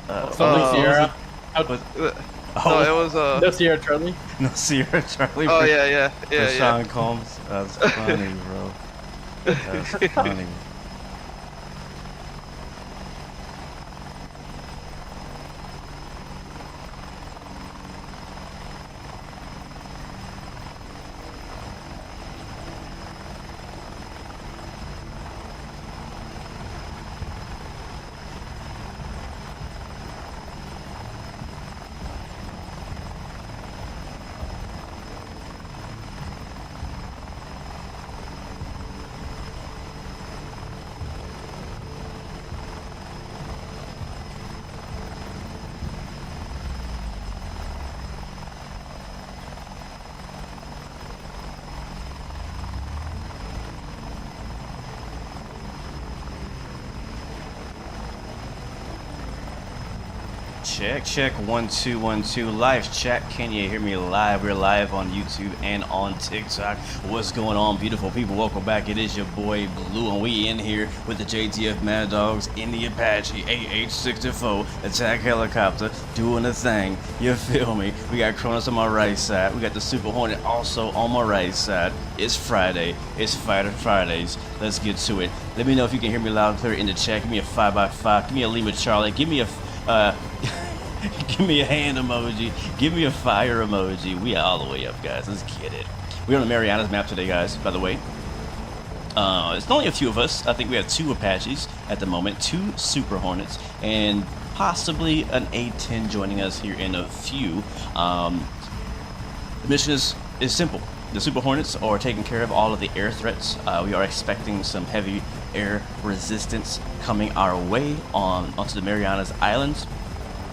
Something Sierra. No, it was No Sierra Charlie. No Sierra Charlie. Oh yeah. Sean Combs. That's funny, bro. That's funny. Check 1 2 1 2 live chat. Can you hear me live? We're live on YouTube and on TikTok. What's going on, beautiful people? Welcome back. It is your boy Blue, and we in here with the JTF Mad Dogs in the Apache AH-64 attack helicopter doing a thing. You feel me? We got Cronus on my right side. We got the Super Hornet also on my right side. It's Friday. It's Fighter Fridays. Let's get to it. Let me know if you can hear me loud and clear in the chat. Give me a 5x5. Give me a Lima Charlie. Give me a give me a hand emoji. Give me a fire emoji. We are all the way up, guys. Let's get it. We're on the Marianas map today, guys, by the way. It's only a few of us. I think we have 2 Apaches at the moment, 2 Super Hornets, and possibly an A-10 joining us here in a few. The mission is simple. The Super Hornets are taking care of all of the air threats. We are expecting some heavy air resistance coming our way onto the Marianas Islands.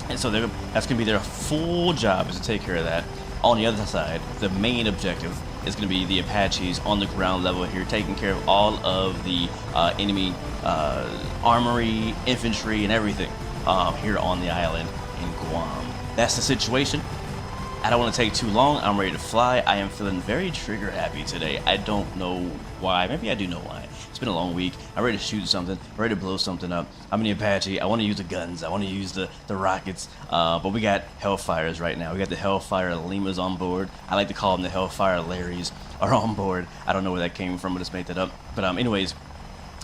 And so that's going to be their full job, is to take care of that. On the other side, the main objective is going to be the Apaches on the ground level here, taking care of all of the enemy armory, infantry, and everything here on the island in Guam. That's the situation. I don't want to take too long. I'm ready to fly. I am feeling very trigger happy today. I don't know why. Maybe I do know why. It's been a long week. I'm ready to shoot something. I'm ready to blow something up. I'm in the Apache. I want to use the guns. I want to use the rockets. But we got Hellfires right now. We got the Hellfire Limas on board. I like to call them the Hellfire Larrys are on board. I don't know where that came from, but just made that up. But anyways,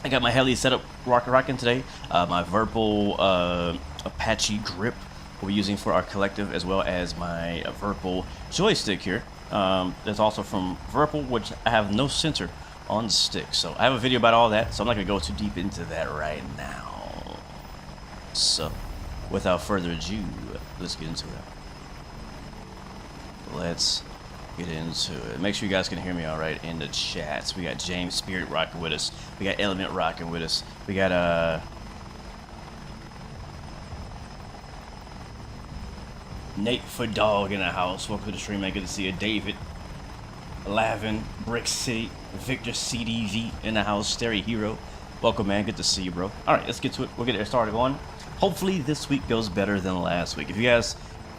I got my heli set up rocking today. My Virpil Apache grip we'll be using for our collective, as well as my Virpil joystick here. That's also from Virpil, which I have no sensor on the stick. So I have a video about all that, so I'm not going to go too deep into that right now. So without further ado, let's get into it. Let's get into it. Make sure you guys can hear me all right in the chats. We got James Spirit rocking with us. We got Element rocking with us. We got Nate for Dog in the house. Welcome to the stream, man. Good to see you. David, Lavin, Brick City, Victor CDV in the house. Sterry Hero, welcome, man. Good to see you, bro. All right, let's get to it. We'll get it started going. Hopefully this week goes better than last week. If you guys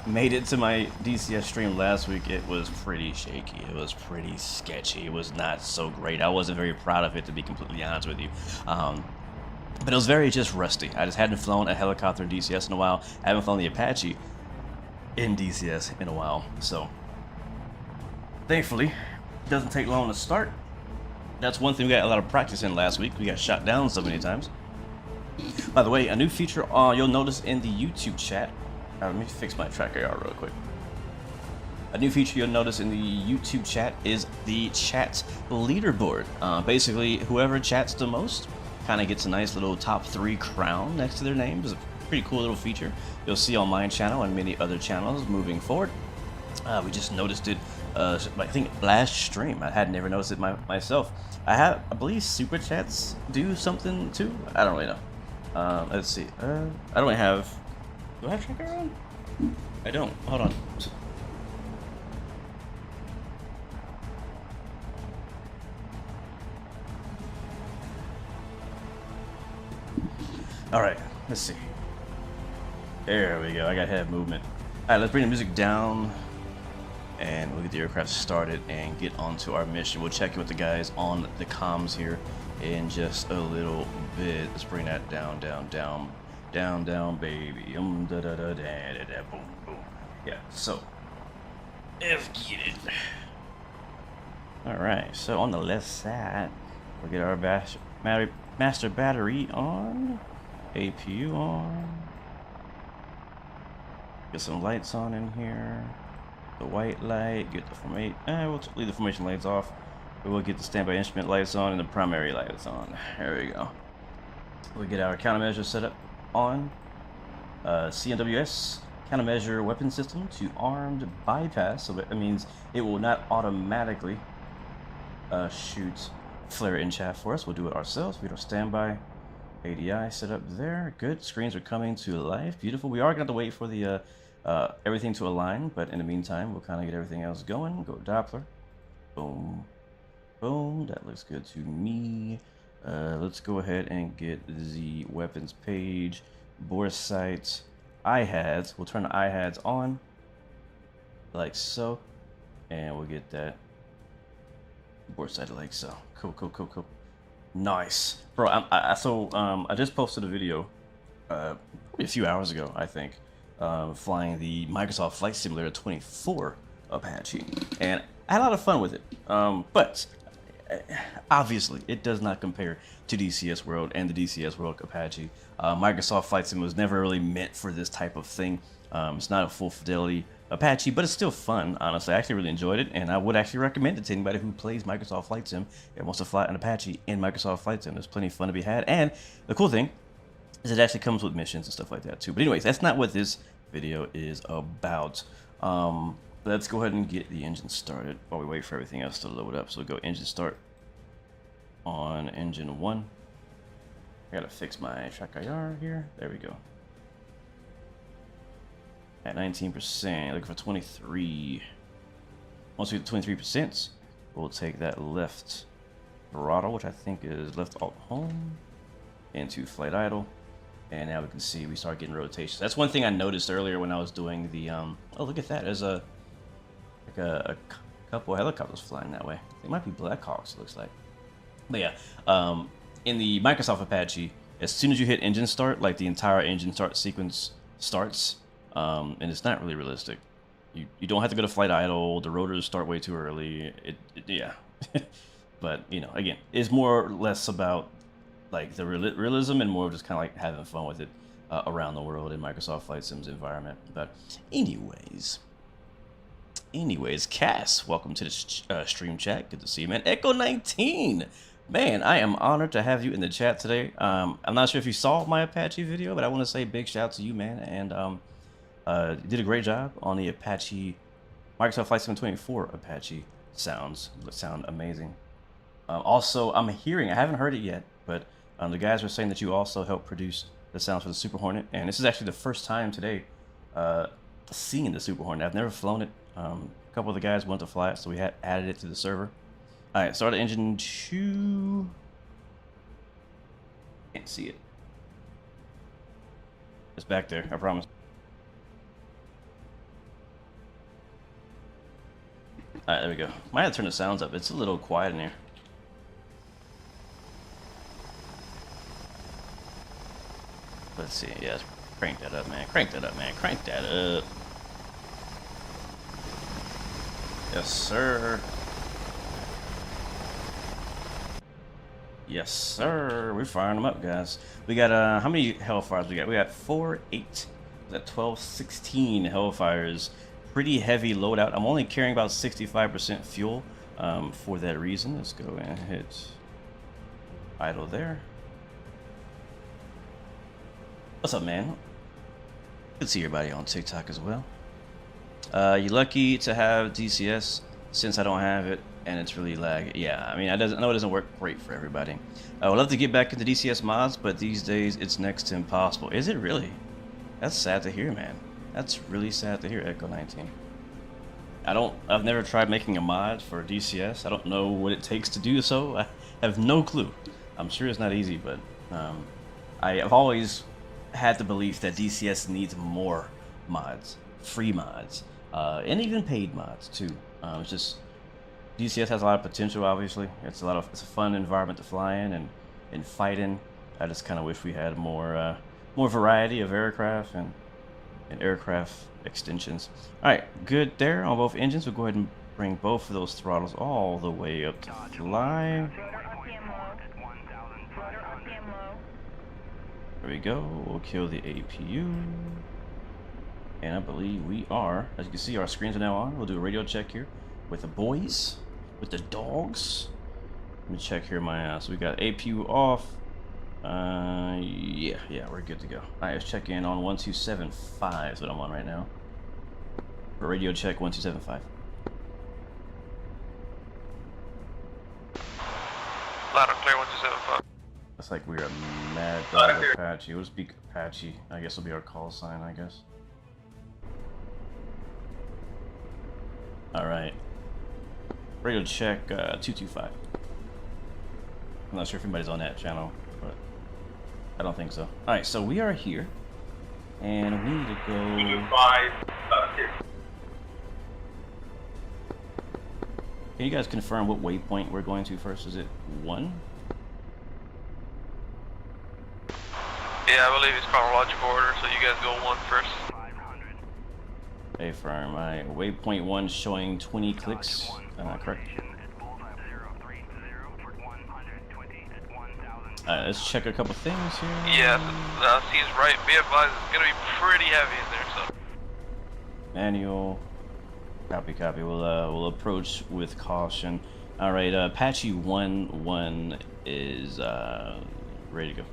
made it to my DCS stream last week, it was pretty shaky. It was pretty sketchy. It was not so great. I wasn't very proud of it, to be completely honest with you. But it was very just rusty. I just hadn't flown a helicopter in DCS in a while. I haven't flown the Apache in DCS in a while, so thankfully it doesn't take long to start. That's one thing we got a lot of practice in last week. We got shot down so many times. By the way, a new feature you'll notice in the YouTube chat. Let me fix my tracker out real quick. A new feature you'll notice in the YouTube chat is the chat leaderboard. Basically, whoever chats the most kind of gets a nice little top 3 crown next to their name. It's a pretty cool little feature you'll see on my channel and many other channels moving forward. We just noticed it, I think last stream. I had never noticed it myself. I believe super chats do something too. I don't really know. Let's see. I don't have. Do I have tracker on? I don't. Hold on. All right. Let's see. There we go. I got head movement. All right, let's bring the music down, and we'll get the aircraft started and get onto our mission. We'll check in with the guys on the comms here in just a little bit. Let's bring that down, down, down. Down, down, baby. Da da da da da da. Boom, boom. Yeah. So, let's get it. All right. So on the left side, we'll get our master battery on, APU on. Get some lights on in here. The white light. Get the formation. We'll leave the formation lights off. We will get the standby instrument lights on and the primary lights on. There we go. We'll get our countermeasure set up on. CNWS, countermeasure weapon system to armed bypass. So that means it will not automatically shoot flare and chaff for us. We'll do it ourselves. We don't standby. ADI set up there. Good. Screens are coming to life. Beautiful. We are going to have to wait for the everything to align, but in the meantime, we'll kind of get everything else going. Go Doppler. Boom. Boom. That looks good to me. Let's go ahead and get the weapons page. Bore sights. IHADs. We'll turn the IHADs on. Like so. And we'll get that bore sight like so. Cool, cool, cool, cool. Nice. Bro, I just posted a video probably a few hours ago, I think, flying the Microsoft Flight Simulator 24 Apache. And I had a lot of fun with it. But obviously, it does not compare to DCS World and the DCS World Apache. Microsoft Flight Sim was never really meant for this type of thing. It's not a full fidelity Apache, but it's still fun, honestly. I actually really enjoyed it, and I would actually recommend it to anybody who plays Microsoft Flight Sim and wants to fly an Apache in Microsoft Flight Sim. There's plenty of fun to be had, and the cool thing is it actually comes with missions and stuff like that too. But anyways, that's not what this video is about. Let's go ahead and get the engine started while we wait for everything else to load up. So we'll go engine start on engine 1. I gotta fix my track IR here. There we go. At 19%, looking for 23. Once we get 23%, we'll take that left throttle, which I think is left alt home, into flight idle. And now we can see we start getting rotations. That's one thing I noticed earlier when I was doing the, oh, look at that. There's a couple of helicopters flying that way. They might be Blackhawks, it looks like. But yeah, in the Microsoft Apache, as soon as you hit engine start, like the entire engine start sequence starts, and it's not really realistic. You don't have to go to flight idle. The rotors start way too early. Yeah. But, you know, again, it's more or less about like the realism and more of just kind of like having fun with it around the world in Microsoft Flight Sim's environment. But anyways, Cass, welcome to the stream chat. Good to see you, man. Echo 19, man, I am honored to have you in the chat today. I'm not sure if you saw my Apache video, but I want to say big shout out to you, man. And you did a great job on the Apache, Microsoft Flight Sim 24 Apache sound amazing. Also, I'm hearing, I haven't heard it yet, but the guys are saying that you also helped produce the sounds for the Super Hornet, and this is actually the first time today seeing the Super Hornet. I've never flown it. A couple of the guys wanted to fly it, so we had added it to the server. All right, start engine 2. Can't see it. It's back there, I promise. All right, there we go. Might have to turn the sounds up. It's a little quiet in here. Let's see. Yeah, let's crank that up, man. Crank that up, man. Crank that up. Yes, sir. Yes, sir. We're firing them up, guys. We got, how many Hellfires we got? We got 4, 8. We got 12, 16 Hellfires. Pretty heavy loadout. I'm only carrying about 65% fuel for that reason. Let's go and hit idle there. What's up, man? Good to see everybody on TikTok as well. You're lucky to have DCS since I don't have it and it's really lag. Yeah, I mean, I know it doesn't work great for everybody. I would love to get back into DCS mods, but these days it's next to impossible. Is it really? That's sad to hear, man. That's really sad to hear, Echo 19. I've never tried making a mod for DCS. I don't know what it takes to do so. I have no clue. I'm sure it's not easy, but I've always had the belief that DCS needs more mods, free mods, and even paid mods too. It's just DCS has a lot of potential. Obviously, it's a fun environment to fly in and fight in. I just kind of wish we had more more variety of aircraft and aircraft extensions. All right, good there on both engines. We'll go ahead and bring both of those throttles all the way up to fly. There we go. We'll kill the APU. And I believe we are, as you can see, our screens are now on. We'll do a radio check here with the boys, with the dogs. Let me check here so we got APU off. Yeah, we're good to go. All right, let's check in on 1275 is what I'm on right now. Radio check 1275. Loud and clear 1275. Looks like we're a mad dog Apache. We'll speak Apache. I guess will be our call sign, I guess. Alright. Radio check 225. I'm not sure if anybody's on that channel, but I don't think so. Alright, so we are here. And we need to go. Can you guys confirm what waypoint we're going to first? Is it 1? Yeah, I believe it's chronological order, so you guys go 1 first. Hey, firm. Alright, waypoint 1 showing 20 clicks. Correct. Let's check a couple things here. Yeah, seems right. Be advised, it's gonna be pretty heavy in there, so. Manual. Copy. We'll approach with caution. All right, Apache 1-1 is ready to go.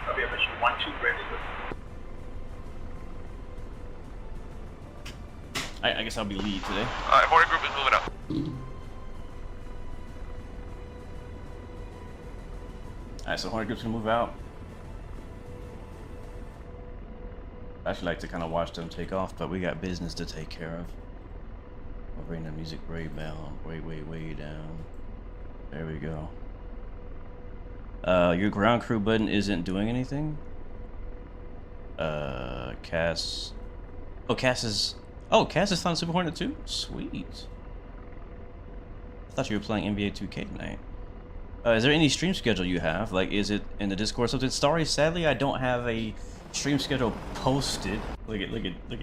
Copy, Apache 1-2 ready to go. I guess I'll be lead today. Alright, Hornet group is moving up. Alright, so Hornet group's gonna move out. I actually like to kind of watch them take off, but we got business to take care of. I'll bring the music way down, way down. There we go. Your ground crew button isn't doing anything. Cass. Cass is flying Super Hornet too? Sweet. I thought you were playing NBA 2K tonight. Is there any stream schedule you have? Like, is it in the Discord or something? Sorry, sadly, I don't have a stream schedule posted. Look at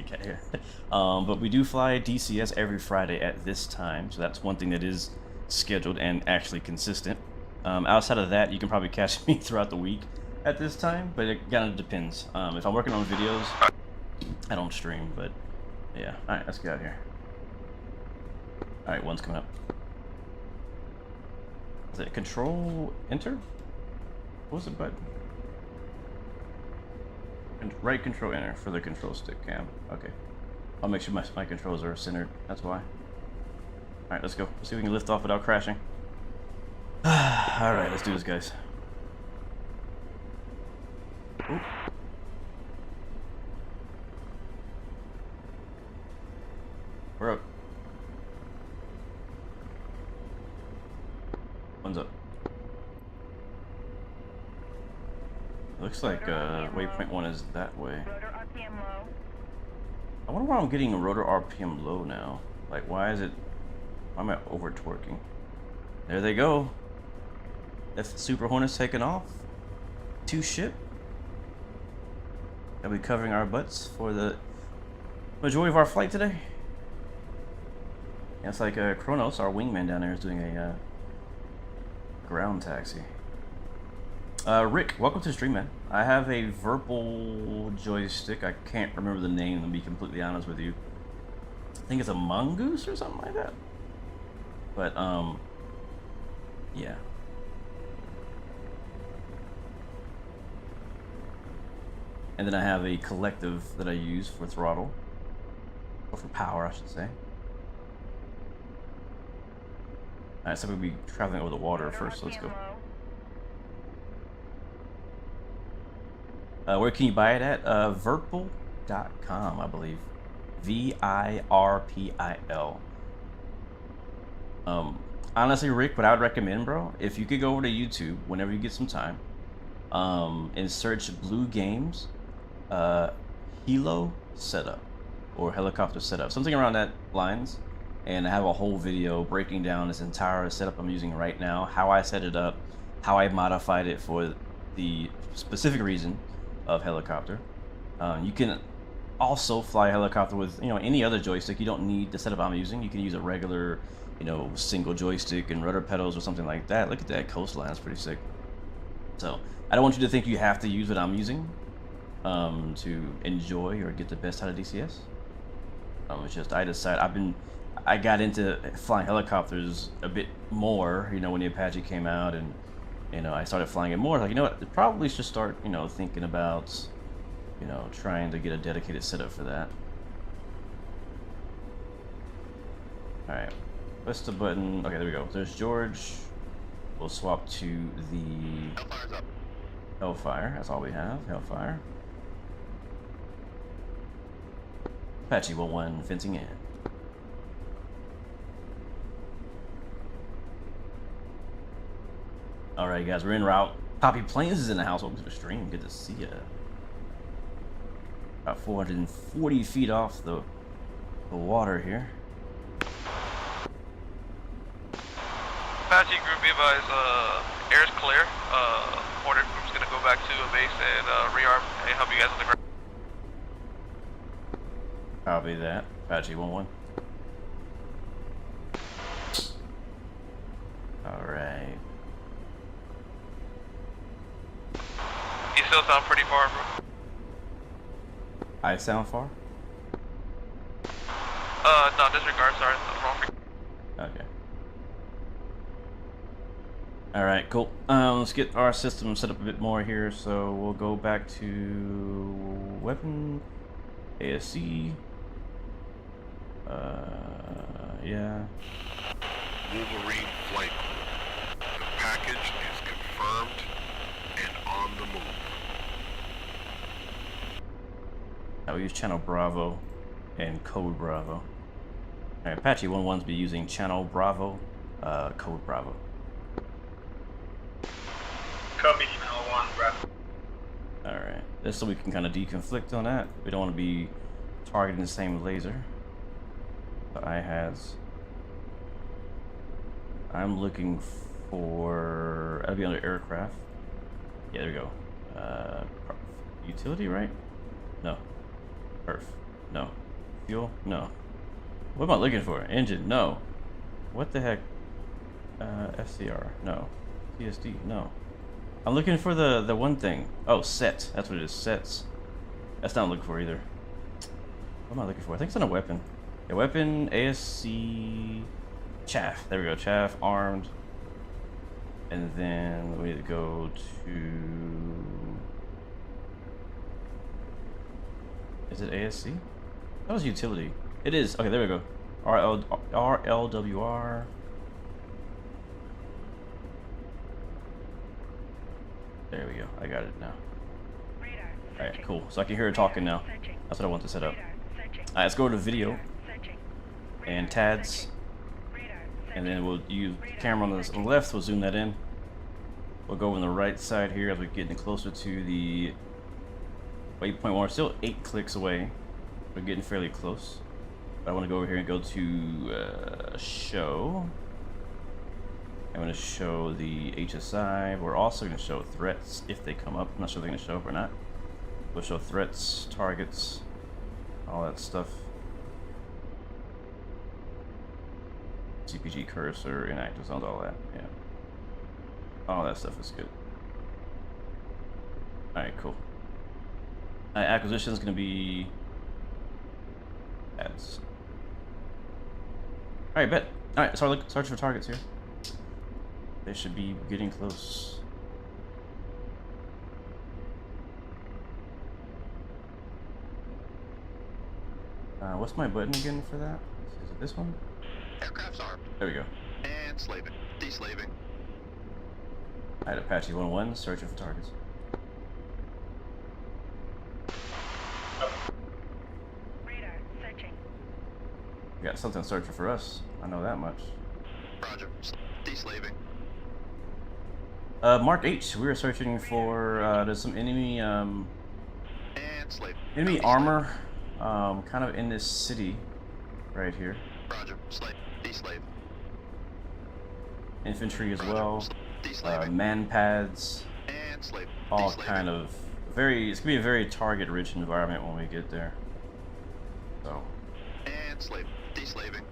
Cat here. But we do fly DCS every Friday at this time, so that's one thing that is scheduled and actually consistent. Outside of that, you can probably catch me throughout the week at this time, but it kind of depends. If I'm working on videos, I don't stream, but yeah. All right, let's get out of here. All right, one's coming up. Is it control enter? What was the button? Right control enter for the control stick cam. Okay. I'll make sure my controls are centered. That's why. Alright, let's go. Let's see if we can lift off without crashing. Alright, let's do this, guys. Ooh. We're up. One's up. Looks like waypoint 1 is that way. I wonder why I'm getting a rotor RPM low now. Like, why am I over torquing? There they go. If Super Hornet's taken off, 2 ship. I'll be covering our butts for the majority of our flight today. Yeah, it's like Kronos, our wingman down there, is doing a ground taxi. Rick, welcome to the stream, man. I have a Virpal joystick. I can't remember the name, to be completely honest with you. I think it's a Mongoose or something like that. But, yeah. And then I have a collective that I use for throttle. Or for power, I should say. Alright, so we'll be traveling over the water first, so let's go. Where can you buy it at? Virpil.com, I believe. VIRPIL. Honestly, Rick, what I would recommend, bro, if you could go over to YouTube whenever you get some time, and search Blue Games, Helo Setup, or Helicopter Setup, something around that lines, and I have a whole video breaking down this entire setup I'm using right now, how I set it up, how I modified it for the specific reason of helicopter. You can also fly a helicopter with, you know, any other joystick. You don't need the setup I'm using. You can use a regular, you know, single joystick and rudder pedals or something like that. Look at that coastline, it's pretty sick. So I don't want you to think you have to use what I'm using to enjoy or get the best out of DCS. It's just I got into flying helicopters a bit more, you know, when the Apache came out, and you know, I started flying it more. Like, you know what, I probably should start, you know, thinking about, you know, trying to get a dedicated setup for that. All right, what's the button? Okay, there we go. There's George. We'll swap to the Hellfire's up. Hellfire. That's all we have. Hellfire. Apache 1-1 fencing in. Alright guys, we're en route. Poppy Plains is in the house. Welcome to the stream. Good to see ya. About 440 feet off the water here. Apache group, be advised, air's clear. Order group's gonna go back to a base and rearm and help you guys on the ground. Copy that. Apache 1-1. Alright. You still sound pretty far, bro. I sound far? No, disregard, sorry, that's wrong. Okay. Alright, cool. Let's get our system set up a bit more here. So we'll go back to weapon, ASC. Yeah. Wolverine flight. The package is confirmed and on the move. I'll use channel Bravo and code Bravo. Alright, Apache 1-1's be using channel Bravo, code Bravo. Copy, channel 1, Bravo. Alright, just so we can kind of deconflict on that. We don't want to be targeting the same laser. The I'm looking for, that'll be under aircraft. Yeah, there we go. Utility, right? No. Perf. No. Fuel? No. What am I looking for? Engine? No. What the heck? FCR? No. TSD? No. I'm looking for the one thing. Oh, set. That's what it is. Sets. That's not what I'm looking for either. What am I looking for? I think it's on a weapon. A weapon, ASC, chaff. There we go. Chaff, armed. And then we need to go to... Is it ASC? That was utility. It is. Okay, there we go. RLWR. There we go. I got it now. Alright, cool. So I can hear her talking now. That's what I want to set up. Alright, let's go to video. And TADS. And then we'll use camera on the left. We'll zoom that in. We'll go on the right side here as we're getting closer to the waypoint. We're still 8 clicks away. We're getting fairly close. But I want to go over here and go to show. I'm going to show the HSI. We're also going to show threats if they come up. I'm not sure if they're going to show up or not. We'll show threats, targets, all that stuff. CPG cursor, inactive zones, all that. Yeah. All that stuff is good. Alright, cool. Acquisition is going to be ads. Alright, bet. Alright, so look, search for targets here. They should be getting close. What's my button again for that? Is it this one? Aircraft's armed. There we go. And slaving. Deslaving. Alright, Apache 1-1, searching for targets. Radar searching. We got something searching for us. I know that much. Roger. Deslaving. Mark H, we were searching for, there's some enemy, And slaving. enemy armor, kind of in this city, right here. Roger. Slave. Deslave. Infantry as Roger. well. Deslaving. man pads, And slaving. all Deslaving. kind of it's gonna be a very target-rich environment when we get there. So, And slaving. Deslaving.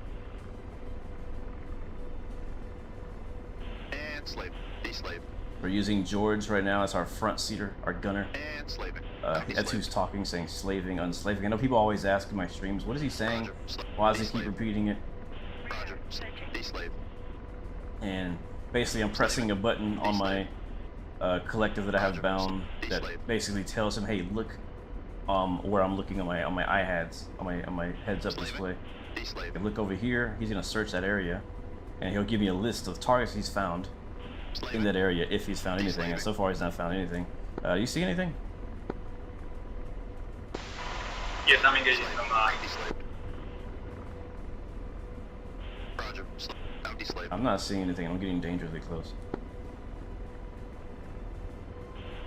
And slaving. Deslaving. we're using George right now as our front seater, our gunner. And slaving. That's who's talking, saying slaving, unslaving. I know people always ask in my streams, what is he saying? Roger. Why does he keep Deslave. repeating it? Roger. Deslave. And basically, I'm pressing a button on my collective that I have bound that basically tells him, "Hey, look, where I'm looking on my IHADs, on my heads-up display. Deslave. Look over here. He's gonna search that area, and he'll give me a list of targets he's found in that area if he's found anything. And so far, he's not found anything. Do you see anything? Yes, I'm engaging some. Deslave. Roger. Out deslave. I'm not seeing anything. I'm getting dangerously close.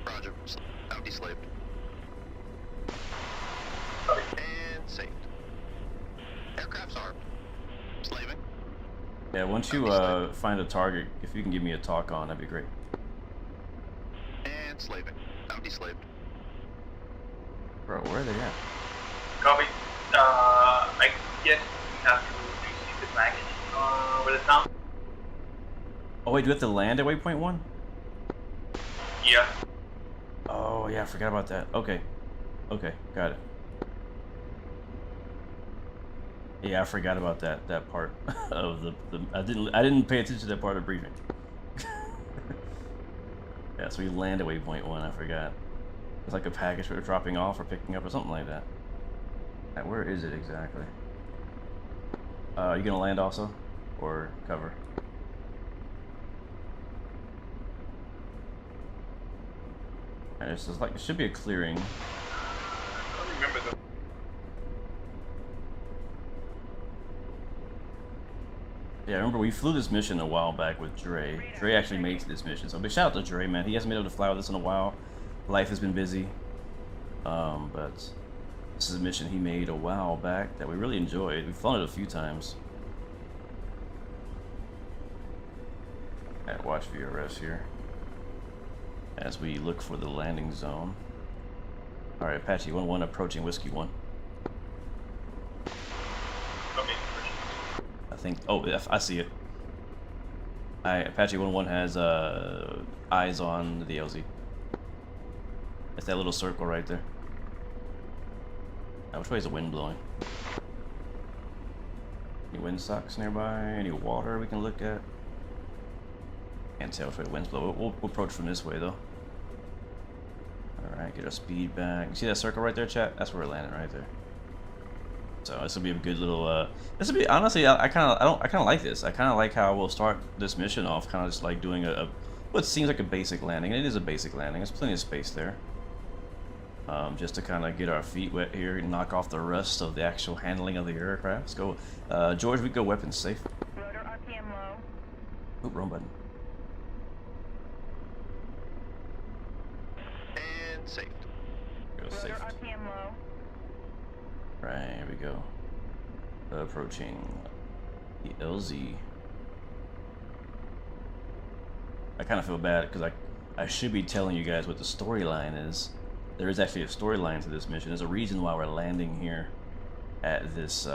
Roger. Out deslave. And saved. Aircraft's armed. Slaving. Yeah, once you find a target, if you can give me a talk on, that'd be great. And slaving. Out deslaved. Bro, where are they at? Copy. I guess we have to receive the package with the town. Oh wait, do we have to land at waypoint 1? Yeah. Oh yeah, I forgot about that. Okay, got it. Yeah, I forgot about that part of the I didn't pay attention to that part of the briefing. Yeah, so we land at waypoint 1. I forgot. It's like a package we're dropping off or picking up or something like that. Where is it exactly? Are you gonna land also, or cover? And it's just like it should be a clearing. I don't remember the. Yeah, I remember we flew this mission a while back with Dre. Dre actually made this mission, so big shout out to Dre, man. He hasn't been able to fly with us in a while. Life has been busy, but this is a mission he made a while back that we really enjoyed. We've flown it a few times. At watch VRS here as we look for the landing zone. All right, Apache 1-1 approaching Whiskey 1. Okay. I think. Oh, yeah, I see it. Apache 1-1 has eyes on the LZ. It's that little circle right there. Now, which way is the wind blowing? Any wind socks nearby? Any water we can look at? Can't tell which way the wind's blowing. We'll approach from this way though. All right, get our speed back. You see that circle right there, chat? That's where we're landing right there. So this will be a good little. This will be honestly. I kind of like this. I kind of like how we'll start this mission off, kind of just like doing what seems like a basic landing. And it is a basic landing. There's plenty of space there. Just to kind of get our feet wet here and knock off the rust of the actual handling of the aircraft. Let's go, George. We go weapons safe. Rotor RPM low. Oop, wrong button. And saved. Go Rotor safe. RPM low. Right, here we go. Approaching the LZ. I kind of feel bad because I should be telling you guys what the storyline is. There is actually a storyline to this mission. There's a reason why we're landing here at this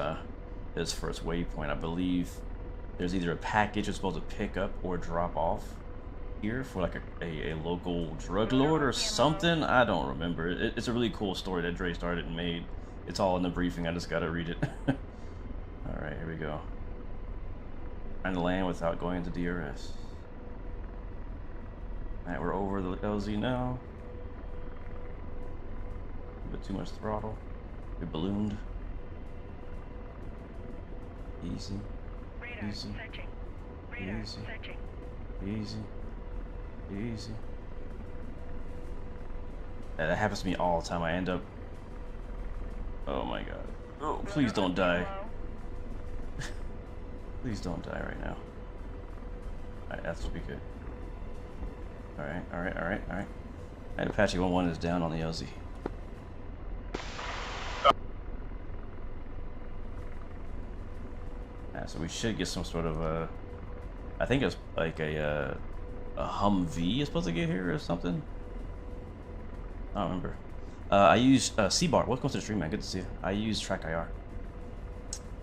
this first waypoint. I believe there's either a package we're supposed to pick up or drop off here for like a local drug lord or something. I don't remember. It's a really cool story that Dre started and made. It's all in the briefing. I just gotta read it. All right, here we go. Trying to land without going into DRS. All right, we're over the LZ now. A bit too much throttle. We ballooned. Easy. Radar Easy. searching. Radar Easy. searching. Easy. Easy. Yeah, that happens to me all the time. I end up. Oh my god. Oh, please don't die. Please don't die right now. Alright, that's what we good. Alright, alright, alright, alright. And Apache 1-1 is down on the LZ. So we should get some sort of I think it's like a a Humvee is supposed to get here or something. I don't remember. I use C-Bar. Welcome to the stream, man. Good to see you. I use Track IR.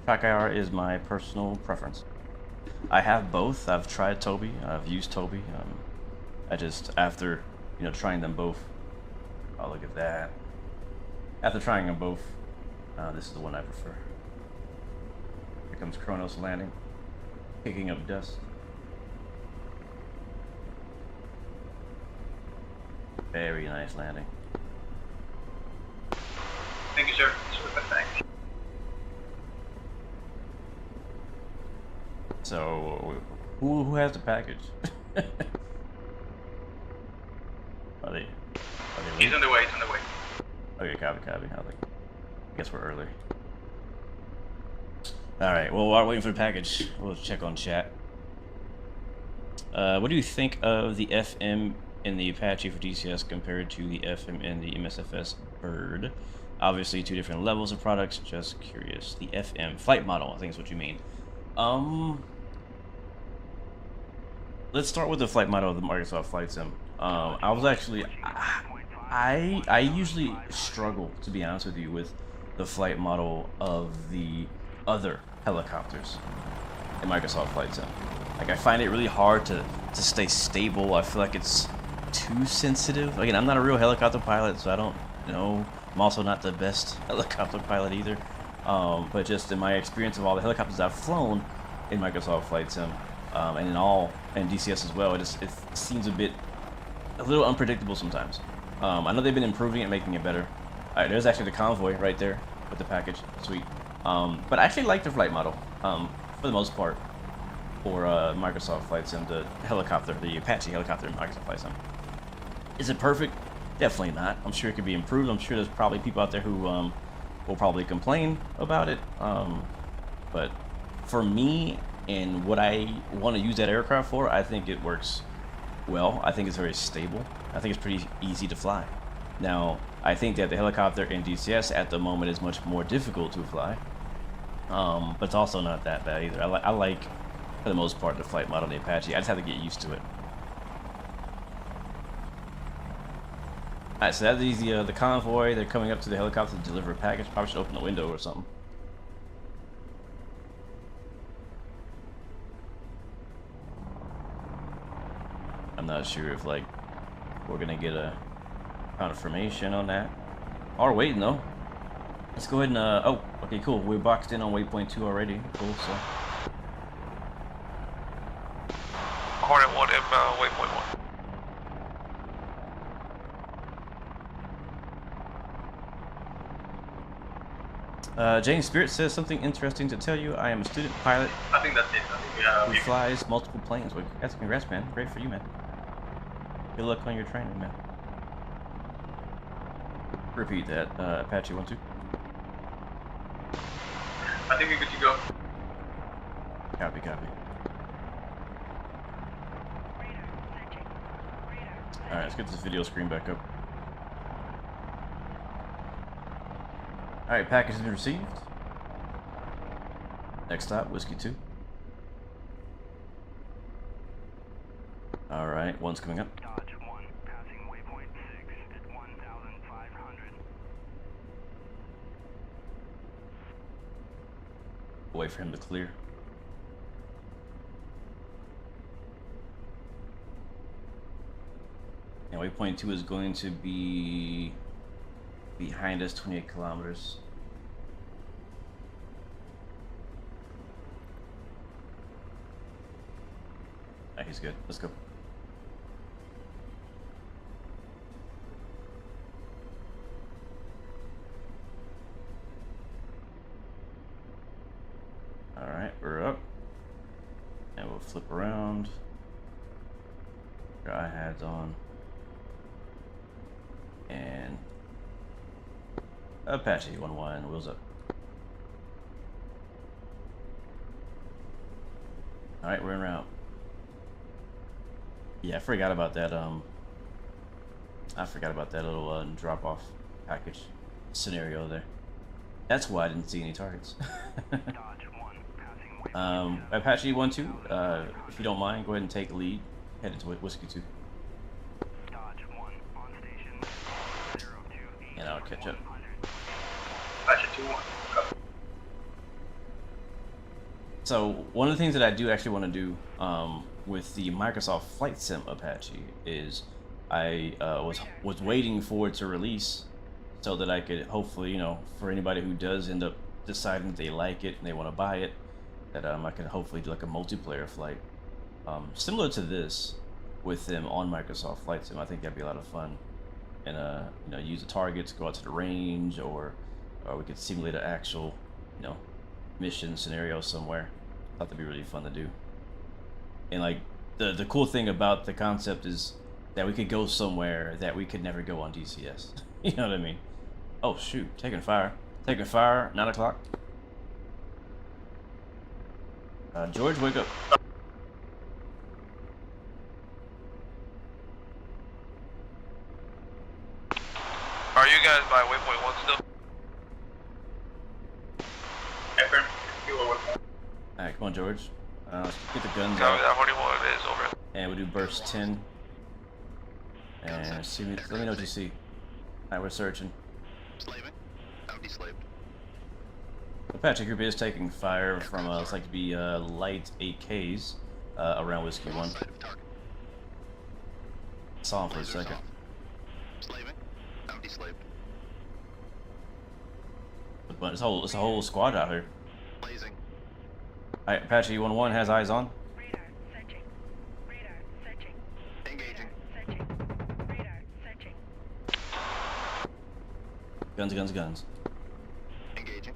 Track IR is my personal preference. I have both. I've tried Toby. I've used Toby. I just, after, you know, trying them both. Oh, look at that. After trying them both, this is the one I prefer. Here comes Kronos landing, picking up dust. Very nice landing. Thank you, sir. Thanks. So, who has the package? Are they He's on the way, he's on the way. Okay, copy. I guess we're early. Alright, well, while we're waiting for the package, we'll check on chat. What do you think of the FM in the Apache for DCS compared to the FM in the MSFS Bird? Obviously, two different levels of products, just curious. The FM flight model, I think is what you mean. Let's start with the flight model of the Microsoft Flight Sim. I was actually, I usually struggle, to be honest with you, with the flight model of the other helicopters in Microsoft Flight Sim. Like, I find it really hard to stay stable. I feel like it's too sensitive. Again, I'm not a real helicopter pilot, so I don't know. I'm also not the best helicopter pilot either. But just in my experience of all the helicopters I've flown in Microsoft Flight Sim, and DCS as well, it seems a little unpredictable sometimes. I know they've been improving it, making it better. Alright, there's actually the convoy right there with the package. Sweet. But I actually like the flight model, for the most part, for Microsoft Flight Sim, the helicopter, the Apache helicopter in Microsoft Flight Sim. Is it perfect? Definitely not. I'm sure it could be improved. I'm sure there's probably people out there who will probably complain about it. But for me and what I want to use that aircraft for, I think it works well. I think it's very stable. I think it's pretty easy to fly. Now, I think that the helicopter in DCS at the moment is much more difficult to fly. But it's also not that bad either. I like, for the most part, the flight model of the Apache. I just have to get used to it. Alright, so that's the convoy. They're coming up to the helicopter to deliver a package. Probably should open the window or something. I'm not sure if, like, we're gonna get a confirmation on that. Oh, we're waiting though. Let's go ahead and oh, okay, cool. We're boxed in on waypoint 2 already. Cool. So Hornet 1 M, waypoint 1. James Spirit says something interesting to tell you. I am a student pilot I think that's it. I think who flies multiple planes. Well, that's congrats, man. Great for you, man. Good luck on your training, man. Repeat that, Apache 1-2. I think we're good to go. Copy. Alright, let's get this video screen back up. Alright, package has been received. Next stop, Whiskey 2. Alright, one's coming up. Dodge 1, passing waypoint 6 at 1,500. Wait for him to clear. And waypoint 2 is going to be behind us 28 kilometers. Alright, he's good. Let's go. Alright, we're up. And we'll flip around. Got heads on. And Apache 1-1, wheels up. Alright, we're en route. Yeah, I forgot about that, little drop-off package scenario there. That's why I didn't see any targets. Dodge 1, passing waypoint Apache 1-2, if you don't mind, go ahead and take lead. headed to Whiskey 2. Dodge 1 on station. 02. And I'll catch up. Apache 2-1. Copy. So one of the things that I do actually want to do with the Microsoft Flight Sim Apache is I was waiting for it to release so that I could hopefully, you know, for anybody who does end up deciding that they like it and they want to buy it, that I could hopefully do like a multiplayer flight similar to this with them on Microsoft Flight Sim. I think that'd be a lot of fun, and you know, use the targets, go out to the range, or we could simulate an actual, you know, mission scenario somewhere. I thought that'd be really fun to do. And like the cool thing about the concept is that we could go somewhere that we could never go on DCS. You know what I mean? Oh shoot, taking fire. Taking fire, 9 o'clock. George, wake up. Are you guys by waypoint 1 still? Affirm. Kilo waypoint. Alright, come on, George. Let's get the guns Copy out. that, 41 is over. And we'll do burst 10. And see, let me know what you see. Alright, we're searching. Slaving. Bounty slaved. Apache group is taking fire from, looks like to be light 8Ks around Whiskey 1. Side of target. Saw him for a Lasers second. off. Slaving. Bounty slaved. But it's a whole squad out here. Blazing. Alright, Apache 1-1 has eyes on. Radar searching. Radar searching. Engaging. Searching. Radar searching. Guns, guns, guns. Engaging.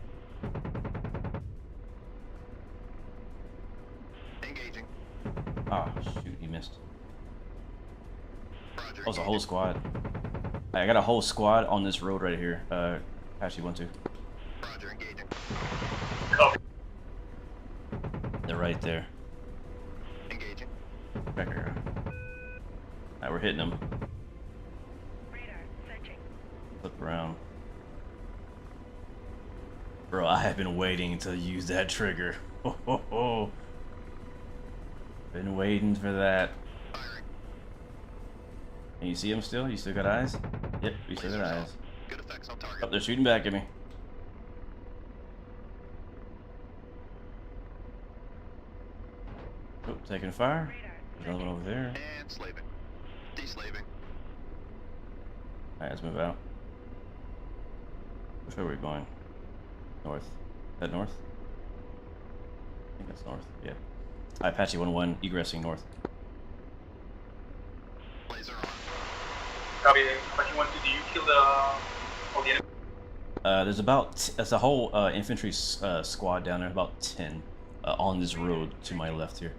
Engaging. Ah, shoot, he missed. Roger. Oh, it's a whole squad. Alright, I got a whole squad on this road right here. Apache 1-2. Roger. Engaging. Copy. They're right there. Engaging. Back here. Alright, we're hitting them. Radar searching. Flip around. Bro, I have been waiting to use that trigger. Ho, ho, ho. Been waiting for that. Firing. Can you see him still? You still got eyes? Yep, you still got Lasers eyes. off. Good effects on target. Oh, they're shooting back at me. Oh, taking fire. Radar There's another one over there. And slaving. Deslaving. Alright, let's move out. Which way are we going? North. Is that north? I think that's north, yeah. Apache 1-1 egressing north. Laser on. Copy. Apache 1-2. Do you kill all the enemy? There's about, there's a whole infantry squad down there, about 10 on this road to my left here.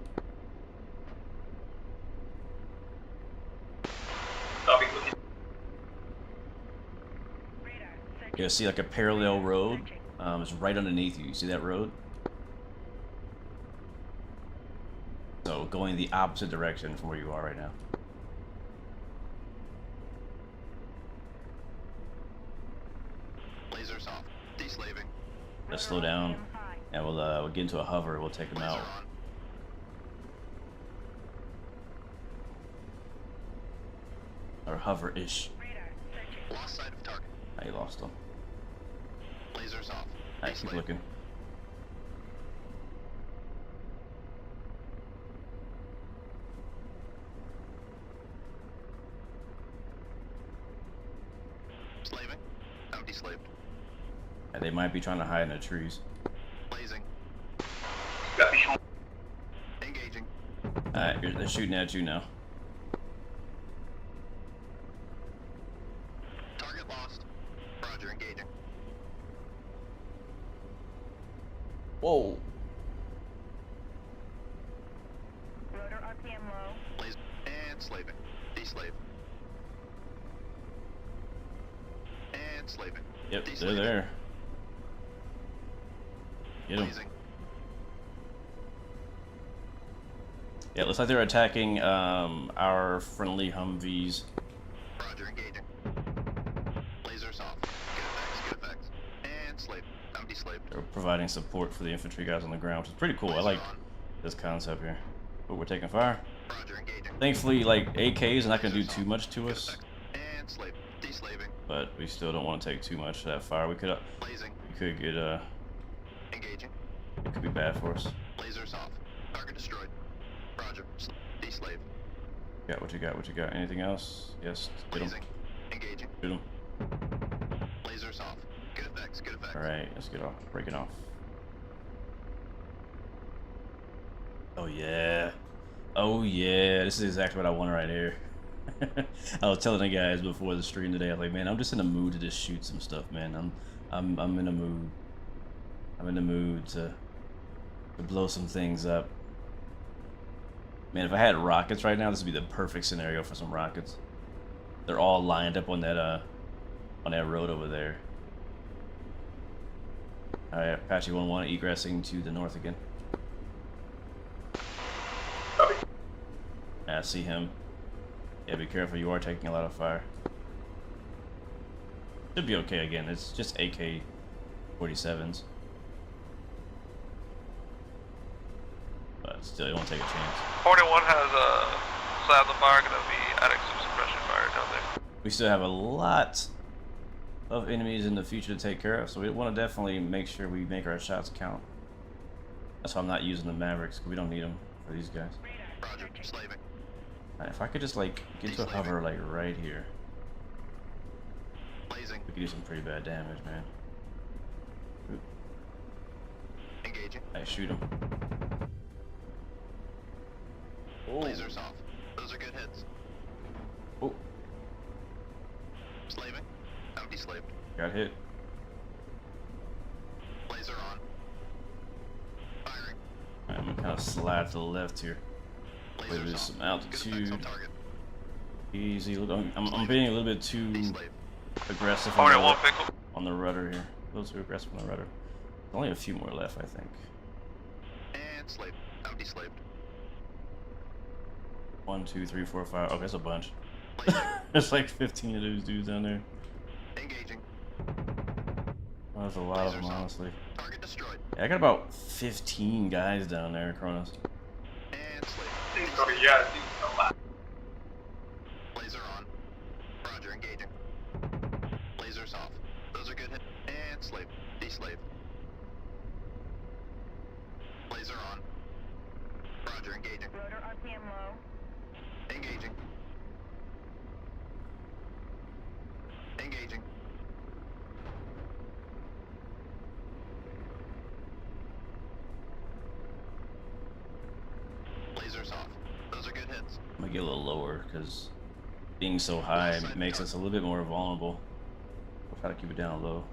Copy. Looking. Radar searching. You see like a parallel road. It's right underneath you. You see that road? So going the opposite direction from where you are right now. Lasers off. Deslaving. Let's slow down, and we'll get into a hover. We'll take them Laser out. on. Or hover-ish. Radar searching. Lost sight of target. I lost them. Lasers off. Alright, keep Deslaving. looking. Slaving. Bounty slaved. And they might be trying to hide in the trees. Blazing. Got visual. Engaging. Alright, they're shooting at you now. Target lost. Roger. Engaging. Whoa! Rotor RPM low. Laser. And slaving. Deslave. And slaving. Yep, they're Deslaving. there. Get them. Blazing. Yeah, it looks like they're attacking our friendly Humvees. Roger. Engaging. Lasers off. Good effects. And slave. Bounty slaved. They're providing support for the infantry guys on the ground, which is pretty cool. I like Laser on. this concept here. Oh, we're taking fire. Roger, engaging. Thankfully, like AK is not gonna do too much to Good us, effect. And slave. Deslaving. but we still don't want to take too much of that fire. We could Blazing. get Engaging. it could be bad for us. Lasers off. Target destroyed. Roger. Deslave. Got what you got? What you got? Anything else? Yes. Get him. Blazing. Engaging. Shoot him. Lasers off. Good effects. Good effects. All right, let's get off. Break it off. Oh yeah. Oh yeah. This is exactly what I want right here. I was telling the guys before the stream today. I was like, man, I'm just in the mood to just shoot some stuff, man. I'm in a mood. I'm in the mood to blow some things up. Man, if I had rockets right now, this would be the perfect scenario for some rockets. They're all lined up on that road over there. All right, Apache 1-1 egressing to the north again. Copy. I see him. Yeah, be careful. You are taking a lot of fire. Should be okay again. It's just AK-47s. But still, you won't take a chance. 41 has slammed the fire, gonna be adding some suppression fire down there. We still have a lot of enemies in the future to take care of, so we want to definitely make sure we make our shots count. That's why I'm not using the Mavericks, because we don't need them for these guys. Roger. Slaving. Alright, if I could just like get to a hover like right here, Blazing. we could do some pretty bad damage, man. Oop. Engaging. I shoot him. Oh. Lasers off. Those are good hits. Oh, Slaving. I'm deslaved. got hit. Laser on. Firing. I'm gonna kind of slide to the left here. Wait, Lasers there's off. some Good effects on altitude. target. Easy. Look, I'm being a little bit too Deslave. aggressive 41 pixel. on the rudder here. A little too aggressive on the rudder. Only a few more left, I think. And slave. I'm deslaved. 1, 2, 3, 4, 5. Oh, that's a bunch. Blazing. There's like 15 of those dudes down there. Engaging. Oh, there's a lot of Lasers them, off. honestly. Target destroyed. Yeah, I got about 15 guys down there, Kronos. And slave. Copy. Yeah, I think so. Laser on. Roger, engaging. Lasers off. Those are good hits. And slave. Deslave. Laser on. Roger, engaging. Rotor RPM low. Engaging. Engaging. Lasers off. Those are good hits. I'm gonna get a little lower because being so high makes us a little bit more vulnerable. We'll try to keep it down low.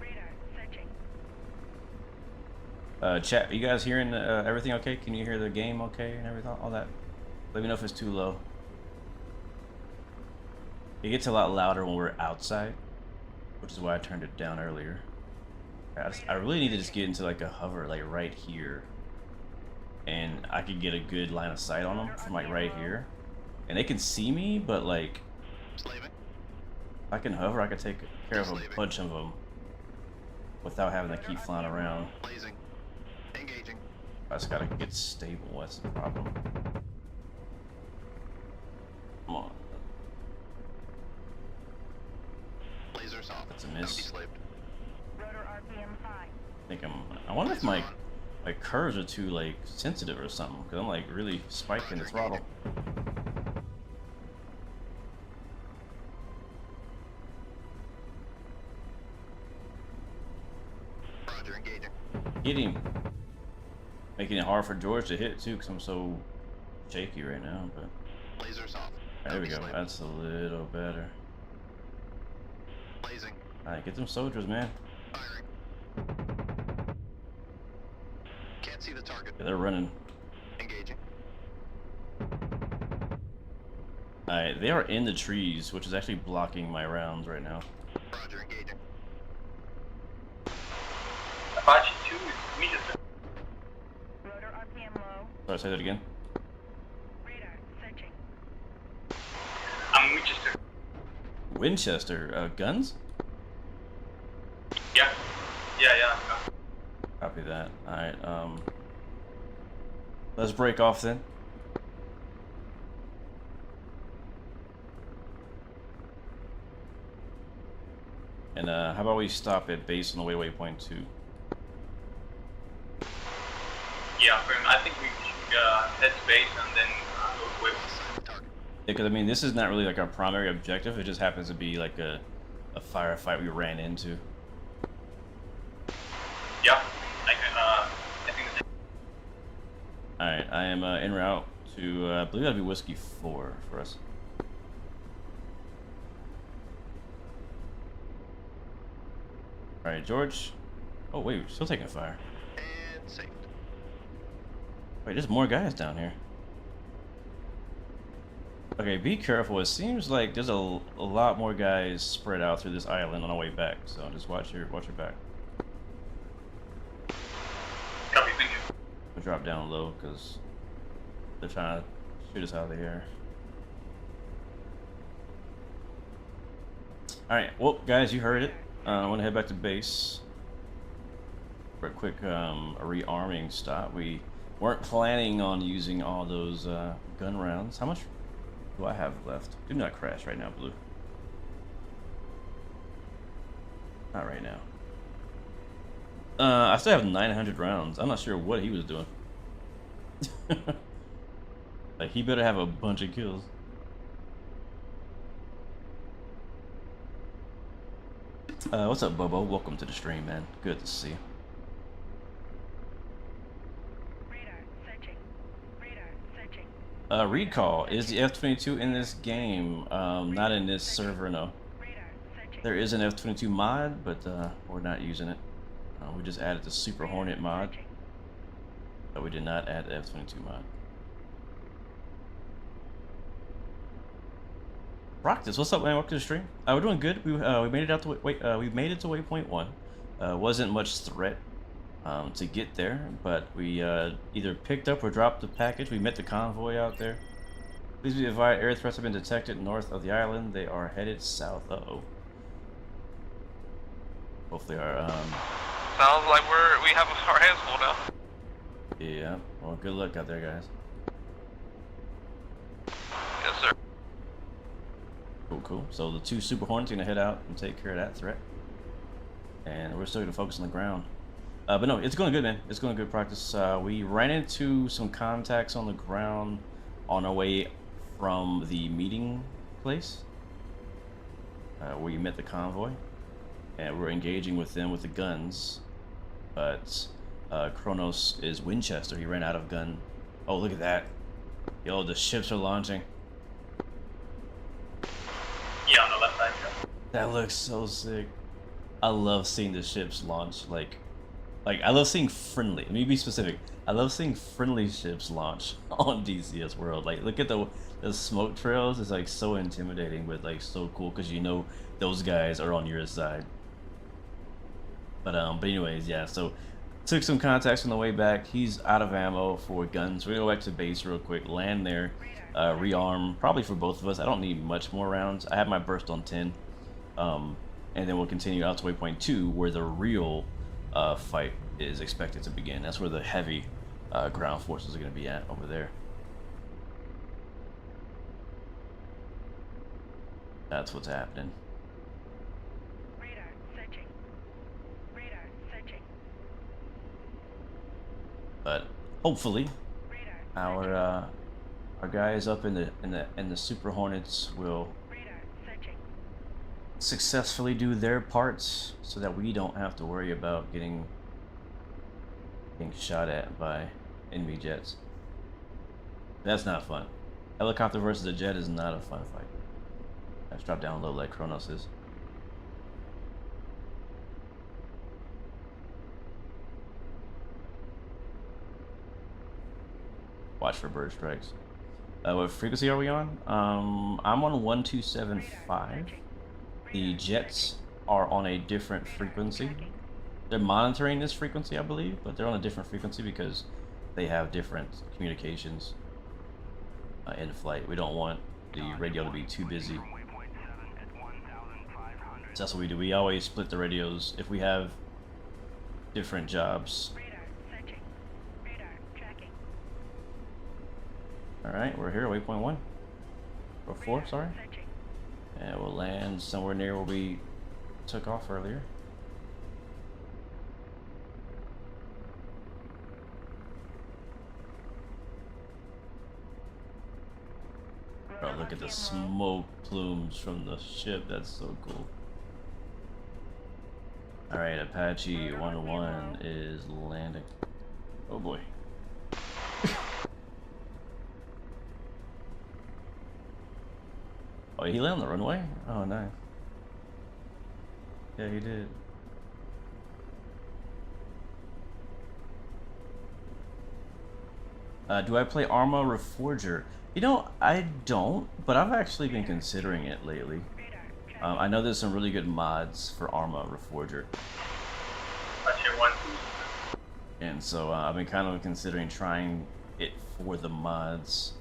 Radar searching. Chat, are you guys hearing everything okay? Can you hear the game okay and everything, all that? Let me know if it's too low. It gets a lot louder when we're outside, which is why I turned it down earlier. I really need to just get into like a hover like right here, and I could get a good line of sight on them from like right here, and they can see me, but like Slaving. if I can hover, I can take care of a bunch of them without having to keep flying around. Blazing. Engaging. I just gotta get stable. That's the problem. Come on. Lasers off. That's a miss. Deslaved. Rotor RPM high. I wonder if my curves are too like sensitive or something, because I'm like really spiking the throttle. Roger, engaging. Hit him. Making it hard for George to hit too, because I'm so shaky right now. But Lasers off. there we go. Deslaved. That's a little better. Blazing. All right, get them soldiers, man. Firing. Can't see the target. Yeah, they're running. Engaging. All right, they are in the trees, which is actually blocking my rounds right now. Roger, engaging. Apache 2 is immediate. Rotor RPM low. Sorry, say that again. Radar searching. I'm Winchester. Winchester, guns? Yeah. Yeah. Copy that. Alright, let's break off then. And how about we stop at base on the way to waypoint 2? Yeah, I think we should head to base and then go to waypoint. Because I mean, this is not really like our primary objective. It just happens to be like a firefight we ran into. Yeah, I think that's it. Alright, I am en route to, I believe that'd be Whiskey 4 for us. Alright, George. Oh, wait, we're still taking fire. And saved. Wait, there's more guys down here. Okay, be careful. It seems like there's a lot more guys spread out through this island on our way back. So just watch your back. Copy, thank you. We'll drop down low because they're trying to shoot us out of the air. Alright, well guys, you heard it. I want to head back to base for a quick rearming stop. We weren't planning on using all those gun rounds. How much do I have left? Do not crash right now, Blue. Not right now. I still have 900 rounds. I'm not sure what he was doing. Like, he better have a bunch of kills. What's up, Bobo? Welcome to the stream, man. Good to see you. Radar searching. Radar searching. Recall, is the F-22 in this game? Not in this server, no. Radar searching. There is an F-22 mod, but we're not using it. We just added the Super Hornet mod, Searching. but we did not add the F-22 mod. Rocktis, what's up, man? Welcome to the stream. We're doing good. We made it out to we made it to waypoint 1. Wasn't much threat to get there, but we either picked up or dropped the package. We met the convoy out there. Please be advised, air threats have been detected north of the island. They are headed south. Uh-oh. Hopefully our Sounds like we have our hands full now. yeah. Well, good luck out there, guys. Yes, sir. Cool, cool. So the 2 Super Hornets are gonna head out and take care of that threat, and we're still gonna focus on the ground. But no, it's going good, man. It's going good practice. We ran into some contacts on the ground on our way from the meeting place, where you met the convoy, and we're engaging with them with the guns. But Kronos is Winchester. He ran out of gun. Oh, look at that! Yo, the ships are launching. Yeah, on the left side, yeah. That looks so sick. I love seeing the ships launch. Like I love seeing friendly. Let me be specific. I love seeing friendly ships launch on DCS World. Like, look at the smoke trails. It's like so intimidating, but like so cool because you know those guys are on your side. But anyways, yeah. So took some contacts on the way back. He's out of ammo for guns. We're gonna go back to base real quick. Land there. Rearm probably for both of us. I don't need much more rounds. I have my burst on 10. And then we'll continue out to waypoint 2 where the real fight is expected to begin. That's where the heavy ground forces are going to be at over there. That's what's happening. Radar searching. Radar searching. But hopefully Radar our guys up in the Super Hornets will radar searching. successfully do their parts so that we don't have to worry about getting shot at by enemy jets. That's not fun. Helicopter versus a jet is not a fun fight. Let's drop down low like Kronos is. Watch for bird strikes. What frequency are we on? I'm on 1275. The jets are on a different frequency. They're monitoring this frequency, I believe, but they're on a different frequency because they have different communications in flight. We don't want the radio to be too busy. So that's what we do. We always split the radios if we have different jobs. Radar searching. Radar tracking. Alright, we're here, waypoint 1. Or 4, Radar sorry. Searching. And we'll land somewhere near where we took off earlier. Oh, look at the smoke plumes from the ship. That's so cool. Alright, Apache 101 is landing. Oh boy. Oh, he landed on the runway? Oh, nice. Yeah, he did. Do I play Arma Reforger? You know, I don't, but I've actually been considering it lately. Radar tracking. I know there's some really good mods for Arma Reforger, Apache 1. and so I've been kind of considering trying it for the mods.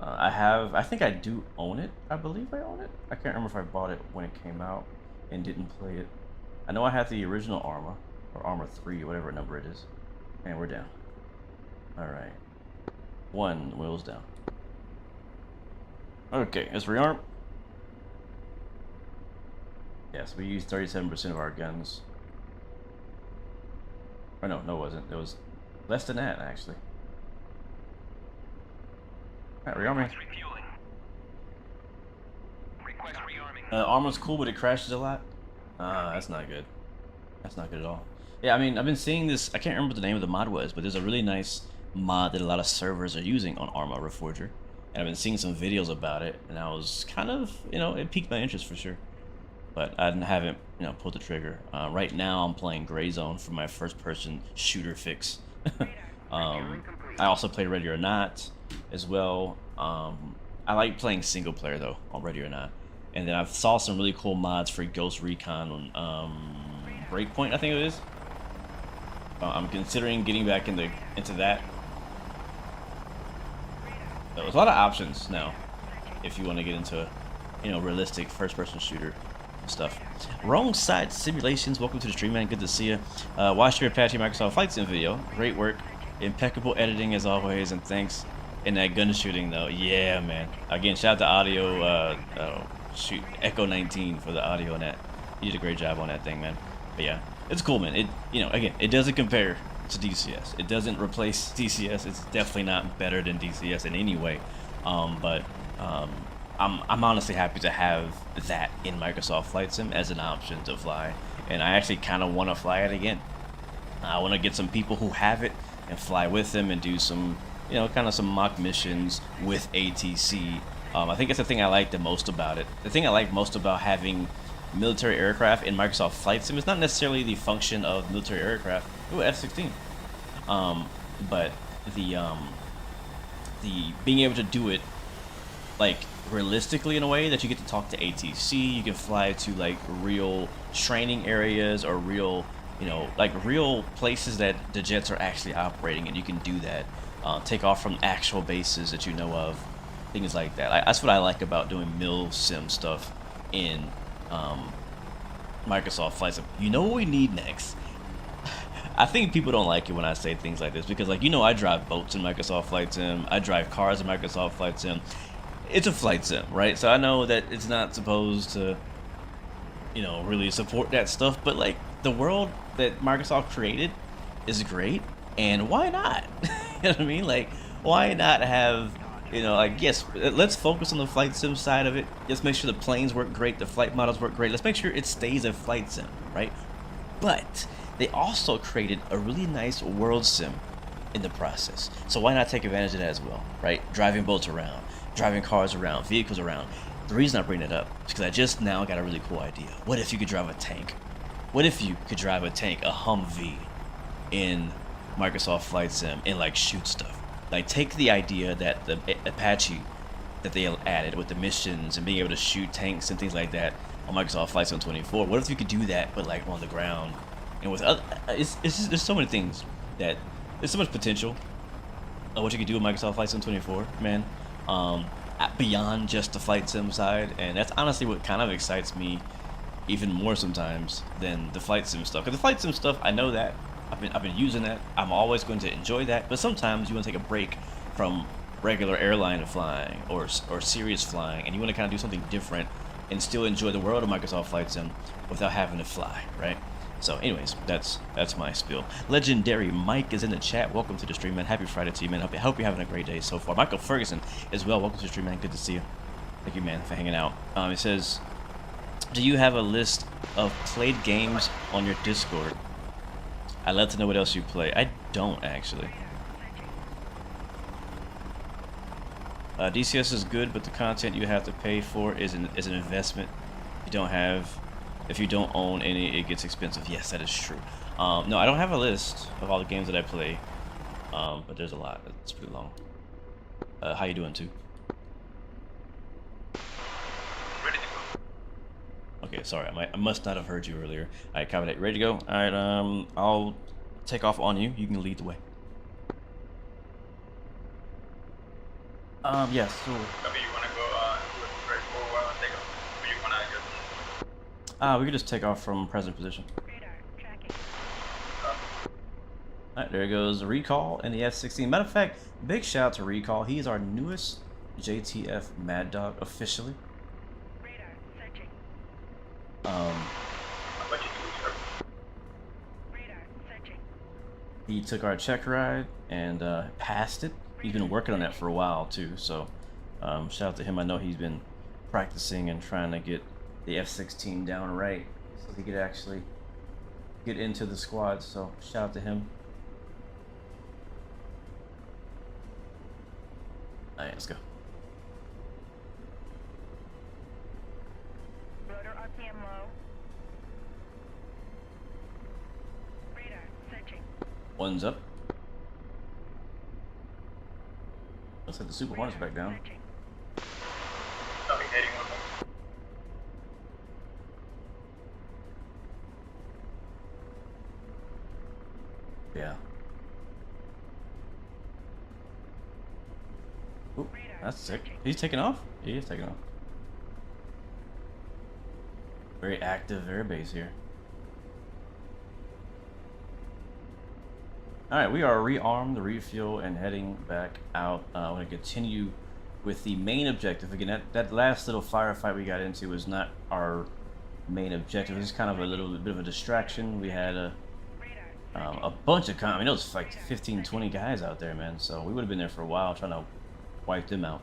I think I do own it. I believe I own it. I can't remember if I bought it when it came out and didn't play it. I know I have the original Arma, or Arma 3, whatever number it is. And we're down. Alright. 1 wheels down. Okay, let's rearm. Yes, we used 37% of our guns. Or no, it wasn't. It was less than that, actually. Alright, rearming. Refueling. Request rearming. Arma's cool, but it crashes a lot. That's not good. That's not good at all. Yeah, I mean, I've been seeing this. I can't remember what the name of the mod was, but there's a really nice mod that a lot of servers are using on Arma Reforger. And I've been seeing some videos about it, and I was kind of, you know, it piqued my interest for sure. But I haven't, you know, pulled the trigger. Right now, I'm playing Gray Zone for my first-person shooter fix. I also play Ready or Not as well. I like playing single player though on Ready or Not. And then I saw some really cool mods for Ghost Recon Breakpoint, I think it is. I'm considering getting back into that. There's a lot of options now if you want to get into, you know, realistic first-person shooter stuff. Wrong Side Simulations, welcome to the stream, man. Good to see you. Watched your Apache Microsoft Flight Sim video. Great work. Impeccable editing as always, and thanks. In that gun shooting though, yeah, man. Again, shout out to audio, shoot, Echo 19 for the audio on that. You did a great job on that thing, man. But yeah, it's cool, man. It, you know, again, it doesn't compare to DCS. It doesn't replace DCS. It's definitely not better than DCS in any way. I'm honestly happy to have that in Microsoft Flight Sim as an option to fly, and I actually kind of want to fly it again. I want to get some people who have it and fly with them and do some, you know, kind of some mock missions with ATC. I think it's the thing I like the most about it. The thing I like most about having military aircraft in Microsoft Flight Sim is not necessarily the function of military aircraft. Ooh, F-16. But the being able to do it like realistically in a way that you get to talk to ATC, you can fly to like real training areas or real, you know, like real places that the jets are actually operating, and you can do that. Take off from actual bases that you know of, things like that. That's what I like about doing mil sim stuff in Microsoft Flight Sim. You know what we need next? I think people don't like it when I say things like this because, like, you know, I drive boats in Microsoft Flight Sim. I drive cars in Microsoft Flight Sim. It's a flight sim, right? So I know that it's not supposed to, you know, really support that stuff, but like the world that Microsoft created is great, and why not? You know what I mean? Like, why not have, you know, like, yes, let's focus on the flight sim side of it. Let's make sure the planes work great, the flight models work great. Let's make sure it stays a flight sim, right? But they also created a really nice world sim in the process. So why not take advantage of that as well, right? Driving boats around, driving cars around, vehicles around. The reason I bring it up is because I just now got a really cool idea. What if you could drive a tank? What if you could drive a tank, a Humvee, in Microsoft Flight Sim and like shoot stuff? Like, take the idea that the Apache that they added with the missions and being able to shoot tanks and things like that on Microsoft Flight Sim 24. What if you could do that but like on the ground and with other, it's just, there's so many things that there's so much potential of what you could do with Microsoft Flight Sim 24, man. beyond just the flight sim side, and that's honestly what kind of excites me even more sometimes than the flight sim stuff. Because the flight sim stuff, I know that I've been using that. I'm always going to enjoy that, but sometimes you want to take a break from regular airline flying or serious flying, and you want to kind of do something different and still enjoy the world of Microsoft Flight Sim without having to fly, right? So anyways, that's my spiel. Legendary Mike is in the chat. Welcome to the stream, man. Happy Friday to you, man. Hope you're having a great day so far. Michael Ferguson as well. Welcome to the stream, man. Good to see you. Thank you, man, for hanging out. It says, do you have a list of played games on your Discord? I'd love to know what else you play. I don't, actually. DCS is good, but the content you have to pay for is an investment. If you don't own any, it gets expensive. Yes, that is true. No, I don't have a list of all the games that I play, but there's a lot. It's pretty long. How you doing, too? Ready to go. Okay, sorry, I must not have heard you earlier. Alright, copy that. Ready to go? Alright, I'll take off on you. You can lead the way. Yes, so... Maybe you want to go do it straight forward takeoff, or you want to just... we could just take off from present position. Radar tracking. Alright, there goes Recall and the F-16. Matter of fact, big shout out to Recall. He's our newest JTF Mad Dog officially. Radar searching. What you do, sir? Radar searching. He took our check ride and passed it. He's been working on that for a while too, so shout out to him. I know he's been practicing and trying to get the F-16 down right so he could actually get into the squad, so shout out to him. Alright, let's go. Rotor RPM low. Radar searching. One's up. Looks like the Super Hornet's back down. Searching. Nothing heading one more. Yeah. Oop, that's sick. He's taking off? He is taking off. Very active airbase here. Alright, we are rearmed, the refuel, and heading back out. I'm going to continue with the main objective. Again, that last little firefight we got into was not our main objective. It was kind of a little bit of a distraction. We had a bunch of I mean, it was like 15, 20 guys out there, man. So we would have been there for a while trying to wipe them out.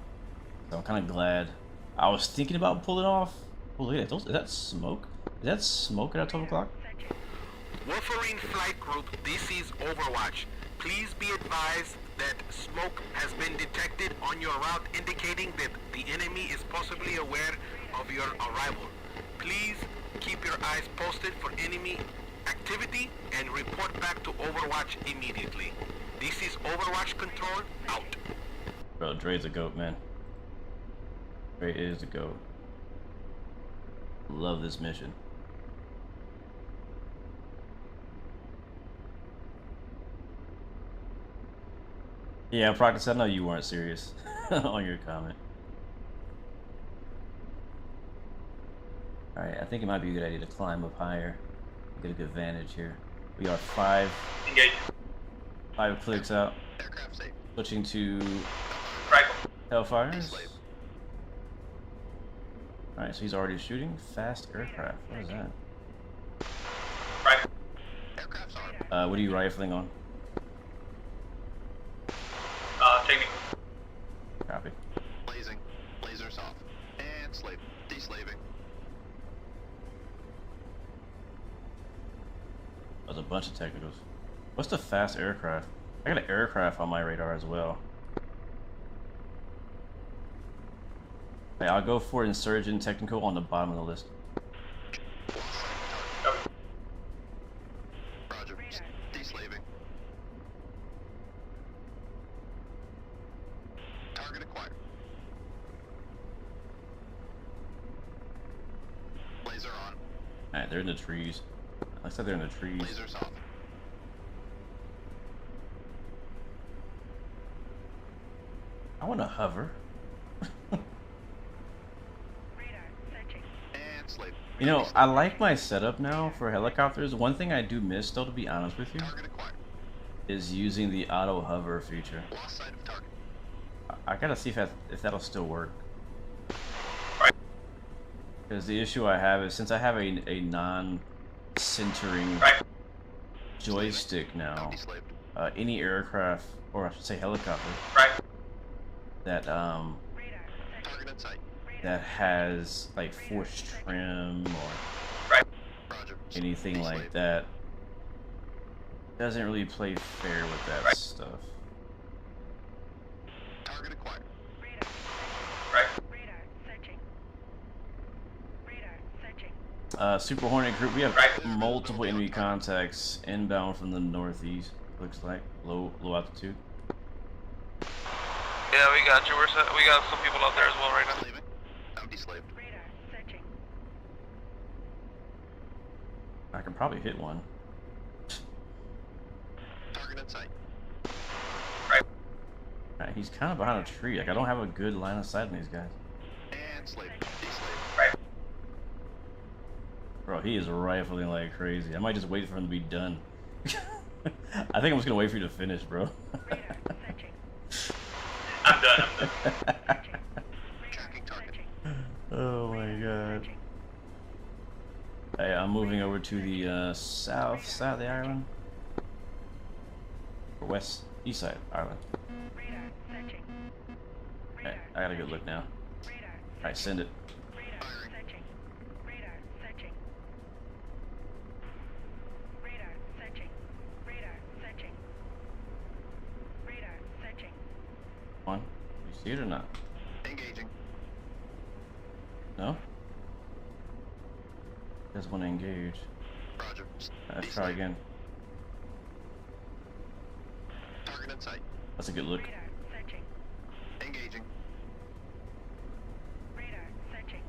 So I'm kind of glad. I was thinking about pulling off. Oh, look at that. Is that smoke? Is that smoke at 12 o'clock? Wolverine Flight Group, this is Overwatch. Please be advised that smoke has been detected on your route, indicating that the enemy is possibly aware of your arrival. Please keep your eyes posted for enemy activity and report back to Overwatch immediately. This is Overwatch Control, out. Bro, Dre's a goat, man. Dre is a goat. Love this mission. Yeah, Practice, I know you weren't serious on your comment. Alright, I think it might be a good idea to climb up higher. Get a good vantage here. We are 5 clicks out. Aircraft safe. Switching to Rifle. Hellfires. Alright, so he's already shooting. Fast aircraft. What is that? Rifle. Aircraft's armed. What are you rifling on? Take me. Copy. Blazing. Lasers off. And slave. Deslaving. There's a bunch of technicals. What's the fast aircraft? I got an aircraft on my radar as well. Hey, I'll go for Insurgent Technical on the bottom of the list. Roger. Deslaving. Target acquired. Laser on. Alright, they're in the trees. I said they're in the trees. Lasers off. I want to hover. You know, I like my setup now for helicopters. One thing I do miss, though, to be honest with you, Target acquired. is using the auto hover feature. Lost sight of target. I gotta see if that'll still work. Right. Because the issue I have is since I have a non-centering Right. joystick now, Enslaved. any aircraft, or I should say helicopter, Right. that Radar searching. Target in sight. that has like force trim or Right. Roger. anything like Enslaved. that doesn't really play fair with that Right. stuff. Target acquired. Radar searching. Right. Radar searching. Radar searching. Super Hornet group, we have Right. multiple enemy contacts inbound from the northeast. Looks like low altitude. Yeah, we got you. We got some people out there as well right now. Slaving. Empty slave. Radar searching. I can probably hit one. Target in sight. Alright, he's kind of behind a tree. Like I don't have a good line of sight on these guys. And slave. Deslave. Right. Bro, he is rifling like crazy. I might just wait for him to be done. I think I'm just gonna wait for you to finish, bro. Radar searching. I'm done. Searching. Tracking Radar target. searching. Oh my god. Searching. Hey, I'm moving over to the south side of the island. Or east side island. Radar searching. Okay, Radar I got a good look now. Radar Alright, send it. Radar searching. Radar searching. Radar searching. Radar searching. Radar searching. Come on. You see it or not? Engaging. No? Doesn't want to engage. Roger. Let's try again. Target in sight. That's a good look. Radar searching. Engaging. Radar searching.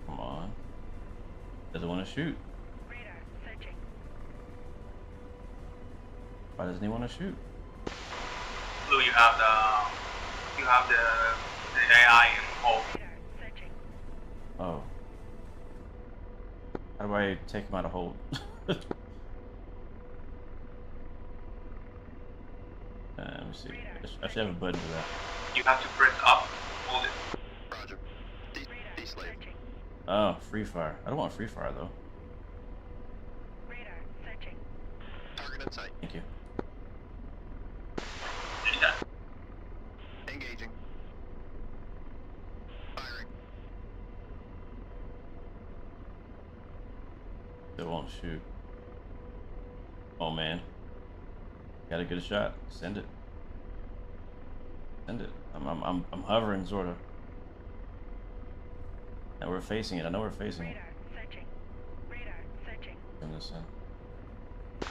Come on. Doesn't want to shoot. Radar searching. Why doesn't he want to shoot? Blue, you have the AI in hold. Radar searching. Oh. How do I take him out of hold? Let me see. I should have a button for that. You have to press up, hold it. Roger. Radar Deslave. searching. Oh, free fire. I don't want free fire though. Radar searching. Target in sight. Thank you. Yeah. Engaging. Firing. It won't shoot. Oh man. Gotta get a shot. Send it. Send it. I'm hovering sorta. And we're facing it. I know we're facing it. Radar searching. Radar searching. Send this in.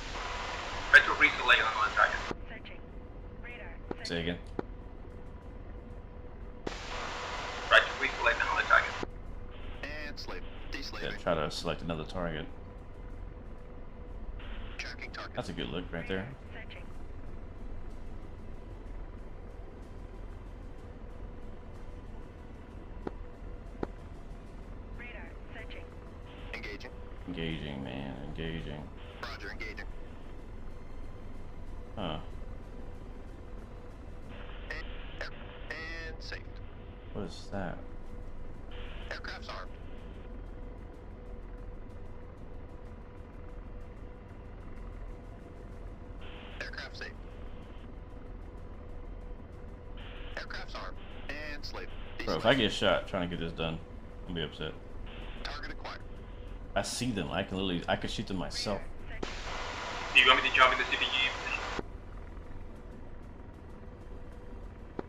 Try to reselect on one target. Searching. Radar Say searching. again. Try to reselect on one target. And slave. Yeah, Deslaving. try to select another target. Tracking target. That's a good look right there. Searching. Radar searching. Engaging. Engaging, man. Engaging. Roger. Engaging. Huh. And saved. What is that? Aircraft's armed. Aircraft saved. Aircraft's armed. And slave. Bro, if I get shot trying to get this done, I'm gonna be upset. Target acquired. I see them. I could shoot them myself. Radar searching. Do you want me to jump in the CPG position?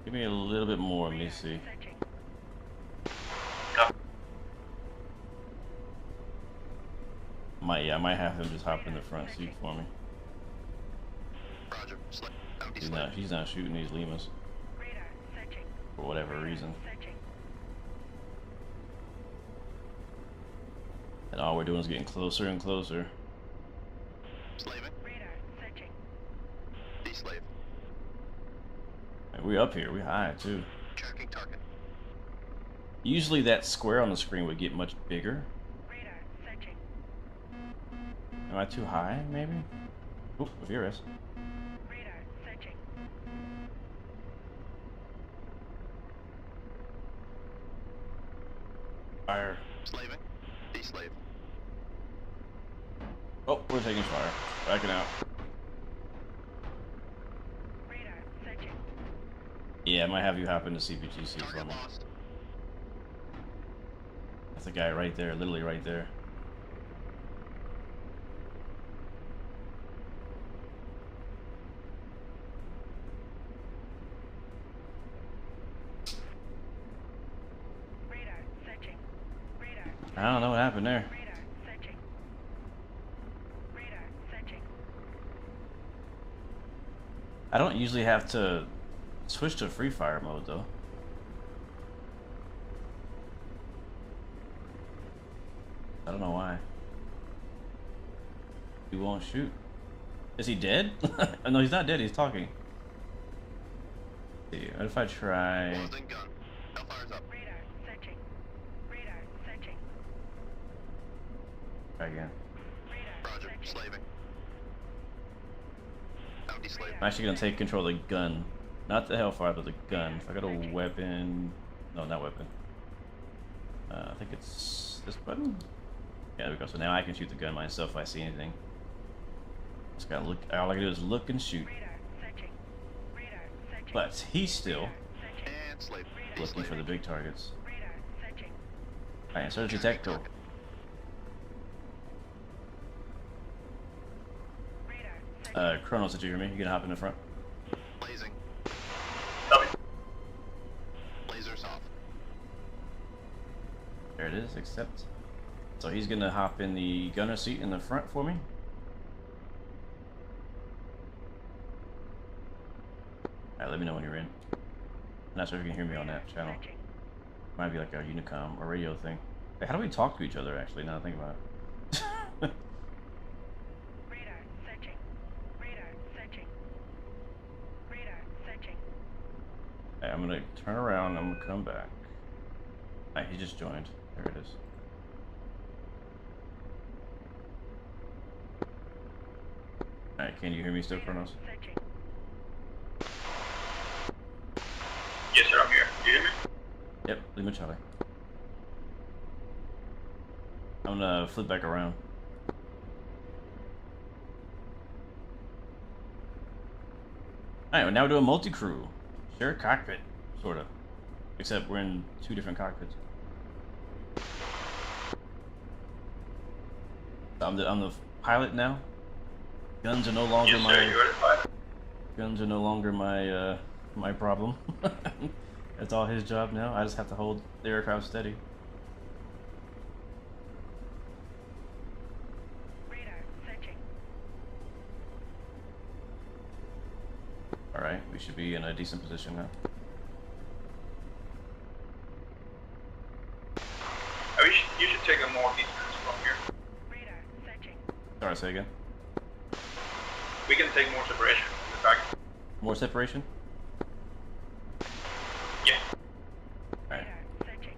Give me a little bit more. Let me see. Searching. Copy. I might have him just hop in the front seat for me. Roger. Slave. Empty He's slave. not shooting these Limas Radar searching. for whatever reason. Searching. And all we're doing is getting closer and closer. Slaving. Radar searching. Deslave. And we up here. We high too. Tracking target. Usually that square on the screen would get much bigger. Radar searching. Am I too high, maybe? Oop, here is. Radar searching. Fire. Slaving. Deslave. Oh, we're taking fire. Backing out. Radar searching. Yeah, I might have you hop into CPGC for Target me. lost. That's the guy right there, literally right there. Radar searching. Radar. I don't know what happened there. Radar searching. Radar searching. I don't usually have to switch to free fire mode though. I don't know why. He won't shoot. Is he dead? No, he's not dead. He's talking. Let's see, what if I try? Walls and gun. Hellfire's up. Radar searching. Radar searching. Try again. Radar Roger. searching. Slaving. Now deslave. I'm actually gonna take control of the gun, not the Hellfire, but the gun. If I got a weapon, no, not weapon. I think it's this button. Yeah, there we go. So now I can shoot the gun myself if I see anything. Just gotta look. All I gotta do is look and shoot. Radar searching. Radar searching. But he's still Searching. And slave. looking for the big targets. Radar searching. Alright, search detector. Radar searching. Chronos, did you hear me? You gonna hop in the front? Blazing. Copy. Lasers off. There it is, accept. So he's gonna hop in the gunner seat in the front for me. Alright, let me know when you're in. I'm not sure if you can hear me on that channel. Searching. Might be like a unicom or radio thing. Hey, how do we talk to each other actually, now that I think about it? Radar searching. Radar searching. Radar searching. Hey, I'm gonna turn around, I'm gonna come back. Alright, he just joined. There it is. Alright, can you hear me still, Chronos? Searching. Yes, sir, I'm here. Do you hear me? Yep, Lima Charlie. I'm gonna flip back around. Alright, well now we're doing multi-crew. Shared cockpit, sorta. Except we're in two different cockpits. I'm the pilot now. Guns are no longer Yes, sir, you are the pilot. Guns are no longer my my problem. That's all his job now. I just have to hold the aircraft steady. Radar searching. Alright, we should be in a decent position now. You should take a more distance from here. Radar searching. Sorry, say again. We can take more separation from the back. More separation? Yeah. Alright. Radar searching.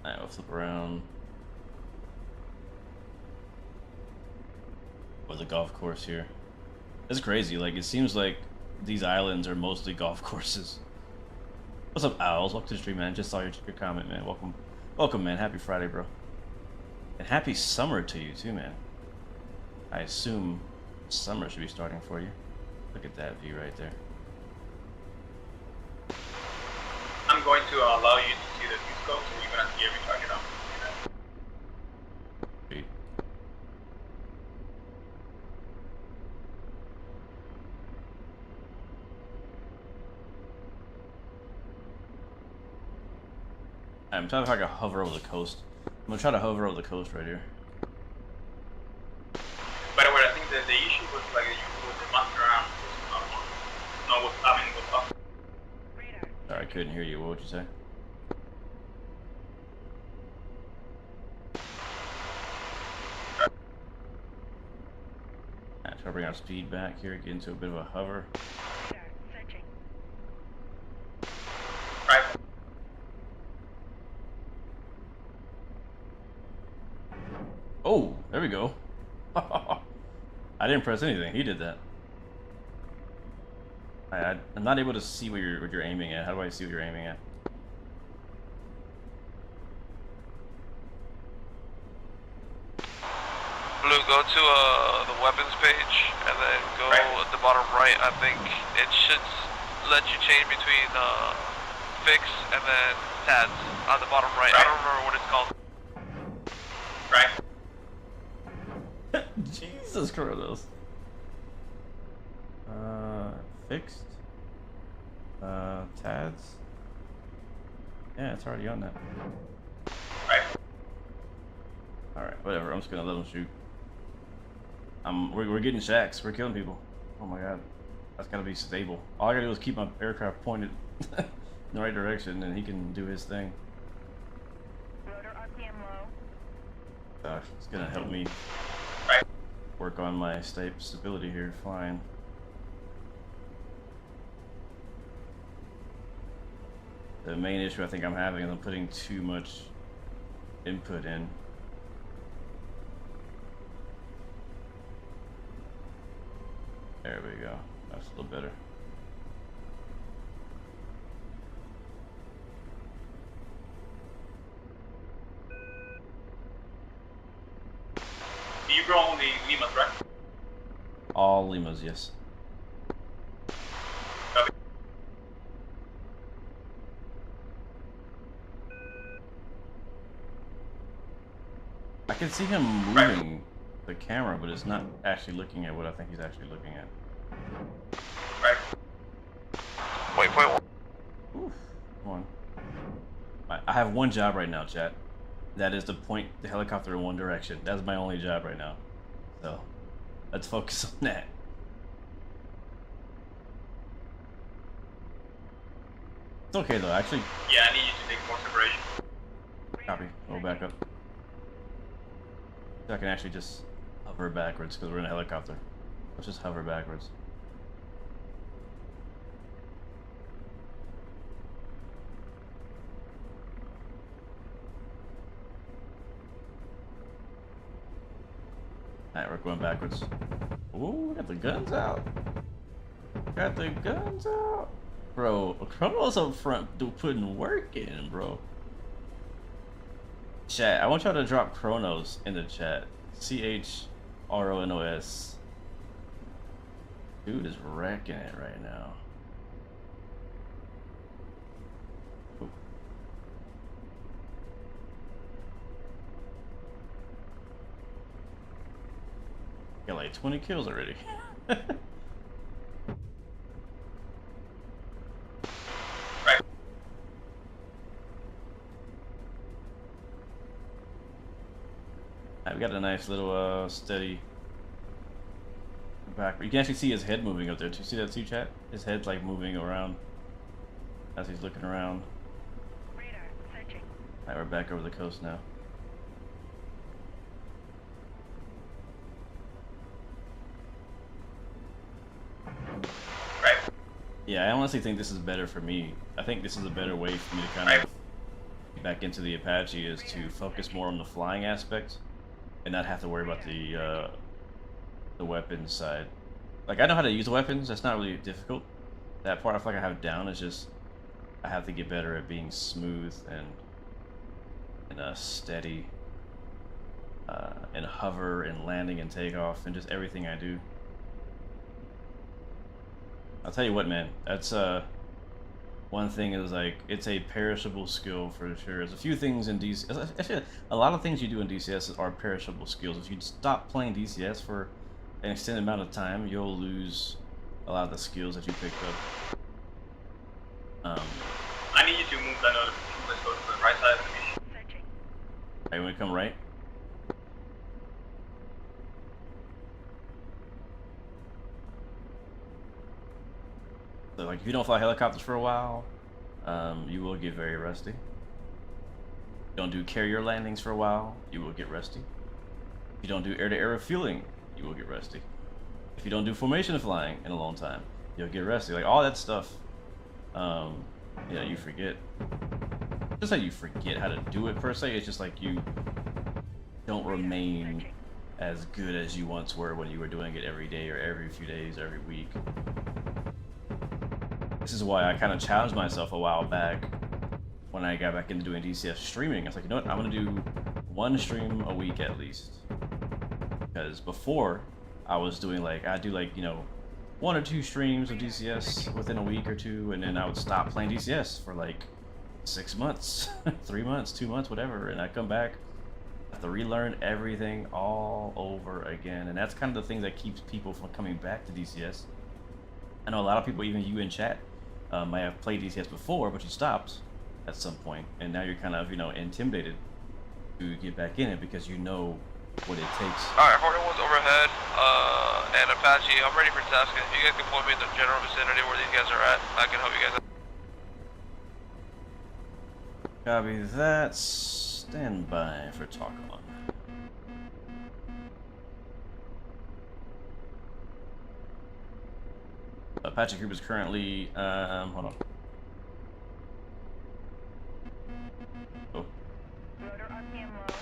Alright, we'll flip around. With a golf course here. It's crazy, like it seems like these islands are mostly golf courses. What's up, Owls? Welcome to the stream, man. Just saw your comment, man. Welcome. Welcome, man. Happy Friday, bro. And happy summer to you, too, man. I assume summer should be starting for you. Look at that view right there. I'm going to allow you to see the G.Skill, so you're going to see every target on Sweet. I'm trying to if I can hover over the coast. I'm gonna try to hover over the coast right here. By the way, I think that the issue was like you with the master arm was not what I mean was up. Radar. Sorry, I couldn't hear you. What would you say? Alright, try bring our speed back here, get into a bit of a hover. Radar searching. Right. Oh, there we go. I didn't press anything. He did that. I'm not able to see what you're aiming at. How do I see what you're aiming at? Blue, go to the weapons page and then go at the bottom right. I think it should let you change between fix and then tabs on the bottom right. I don't remember what it's called. Right. Jesus Christ. Fixed. Tabs. Yeah, it's already on that. Right. Alright, whatever. I'm just gonna let them shoot. We're getting shacks. We're killing people. Oh my god. That's gotta be stable. All I gotta do is keep my aircraft pointed in the right direction and he can do his thing. Rotor RPM low. Gosh, it's gonna help me Right. work on my stability here flying. The main issue I think I'm having is I'm putting too much input in. There we go. That's a little better. You brought only Limas, right? All Limas, yes. Copy. I can see him moving the camera, but it's not actually looking at what I think he's actually looking at. Right. Wait. Oof. Come on. I have one job right now, chat. That is to point the helicopter in one direction. That's my only job right now. So, let's focus on that. It's okay though, actually. Yeah, I need you to take more separation. Copy. Go back up. I can actually just hover backwards because we're in a helicopter. Let's just hover backwards. Alright, we're going backwards. Ooh, we got the guns out. Got the guns out. Bro, Chrono's up front putting work in, bro. Chat, I want y'all to drop Chronos in the chat. CHRONOS. Dude is wrecking it right now. Ooh. Got like 20 kills already. Right. We got a nice little steady back. You can actually see his head moving up there. Do you see that too, chat? His head's like moving around as he's looking around. Radar searching. Alright, we're back over the coast now. Right. Yeah, I honestly think this is better for me. I think this is a better way for me to kind of get back into the Apache, is to focus more on the flying aspect and not have to worry about the weapons side. Like, I know how to use weapons. That's not really difficult. That part I feel like I have down. Is just I have to get better at being smooth and steady and hover and landing and takeoff and just everything I do. I'll tell you what, man, that's one thing is like, it's a perishable skill for sure. There's a few things in DCS, actually a lot of things you do in DCS are perishable skills. If you stop playing DCS for an extended amount of time, you'll lose a lot of the skills that you picked up. I need you to move that other. Let's go to the right side of the mission. Searching. Alright, when we come right. So like if you don't fly helicopters for a while, you will get very rusty. You don't do carrier landings for a while, you will get rusty. If you don't do air-to-air refueling, you will get rusty. if you don't do formation flying in a long time, you'll get rusty. Like all that stuff, you know, you forget. Just like you forget how to do it per se. It's just like you don't remain as good as you once were when you were doing it every day or every few days, or every week. This is why I kind of challenged myself a while back when I got back into doing DCS streaming. I was like, you know what, I'm gonna do one stream a week at least. Because before, I was doing like, I'd do like, you know, 1 or 2 streams of DCS within a week or 2, and then I would stop playing DCS for like 6 months, 3 months, 2 months, whatever, and I come back, have to relearn everything all over again, and that's kind of the thing that keeps people from coming back to DCS. I know a lot of people, even you in chat, might have played DCS before, but you stopped at some point, and now you're kind of, you know, intimidated to get back in it because you know what it takes. Alright, Hornet 1's overhead, and Apache, I'm ready for tasking. If you guys can point me in the general vicinity where these guys are at, I can help you guys out. Copy that. Stand by for talk on. Apache group is currently, hold on. Oh. Rotor RPM low.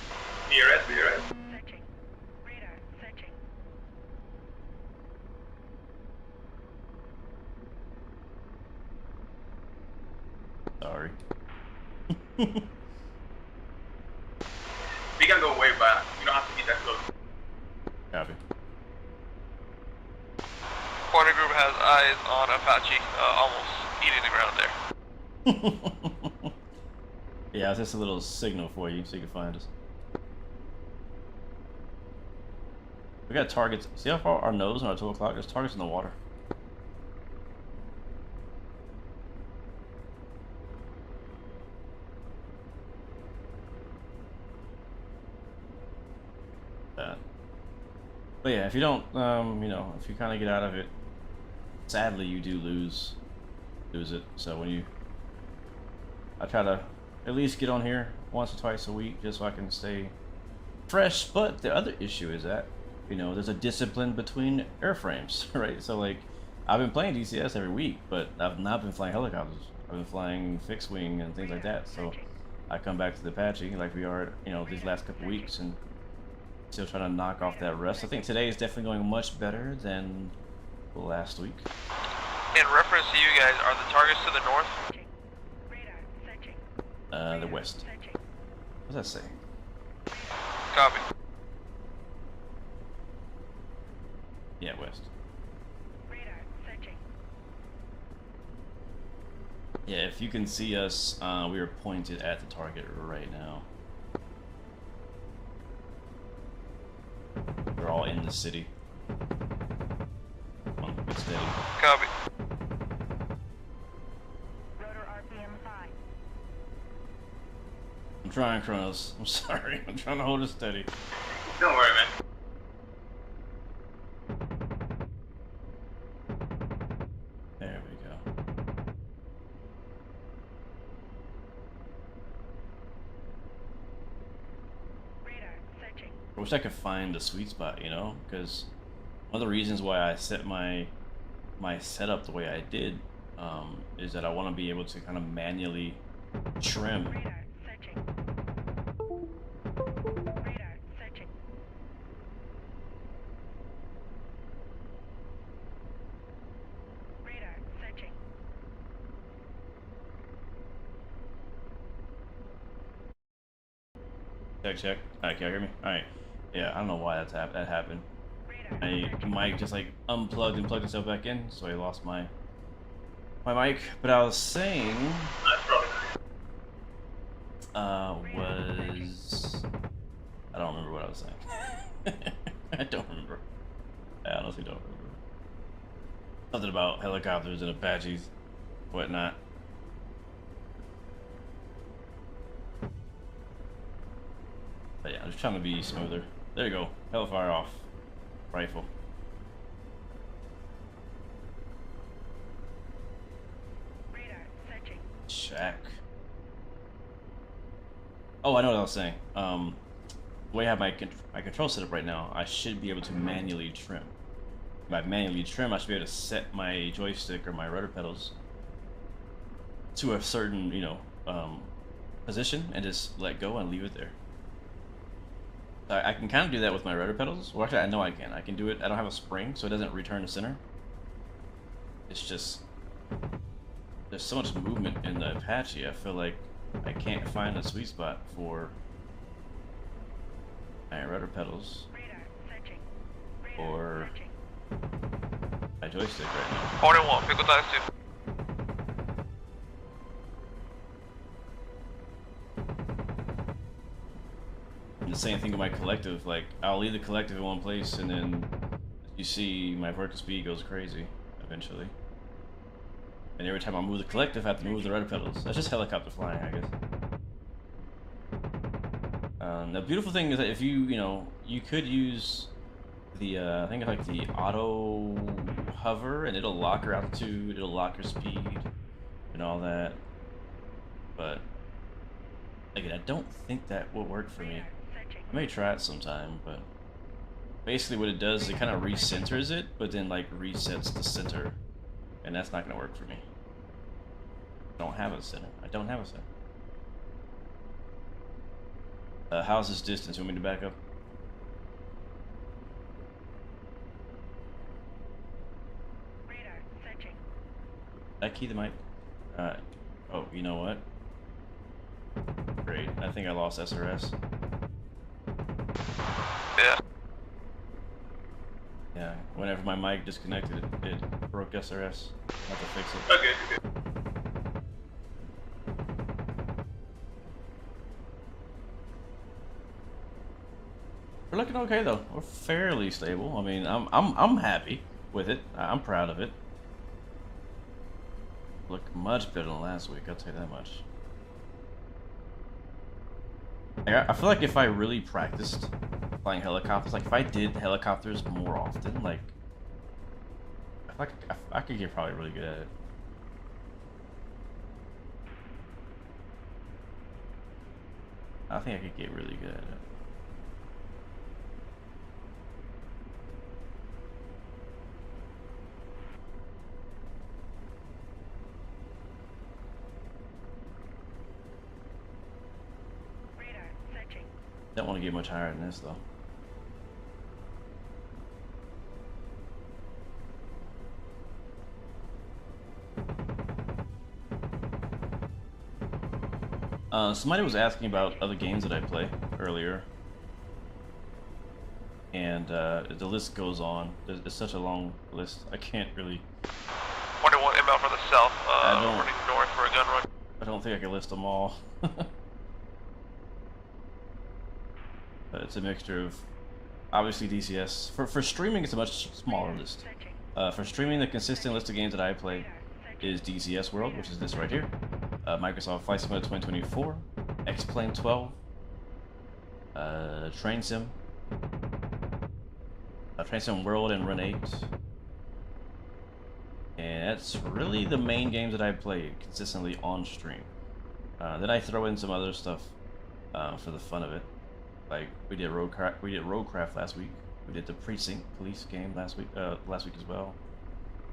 BRS, BRS. Searching. Radar. Searching. Sorry. We can go way back. You don't have to be that close. Copy. Corner group has eyes on Apache, almost eating the ground there. Yeah, it's just a little signal for you so you can find us. We got targets. See how far our nose on our 2 o'clock? There's targets in the water. But yeah, if you don't, you know, if you kind of get out of it, sadly you do lose it. So when I try to at least get on here once or twice a week just so I can stay fresh. But the other issue is that, you know, there's a discipline between airframes, right? So like, I've been playing DCS every week, but I've not been flying helicopters. I've been flying fixed wing and things like that. So I come back to the Apache like we are, you know, these last couple weeks, and still trying to knock off that rust. I think today is definitely going much better than last week. In reference to you guys, are the targets to the north? Searching. Radar. Searching. The west. Searching. What does that say? Copy. Yeah, west. Radar. Searching. Yeah, if you can see us, we are pointed at the target right now. We're all in the city. Come on, get steady. Copy. Rotor RPM high. I'm trying, Kronos. I'm sorry. I'm trying to hold it steady. Don't worry, man. There we go. Radar. Searching. I wish I could find the sweet spot, you know, because one of the reasons why I set my setup the way I did is that I want to be able to kind of manually trim. Radar. Searching. Radar. Searching. Radar. Searching. Check. Alright, can you hear me? Alright. Yeah, I don't know why that happened. My mic just like unplugged and plugged itself back in, so I lost my mic. But I was saying, That's probably was I don't remember what I was saying. I don't remember. I honestly don't remember. Something about helicopters and Apaches, whatnot. But yeah, I'm just trying to be smoother. There you go. Hellfire off. Rifle. Radar. Searching. Check. Oh, I know what I was saying. The way I have my control set up right now, I should be able to manually trim. if I manually trim, I should be able to set my joystick or my rudder pedals to a certain, you know, position and just let go and leave it there. I can kind of do that with my rudder pedals. Well, actually, I know I can. I can do it. I don't have a spring, so it doesn't return to center. It's just there's so much movement in the Apache. I feel like I can't find a sweet spot for my rudder pedals or my joystick right now. 41, pick up two. And the same thing with my collective. Like, I'll leave the collective in one place, and then you see my vertical speed goes crazy eventually. And every time I move the collective, I have to move the rudder pedals. That's just helicopter flying, I guess. The beautiful thing is that if you know, you could use the, I think like the auto hover, and it'll lock your altitude, it'll lock your speed, and all that. But again, I don't think that will work for me. I may try it sometime, but basically what it does is it kind of recenters it, but then like resets the center, and that's not going to work for me. I don't have a center. I don't have a center. How's this distance? You want me to back up? Radar searching. Did I key the mic? Oh, you know what? Great. I think I lost SRS. Yeah. Yeah. Whenever my mic disconnected, it broke SRS. I have to fix it. Okay, okay. We're looking okay though. We're fairly stable. I mean, I'm happy with it. I'm proud of it. Look much better than last week. I'll tell you that much. I feel like if I really practiced flying helicopters, like if I did helicopters more often, like I feel like I could get probably really good at it. I think I could get really good at it. Don't want to get much higher than this though. Somebody was asking about other games that I play earlier, and the list goes on. It's such a long list. I can't really. 41 inbound for the south. don't- Running north for a gun run. I don't think I can list them all. But it's a mixture of obviously DCS. For streaming, it's a much smaller list. For streaming, the consistent list of games that I play is DCS World, which is this right here. Microsoft Flight Simulator 2024, X-Plane 12, Train Sim, Train Sim World and Run 8. And that's really the main games that I play consistently on stream. Then I throw in some other stuff for the fun of it. Like we did Roadcraft last week. We did the Precinct Police game last week as well.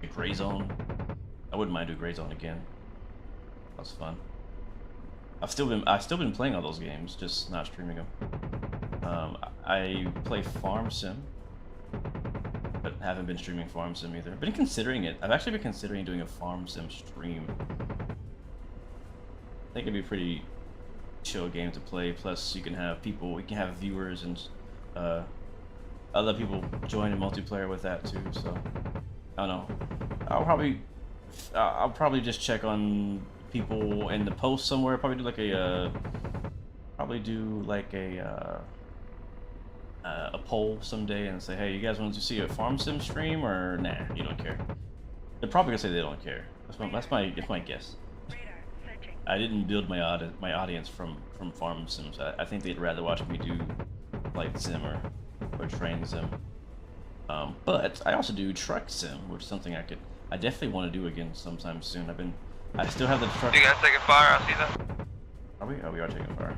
The Gray Zone. I wouldn't mind doing Gray Zone again. That was fun. I've still been playing all those games, just not streaming them. I play Farm Sim, but haven't been streaming Farm Sim either. Been considering it. I've actually been considering doing a Farm Sim stream. I think it'd be pretty chill game to play. Plus, you can have people, we can have viewers and other people join in multiplayer with that too. So I don't know. I'll probably just check on people in the post somewhere. Probably do like a poll someday and say, hey, you guys want to see a Farm Sim stream or nah? You don't care. They're probably gonna say they don't care. That's my guess. I didn't build my audience from Farm Sims. I think they'd rather watch me do Flight Sim or Train Sim. But I also do Truck Sim, which is something I definitely want to do again sometime soon. I still have the truck. You guys taking fire? I see that. Are we? Oh, we are taking fire.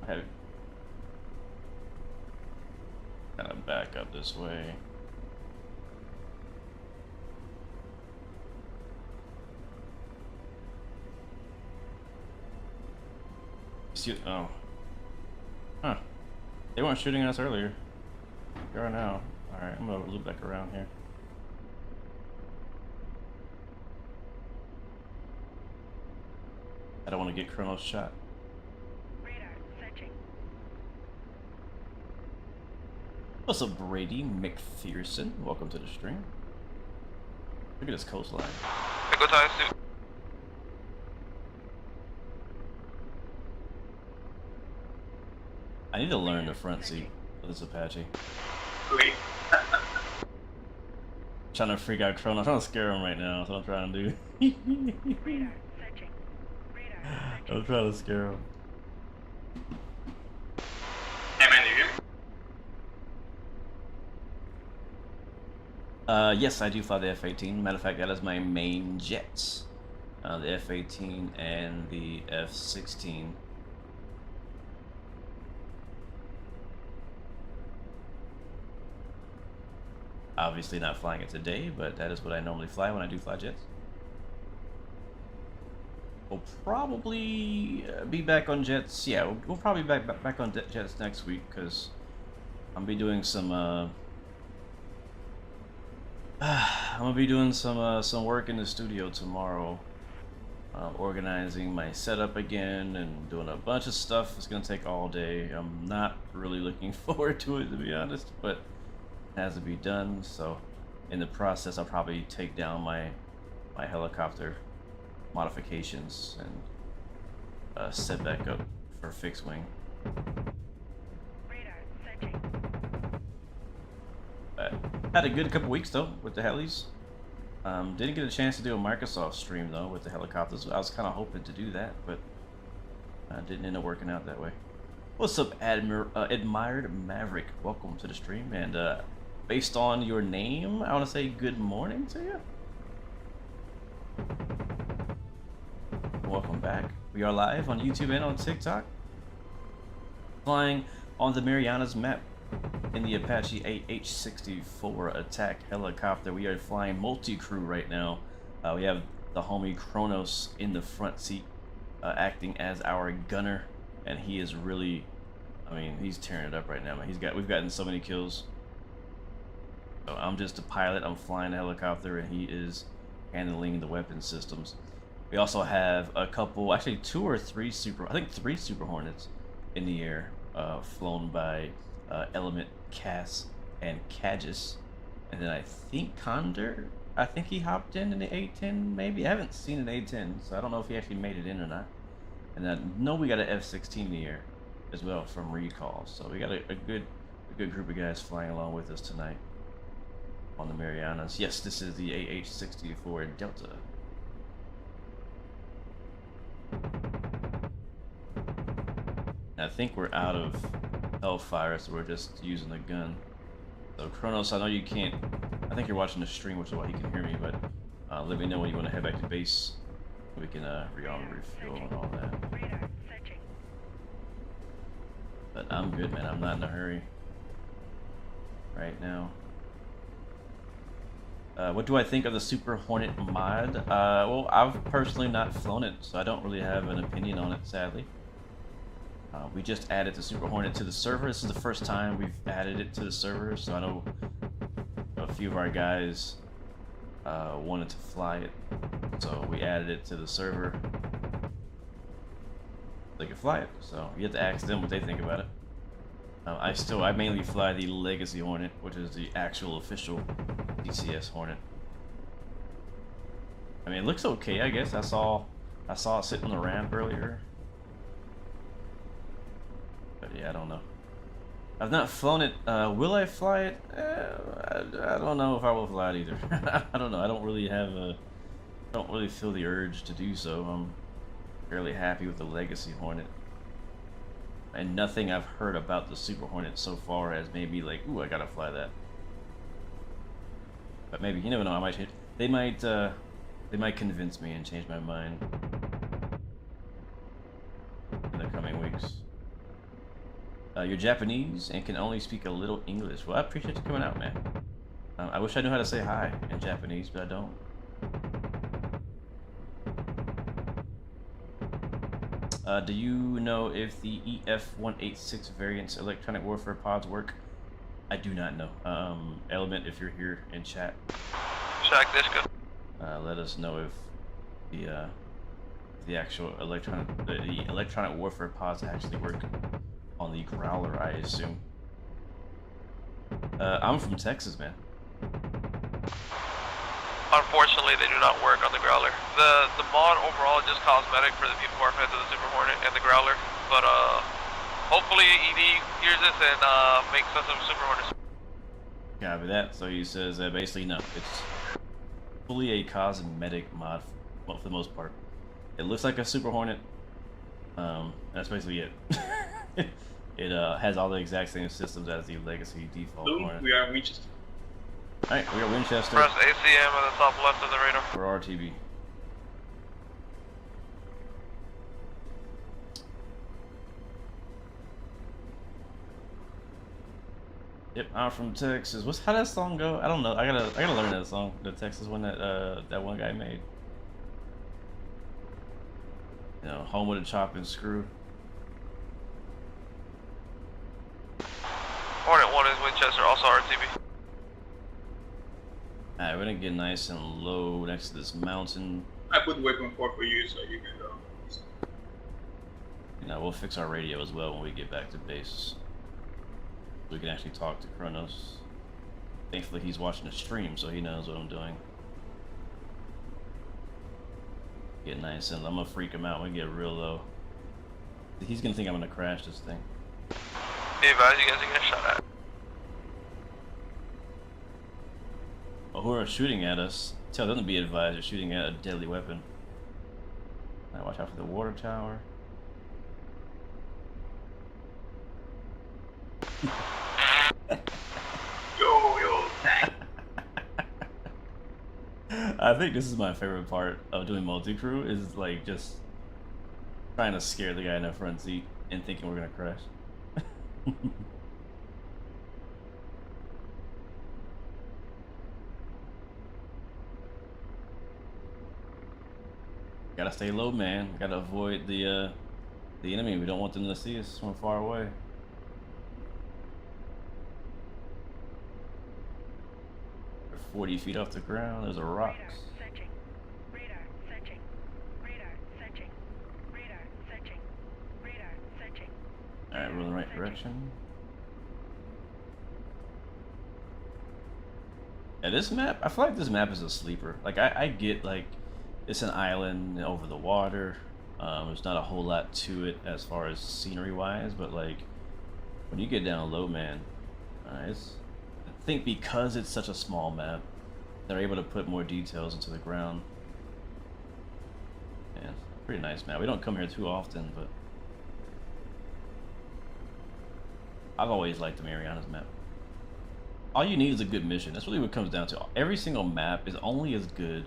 I have gotta back up this way. see. Oh. Huh. They weren't shooting at us earlier. They are now. Alright, I'm gonna loop back around here. I don't want to get Chronos shot. Radar searching. What's up, Brady McPherson? Welcome to the stream. Look at this coastline. Go ties too. I need to learn the front seat for this Apache. Really? Trying to freak out Chronos. I'm trying to scare him right now. That's what I'm trying to do. Radar searching. Radar searching. I'm trying to scare him. Hey man, you hear me? Yes, I do fly the F-18. Matter of fact, that is my main jets. The F-18 and the F-16. Obviously not flying it today, but that is what I normally fly when I do fly jets. We'll probably be back on jets. Yeah, we'll probably be back on jets next week because I'm be doing some. I'm gonna be doing some work in the studio tomorrow, organizing my setup again and doing a bunch of stuff. It's gonna take all day. I'm not really looking forward to it, to be honest, but it has to be done. So in the process, I'll probably take down my helicopter modifications and set back up for fixed wing. Radar searching. Had a good couple weeks though with the helis. Didn't get a chance to do a Microsoft stream though with the helicopters. I was kind of hoping to do that, but didn't end up working out that way. What's up, Admired Maverick? Welcome to the stream. And based on your name, I want to say good morning to you. Welcome back. We are live on YouTube and on TikTok. Flying on the Marianas map in the Apache AH-64 attack helicopter. We are flying multi-crew right now. We have the homie Chronos in the front seat, acting as our gunner, and he is really, I mean, he's tearing it up right now, man. We've gotten so many kills. So I'm just a pilot. I'm flying the helicopter, and he is handling the weapon systems. We also have a couple, actually I think three Super Hornets in the air, flown by Element, Cass, and Kagis. And then I think Condor, I think he hopped in the A-10 maybe. I haven't seen an A-10, so I don't know if he actually made it in or not. And I know we got an F-16 in the air as well from Recall. So we got a good group of guys flying along with us tonight on the Marianas. Yes, this is the AH-64 Delta. I think we're out of Hellfire, so we're just using the gun. So Chronos, I know you can't, I think you're watching the stream, which is why he can hear me, but let me know when you want to head back to base. We can rearm, refuel, and all that. Radar searching. But I'm good, man. I'm not in a hurry right now. What do I think of the Super Hornet mod? Well, I've personally not flown it, so I don't really have an opinion on it, sadly. We just added the Super Hornet to the server. This is the first time we've added it to the server, so I know a few of our guys wanted to fly it, so we added it to the server. They can fly it, so you have to ask them what they think about it. I mainly fly the Legacy Hornet, which is the actual official DCS Hornet. I mean, it looks okay, I guess. I saw it sitting on the ramp earlier. But yeah, I don't know. I've not flown it. Will I fly it? I don't know if I will fly it either. I don't know. I don't really feel the urge to do so. I'm fairly happy with the Legacy Hornet. And nothing I've heard about the Super Hornet so far has made me like, ooh, I gotta fly that. But maybe, you never know, I might change. They might convince me and change my mind in the coming weeks. You're Japanese and can only speak a little English. Well, I appreciate you coming out, man. I wish I knew how to say hi in Japanese, but I don't. Do you know if the EF-186 variant's electronic warfare pods work? I do not know. Element, if you're here in chat, Shack Disco. let us know if the actual electronic warfare pods actually work on the Growler, I assume. I'm from Texas, man. Unfortunately, they do not work on the Growler. The mod overall is just cosmetic for the people who are fans of the Super Hornet and the Growler. But hopefully ED hears this and makes us some Super Hornets. Copy that. So he says basically no, it's fully a cosmetic mod for the most part. It looks like a Super Hornet. That's basically it. It has all the exact same systems as the legacy default Boom, Hornet. we are in Winchester. Alright, we got Winchester Press ACM on the top left of the radar. for RTB. Yep, I'm from Texas. How that song go? I don't know. I gotta learn that song. The Texas one that one guy made. You know, home with a chop and screw. Hornet 1 is Winchester, also RTB. Alright, we're gonna get nice and low next to this mountain. I put weapon 4 for you so you can go. You know, we'll fix our radio as well when we get back to base. We can actually talk to Kronos. Thankfully he's watching the stream so he knows what I'm doing. Get nice and I'm gonna freak him out when we get real low. He's gonna think I'm gonna crash this thing. Be advised, you guys are getting shot at. Well, who are shooting at us? Tell them to be advised they're shooting at a deadly weapon. Now watch out for the water tower. Yo, thank. I think this is my favorite part of doing multi-crew is like just trying to scare the guy in the front seat and thinking we're gonna crash. Gotta stay low, man. Gotta avoid the enemy. We don't want them to see us from far away. We're 40 feet off the ground. There's a rocks. Radar searching. Radar searching. Radar searching. Radar searching. Radar searching. All right, we're in the right direction. Yeah, this map, I feel like this map is a sleeper. Like, I get, like, it's an island over the water. There's not a whole lot to it as far as scenery-wise, but, like, when you get down low, man, I think because it's such a small map, they're able to put more details into the ground. Yeah, pretty nice map. We don't come here too often, but I've always liked the Mariana's map. All you need is a good mission. That's really what it comes down to. Every single map is only as good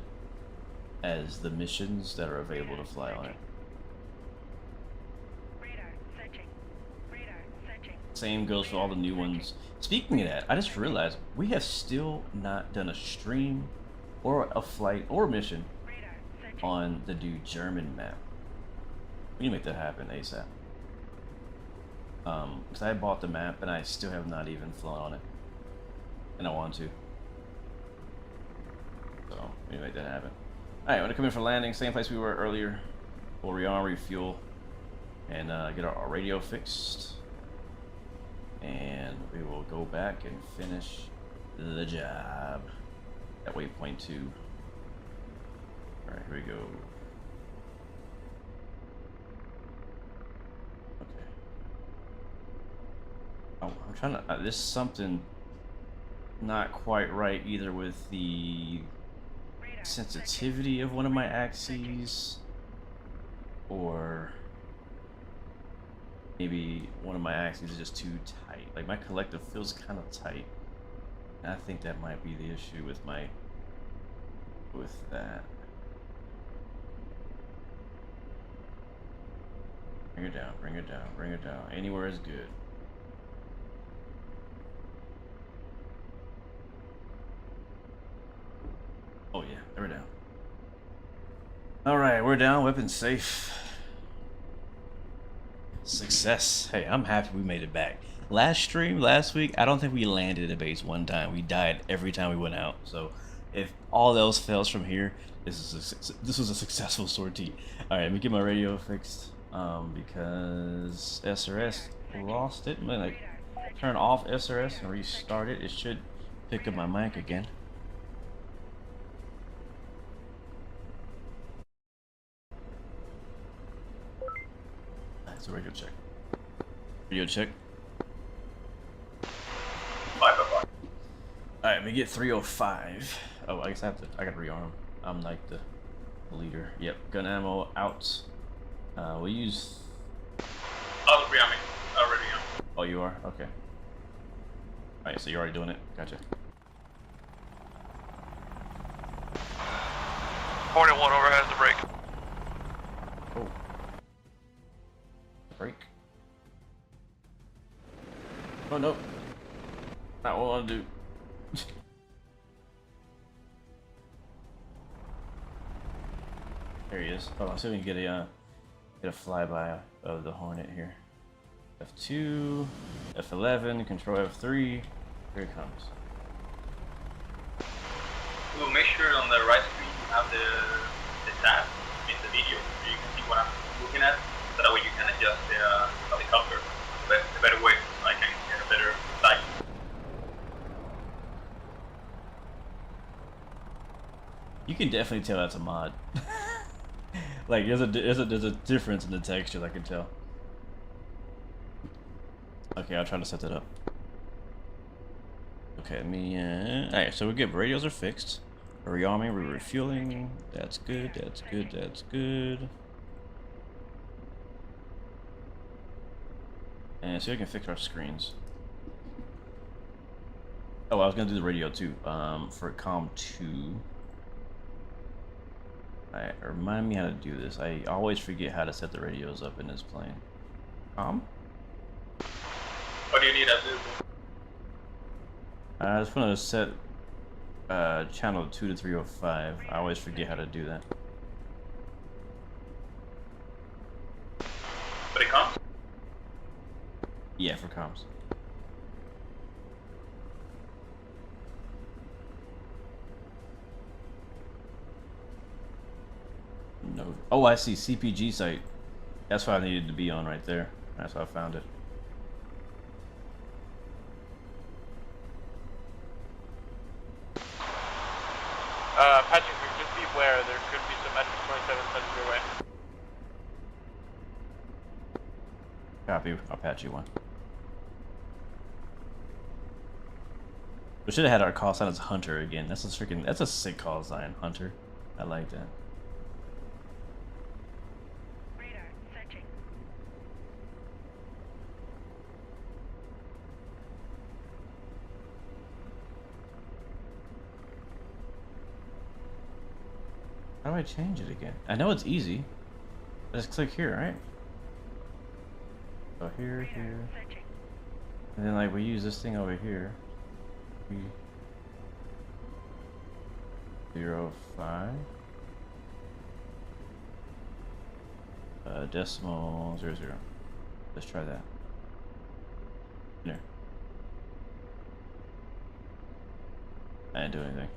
as the missions that are available to fly on it. Radar searching. Radar searching. Same goes for all the new ones. Speaking of that, I just realized we have still not done a stream or a flight or mission Radar searching. on the new German map. We need to make that happen ASAP. Because I bought the map and I still have not even flown on it. And I want to. So, we need to make that happen. Alright, we're gonna come in for landing, same place we were earlier. We'll rearm, refuel, and get our radio fixed. And we will go back and finish the job at waypoint 2. Alright, here we go. Okay. Oh, I'm trying to, there's something not quite right either with the sensitivity of one of my axes, or maybe one of my axes is just too tight. Like my collective feels kind of tight, and I think that might be the issue with that. Bring her down, bring her down, bring her down. Anywhere is good. Oh yeah, we're down. Alright, we're down, weapons safe. Success. Hey, I'm happy we made it back. Last stream, last week, I don't think we landed at base one time. We died every time we went out. So if all else fails from here, this was a successful sortie. All right, let me get my radio fixed because SRS lost it. When I turn off SRS and restart it, it should pick up my mic again. That's a radio check. Radio check. 505. Alright, let me get 305. Oh, I guess I gotta rearm. I'm like the leader. Yep, gun ammo out. We use... I'll be arming. Already on. Oh, you are? Okay. Alright, so you're already doing it. Gotcha. Hornet 1 over has the brake. Oh. Break. Oh, no. Not what I want to do. There he is. Oh, so we can get a flyby of the Hornet here. F2, F11, control F3. Here it comes. We'll make sure on the right screen you have the tab in the video so you can see what I'm looking at. So that way you can adjust the helicopter the better way so I can get a better sight. You can definitely tell that's a mod. Like there's a difference in the textures, I can tell. Okay, I'll try to set that up. Okay, alright, so we're good. Radios are fixed. We're rearming, we're refueling. That's good, that's good, that's good. And so we can fix our screens. Oh, I was gonna do the radio too. For COM 2. Alright, remind me how to do this. I always forget how to set the radios up in this plane. What do you need us to do? I just want to set channel 2 to 305. I always forget how to do that. But it comes? Yeah, for comms. No. Oh, I see. CPG site. That's what I needed to be on right there. That's how I found it. Apache, just be aware there could be some metric 27 sends your way. Copy, Apache 1. We should have had our call sign as Hunter again. That's a sick call sign, Hunter. I like that. Radar searching. How do I change it again? I know it's easy. Just click here, right? So here, Radar here. searching. And then like we use this thing over here. 05. Decimal 00. Let's try that. There. I didn't do anything.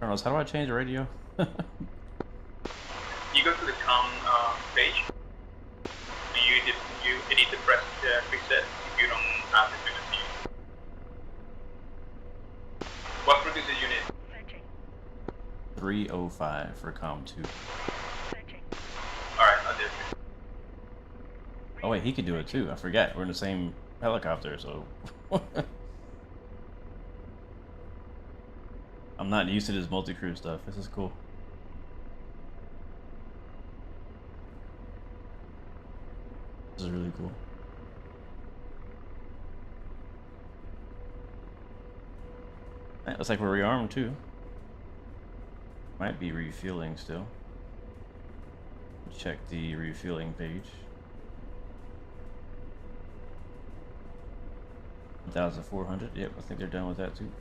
Carlos, how do I change the radio? You go to the COM page. You need to press preset if you don't have the ability. What frequency you need? Searching. 305 for COM 2. Searching. Alright, I'll do it. Oh wait, he could do it too. I forgot. We're in the same helicopter, so I'm not used to this multi-crew stuff. This is cool. This is really cool. It looks like we're rearmed too. Might be refueling still. Check the refueling page. 1,400. Yep, I think they're done with that too.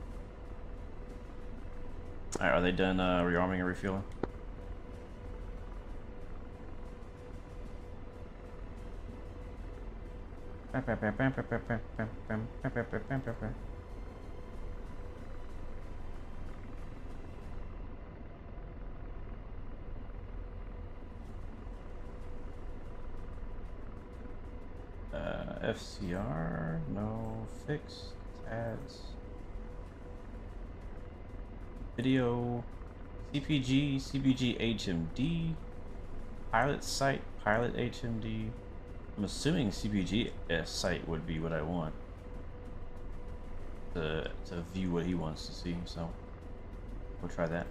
Alright, are they done rearming and refueling? FCR, no, fixed, ads, video, CPG HMD, pilot site, pilot HMD. I'm assuming CPG site would be what I want to view what he wants to see, so we'll try that.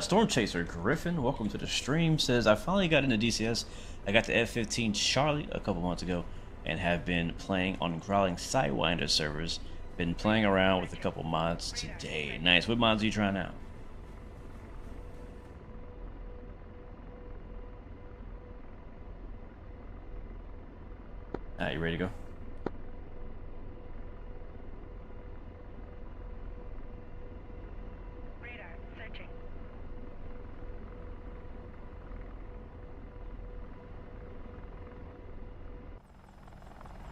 Storm Chaser Griffin, welcome to the stream, says I finally got into DCS. I got the F-15 Charlie a couple months ago and have been playing on Growling Sidewinder servers. Been playing around with a couple mods today. Nice. What mods are you trying out? You ready to go?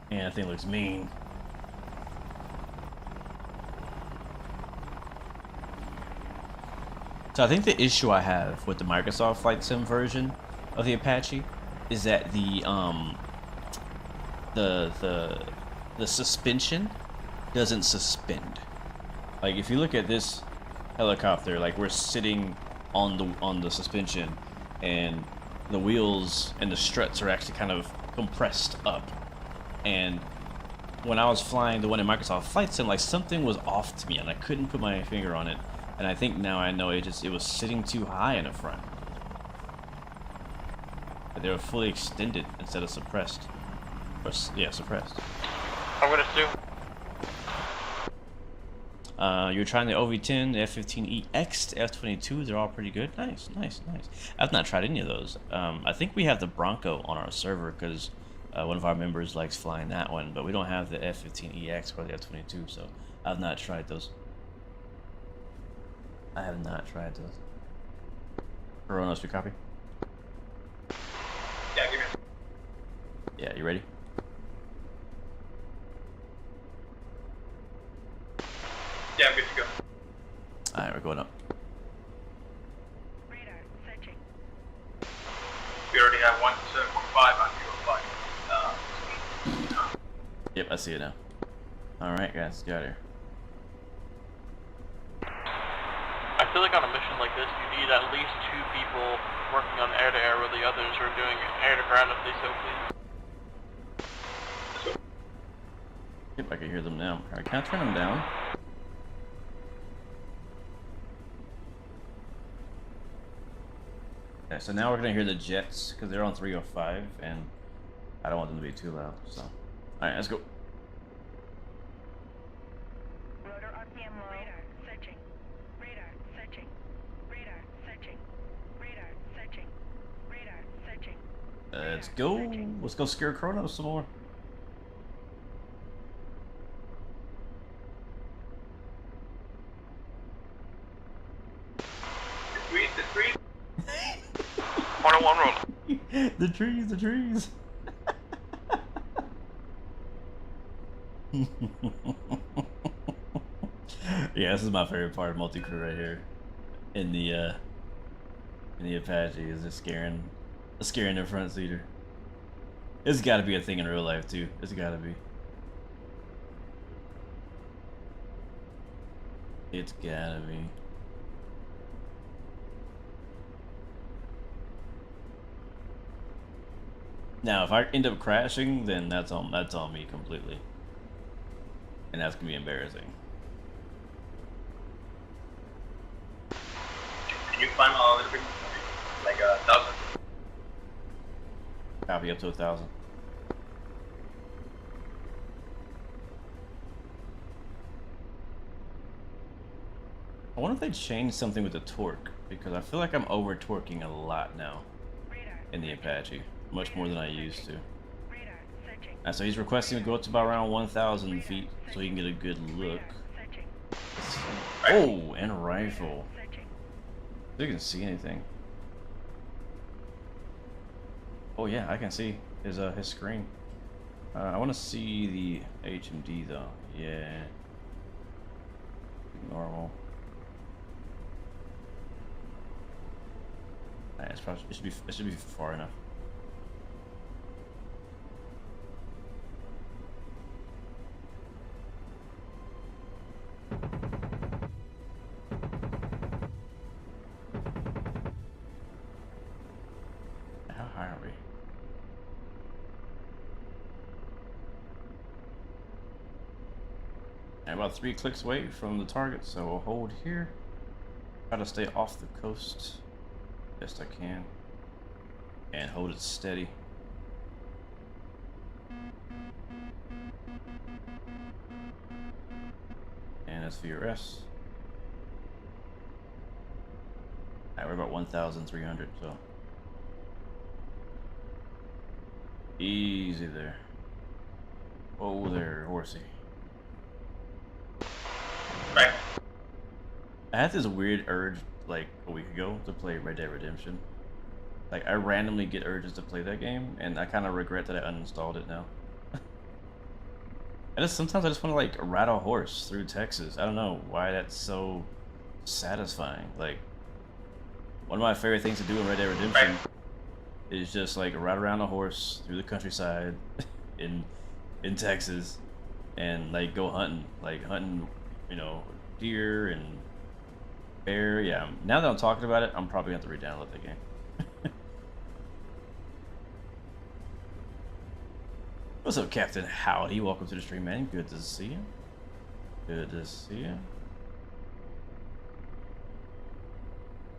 Yeah, that thing looks mean. So I think the issue I have with the Microsoft Flight Sim version of the Apache is that the suspension doesn't suspend. Like if you look at this helicopter, like we're sitting on the suspension, and the wheels and the struts are actually kind of compressed up. And when I was flying the one in Microsoft Flight Sim, like something was off to me and I couldn't put my finger on it. And I think now I know it was sitting too high in the front. But they were fully extended instead of suppressed. Or, yeah, suppressed. I'm gonna assume. You're trying the OV-10, the F-15EX, the F-22. They're all pretty good. Nice, nice, nice. I've not tried any of those. I think we have the Bronco on our server because one of our members likes flying that one, but we don't have the F-15EX or the F-22, so I've not tried those. I have not tried those. Coronos, you copy? Yeah, give me. Yeah, you ready? Yeah, I'm good to go. Alright, we're going up. Radar searching. We already have 1.5 on 205. Yep, I see it now. Alright, guys, get out of here. I feel like on a mission like this, you need at least 2 people working on air-to-air while the others are doing air-to-ground if they so please. Yep, I can hear them now. Alright, can I turn them down? Okay, so now we're gonna hear the jets because they're on 305 and I don't want them to be too loud, so. Alright, let's go. Rotor RPM low. Radar searching. Radar searching. Radar searching. Radar searching. Radar searching. Let's go. Let's go scare Chronos some more. The trees. 101 roll. The trees, the trees. Yeah, this is my favorite part of multi-crew right here. In the Apache is just scaring the front seater. It's gotta be a thing in real life too. It's gotta be. It's gotta be. Now, if I end up crashing, then that's on me completely, and that's gonna be embarrassing. Can you climb a little bit, like 1,000? Copy, up to 1,000. I wonder if they changed something with the torque, because I feel like I'm over torquing a lot now in the Apache, much more than I used to. And so he's requesting to go up to about around 1,000 feet so he can get a good look. Oh, and a rifle. So you can see anything. Oh yeah, I can see his screen. I want to see the HMD though. Yeah. Normal. Alright, it's probably, it should be far enough. How high are we? About 3 clicks away from the target, so we'll hold here. Try to stay off the coast best I can, and hold it steady. And that's VRS. Alright, we're about 1,300, so easy there. Oh there, horsey. Right. I had this weird urge like a week ago to play Red Dead Redemption. Like I randomly get urges to play that game, and I kind of regret that I uninstalled it now. Sometimes I just want to like ride a horse through Texas. I don't know why that's so satisfying. Like one of my favorite things to do in Red Dead Redemption is just like ride around a horse through the countryside in Texas, and like go hunting, you know, deer and bear. Yeah, now that I'm talking about it, I'm probably going to have to re-download the game. What's up, Captain Howdy? Welcome to the stream, man. Good to see you. Good to see you.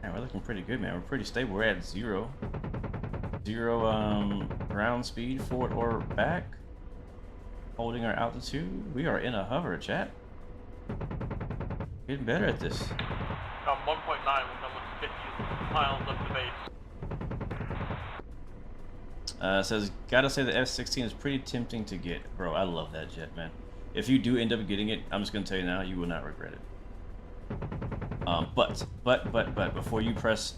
Man, we're looking pretty good, man. We're pretty stable. We're at zero ground speed, forward or back. Holding our altitude. We are in a hover, chat. Getting better at this. 1.9 with almost 50 miles up the base. Says, gotta say the F-16 is pretty tempting to get. Bro, I love that jet, man. If you do end up getting it, I'm just gonna tell you now, you will not regret it. But before you press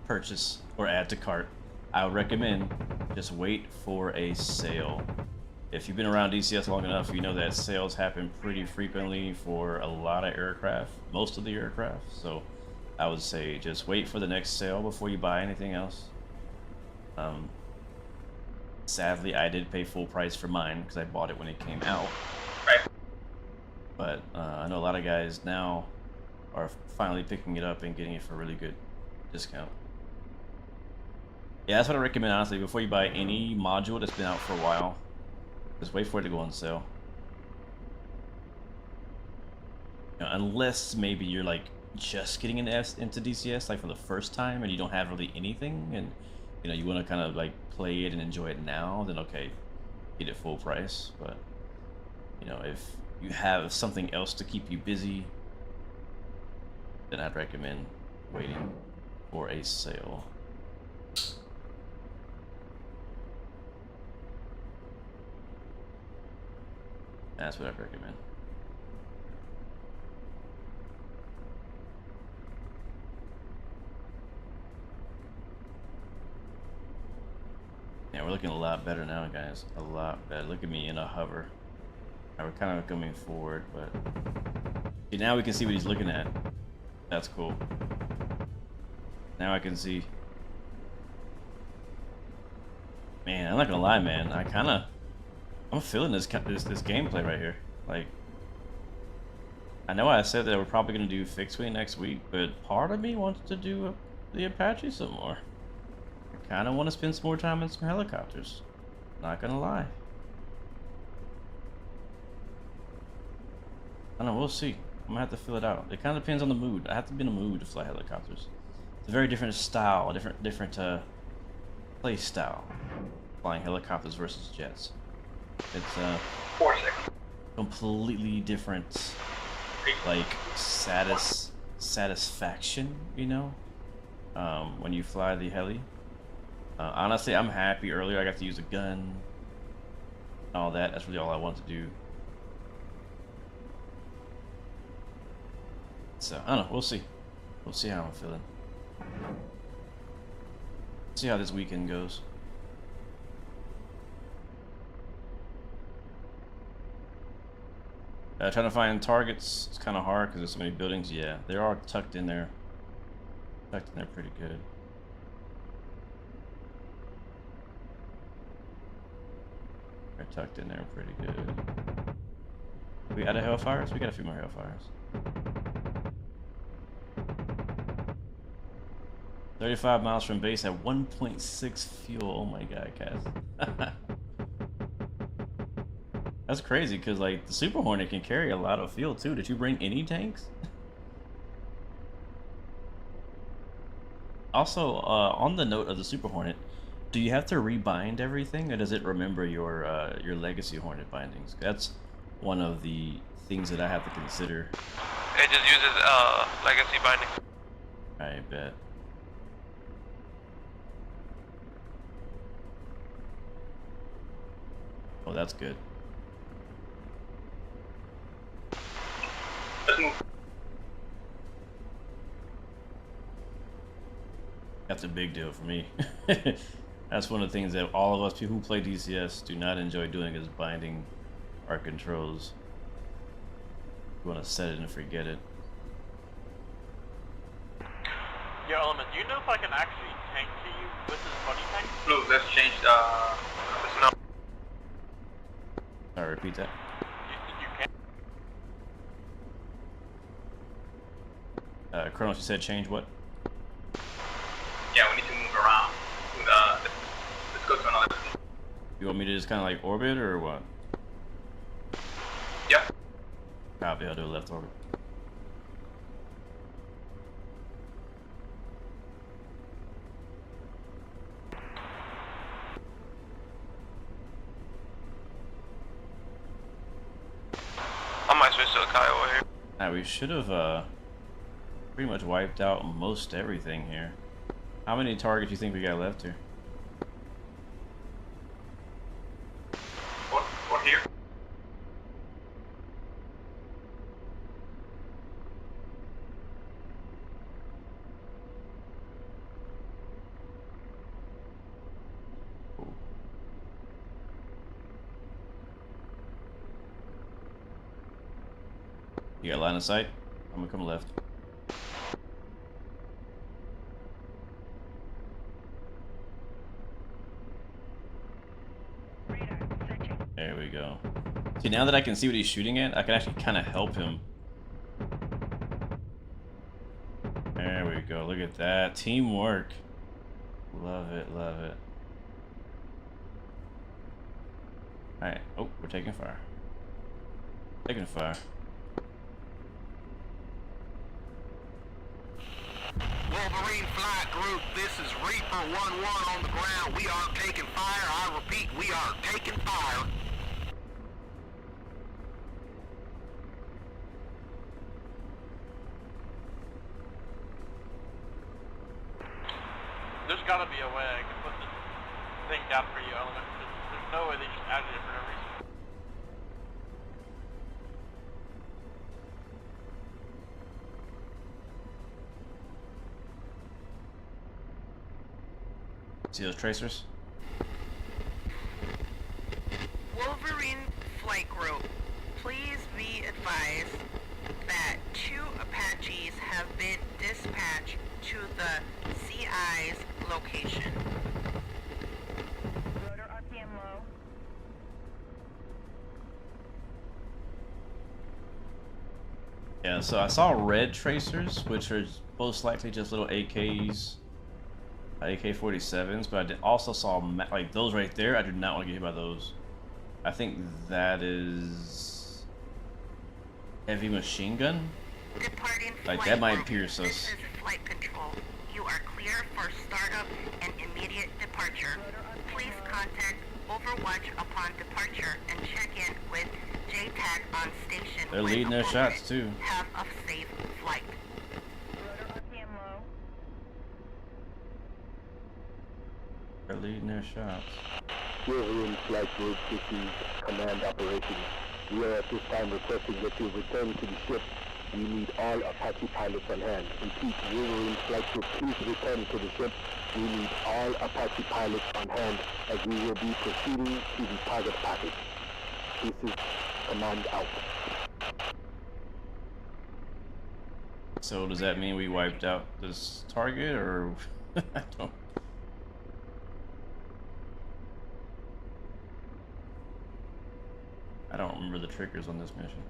purchase or add to cart, I would recommend just wait for a sale. If you've been around DCS long enough, you know that sales happen pretty frequently for a lot of aircraft, most of the aircraft. So I would say just wait for the next sale before you buy anything else. Sadly, I did pay full price for mine because I bought it when it came out. Right. But I know a lot of guys now are finally picking it up and getting it for a really good discount. Yeah, that's what I recommend, honestly. Before you buy any module that's been out for a while, just wait for it to go on sale. You know, unless maybe you're like just getting into DCS like for the first time and you don't have really anything, and you know you want to kind of like play it and enjoy it now, then okay, get it full price. But you know, if you have something else to keep you busy, then I'd recommend waiting for a sale. That's what I'd recommend. Yeah, we're looking a lot better now, guys. A lot better. Look at me in a hover. Now we're kind of coming forward, but see, now we can see what he's looking at. That's cool. Now I can see. Man, I'm not gonna lie, man. I'm feeling this gameplay right here. Like, I know I said that we're probably gonna do fixed wing next week, but part of me wants to do the Apache some more. I kind of want to spend some more time in some helicopters. Not gonna lie. I don't know, we'll see. I'm gonna have to fill it out. It kind of depends on the mood. I have to be in a mood to fly helicopters. It's a very different style, different play style. Flying helicopters versus jets. It's 4 seconds. completely different, like satisfaction, you know, when you fly the heli. Honestly, I'm happy earlier I got to use a gun, all that. That's really all I wanted to do. So I don't know, we'll see how I'm feeling, see how this weekend goes. Trying to find targets, it's kind of hard because there's so many buildings. Yeah, they are tucked in there. Tucked in there pretty good. They're tucked in there pretty good. We out of Hellfires? We got a few more Hellfires. 35 miles from base at 1.6 fuel. Oh my god, Cass. That's crazy because like the Super Hornet can carry a lot of fuel too. Did you bring any tanks? Also, on the note of the Super Hornet, do you have to rebind everything, or does it remember your Legacy Hornet bindings? That's one of the things that I have to consider. It just uses legacy binding. I bet. Oh, that's good. Let's move. That's a big deal for me. That's one of the things that all of us people who play DCS do not enjoy doing is binding our controls. You want to set it and forget it. Yo, Element, do you know if I can actually tank to you with this buddy tank? Blue, let's change the snow. Sorry, repeat that. You can. Kronos, you said change what? Yeah, we need to move around. Let's go to another. You want me to just kind of like orbit or what? Yeah. Copy, I'll do a left orbit. I might switch to a Kiowa here. Alright, we should have pretty much wiped out most everything here. How many targets do you think we got left here? Or here. You got line of sight? I'm gonna come left. There we go. See, now that I can see what he's shooting at, I can actually kind of help him. There we go. Look at that. Teamwork. Love it, love it. Alright. Oh, we're taking fire. Taking fire. Wolverine Flight Group, this is Reaper 1-1 on the ground. We are taking fire. I repeat, we are taking fire. There's gotta be a way I can put this thing down for you, Element, because there's no way they just added it for no reason. See those tracers? Wolverine Flight Group, please be advised that 2 Apaches have been dispatched to the CI's location. Rotor RPM low. Yeah, so I saw red tracers, which are most likely just little AKs. AK-47s, but I also saw like those right there. I do not want to get hit by those. I think that is heavy machine gun. Departing Like flight that might group. pierce us. This is flight control. You are clear for startup and immediate departure. Please contact Overwatch upon departure and check in with JTAC on station. They're when leading their appropriate. shots too. Have a safe flight. Rotor RPM low. They're leading their shots. Wolverine Flight Group, this is Command Operations. We are at this time requesting that you return to the ship. We need all Apache pilots on hand. Repeat, Wolverine Flight Group, please return to the ship. We need all Apache pilots on hand as we will be proceeding to the target package. This is Command out. So does that mean we wiped out this target, or I don't remember the triggers on this mission.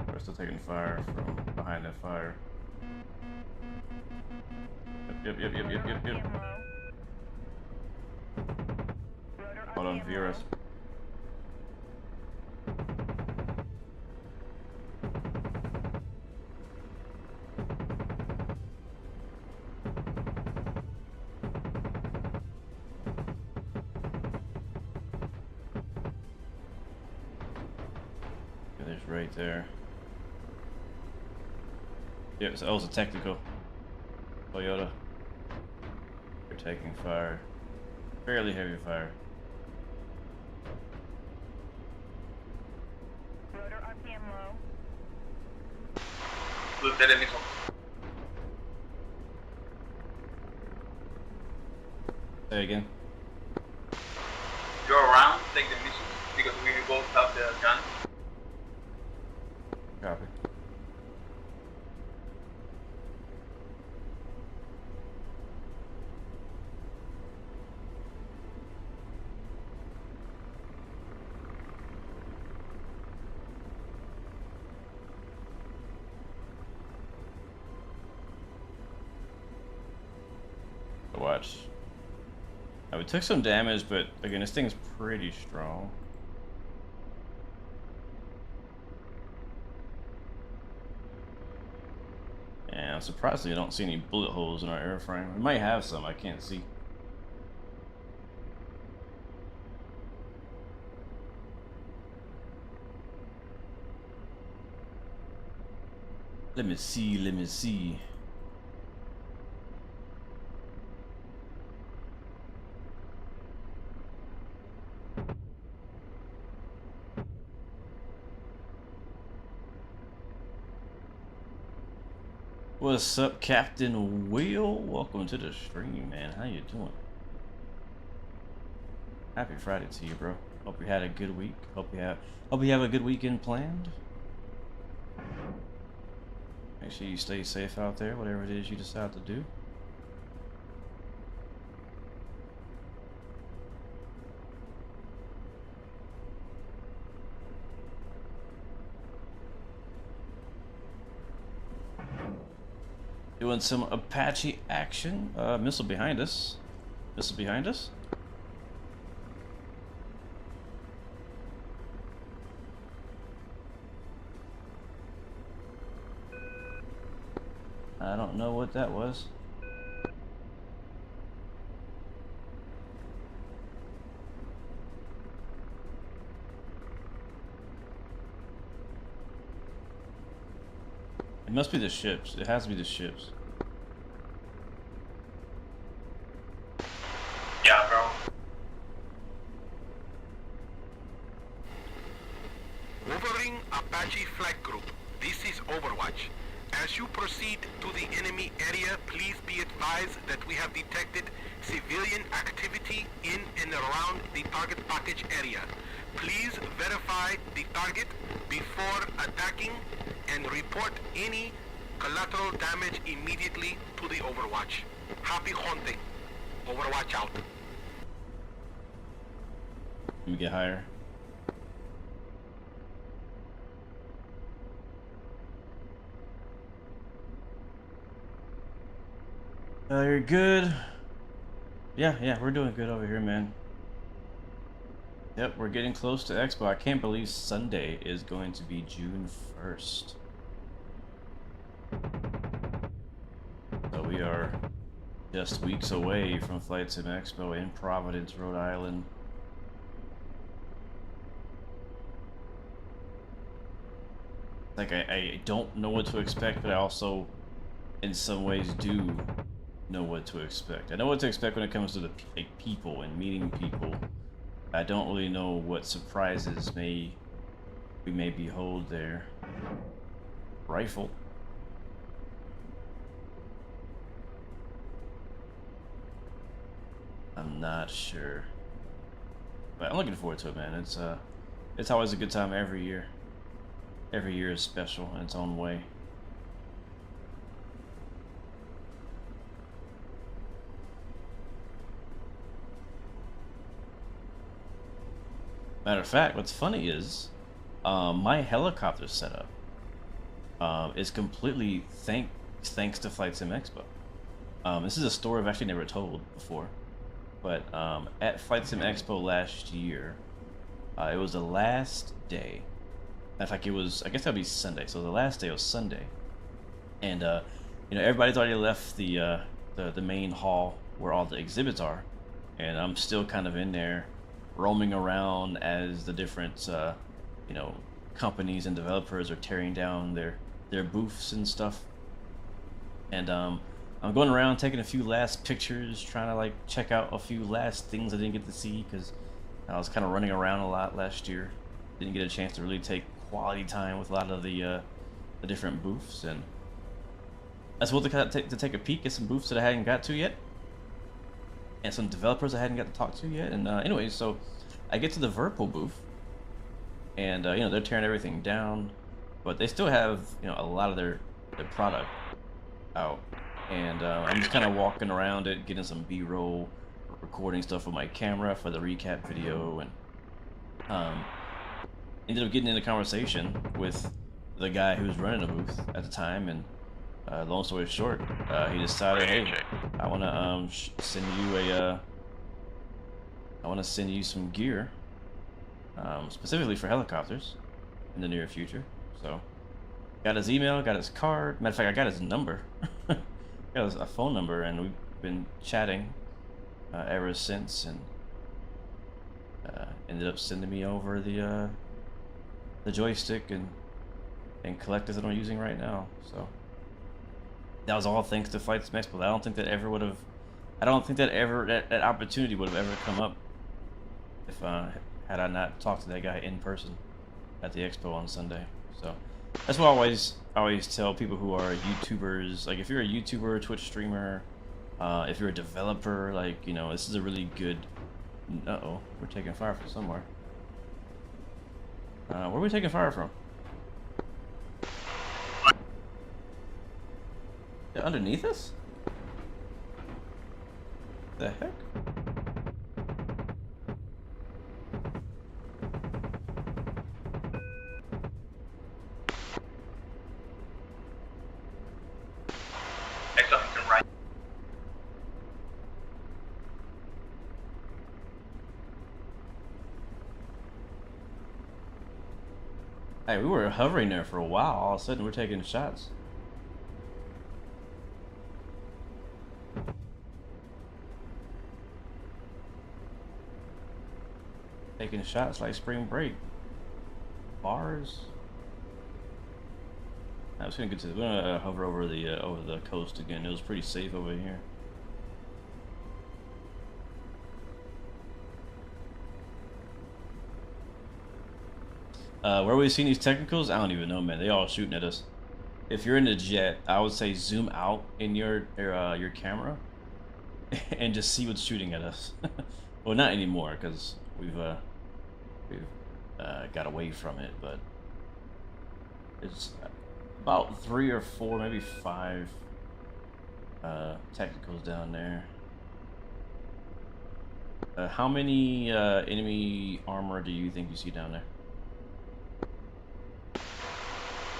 We're still taking fire from behind that fire. Yep. Hold on, viewers. There's right there. Yep, so that was a technical. Toyota. They're taking fire. Fairly heavy fire. Rotor RPM low. Lieutenant missile. Say again. You're around, take the missiles, because we both have the gun. Copy. Watch. Now, we took some damage, but again, this thing's pretty strong. And I'm surprised I don't see any bullet holes in our airframe. We might have some, I can't see. Let me see. What's up, Captain Will? Welcome to the stream, man. How you doing? Happy Friday to you, bro. Hope you had a good week. Hope you have a good weekend planned. Make sure you stay safe out there, whatever it is you decide to do. Doing some Apache action. Missile behind us. Missile behind us. I don't know what that was. It must be the ships. It has to be the ships. Yeah, bro. Wolverine Apache Flight Group, this is Overwatch. As you proceed to the enemy area, please be advised that we have detected civilian activity in and around the target package area. Please verify the target before attacking and report any collateral damage immediately to the Overwatch. Happy hunting. Overwatch out. Let me get higher. You're good. Yeah, we're doing good over here, man. Yep, we're getting close to Expo. I can't believe Sunday is going to be June 1st. So we are just weeks away from Flight Sim Expo in Providence, Rhode Island. Like, I don't know what to expect, but I also, in some ways, do know what to expect. I know what to expect when it comes to the people and meeting people. I don't really know what surprises we may behold there. Rifle. I'm not sure, but I'm looking forward to it, man. It's always a good time every year. every year is special in its own way. Matter of fact, what's funny is my helicopter setup is completely thanks to Flight Sim Expo. This is a story I've actually never told before, but at Flight Sim Expo last year, it was the last day. In fact, it was, I guess that'd be Sunday. So the last day was Sunday, and you know, everybody's already left the main hall where all the exhibits are, and I'm still kind of in there, roaming around as the different you know, companies and developers are tearing down their booths and stuff, and I'm going around taking a few last pictures, trying to like check out a few last things I didn't get to see because I was kind of running around a lot last year. Didn't get a chance to really take quality time with a lot of the different booths, and I was able to take a peek at some booths that I hadn't got to yet, and some developers I hadn't got to talk to yet. And anyways, so I get to the Virpil booth, and you know, they're tearing everything down, but they still have, you know, a lot of their product out, and I'm just kind of walking around it, getting some B-roll, recording stuff with my camera for the recap video, and ended up getting in a conversation with the guy who was running the booth at the time, and long story short, he decided, hey, I want to send you some gear, specifically for helicopters in the near future. So got his email, got his card. Matter of fact, I got his number. Got his phone number, and we've been chatting ever since, and ended up sending me over the joystick and collectors that I'm using right now. So that was all thanks to Flight Sim Expo. I don't think that that opportunity would have ever come up if had I not talked to that guy in person at the expo on Sunday. So that's what I always tell people who are YouTubers. Like, if you're a YouTuber, Twitch streamer, if you're a developer, like, you know, this is a really good. Uh-oh, we're taking fire from somewhere. Where are we taking fire from? They're underneath us? The heck? Right. Hey, we were hovering there for a while. All of a sudden, we're taking shots. Taking shots like spring break. Bars. I was gonna we're gonna hover over the coast again. It was pretty safe over here. Where are we seeing these technicals? I don't even know, man. They all shooting at us. If you're in the jet, I would say zoom out in your camera and just see what's shooting at us. Well, not anymore, because we've got away from it, but it's about 3 or 4, maybe 5 technicals down there. How many enemy armor do you think you see down there?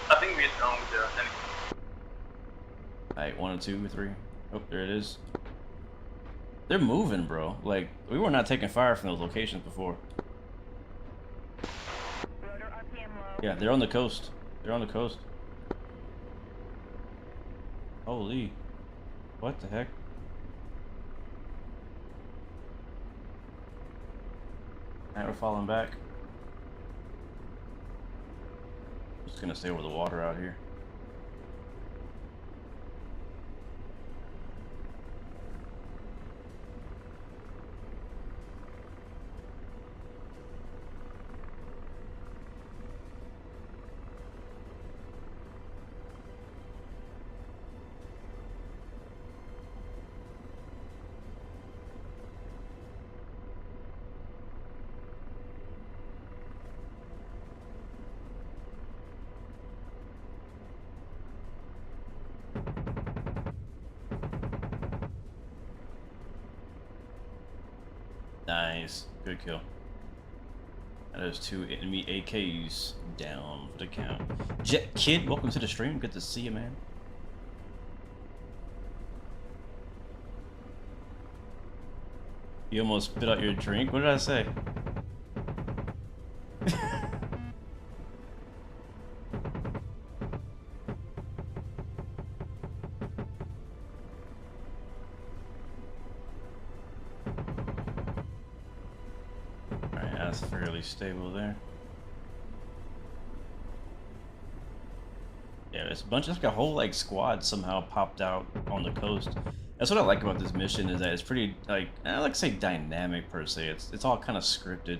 I think we're done with the enemy. Alright, 1 or 2 or 3. Oh, there it is. They're moving, bro. Like, we were not taking fire from those locations before. Yeah, they're on the coast. They're on the coast. Holy. What the heck? Alright, we're falling back. I'm just gonna stay over the water out here. Nice. Good kill. And there's 2 enemy AKs down for the count. Jet Kid, welcome to the stream. Good to see you, man. You almost spit out your drink. What did I say? Alright, that's fairly stable there. Yeah, it's a bunch of, like a whole like squad somehow popped out on the coast. That's what I like about this mission, is that it's pretty, like, I like to say dynamic per se. It's all kind of scripted,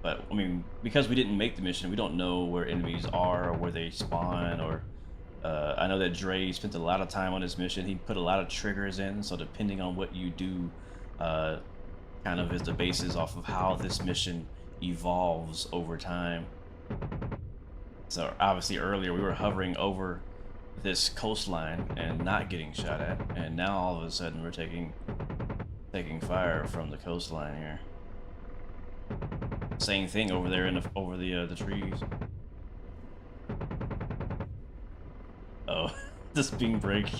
but I mean, because we didn't make the mission, we don't know where enemies are or where they spawn. Or I know that Dre spent a lot of time on this mission. He put a lot of triggers in, so depending on what you do, kind of is the basis off of how this mission evolves over time. So obviously earlier we were hovering over this coastline and not getting shot at, and now all of a sudden we're taking fire from the coastline here. Same thing over there in the trees. Oh, this beam break.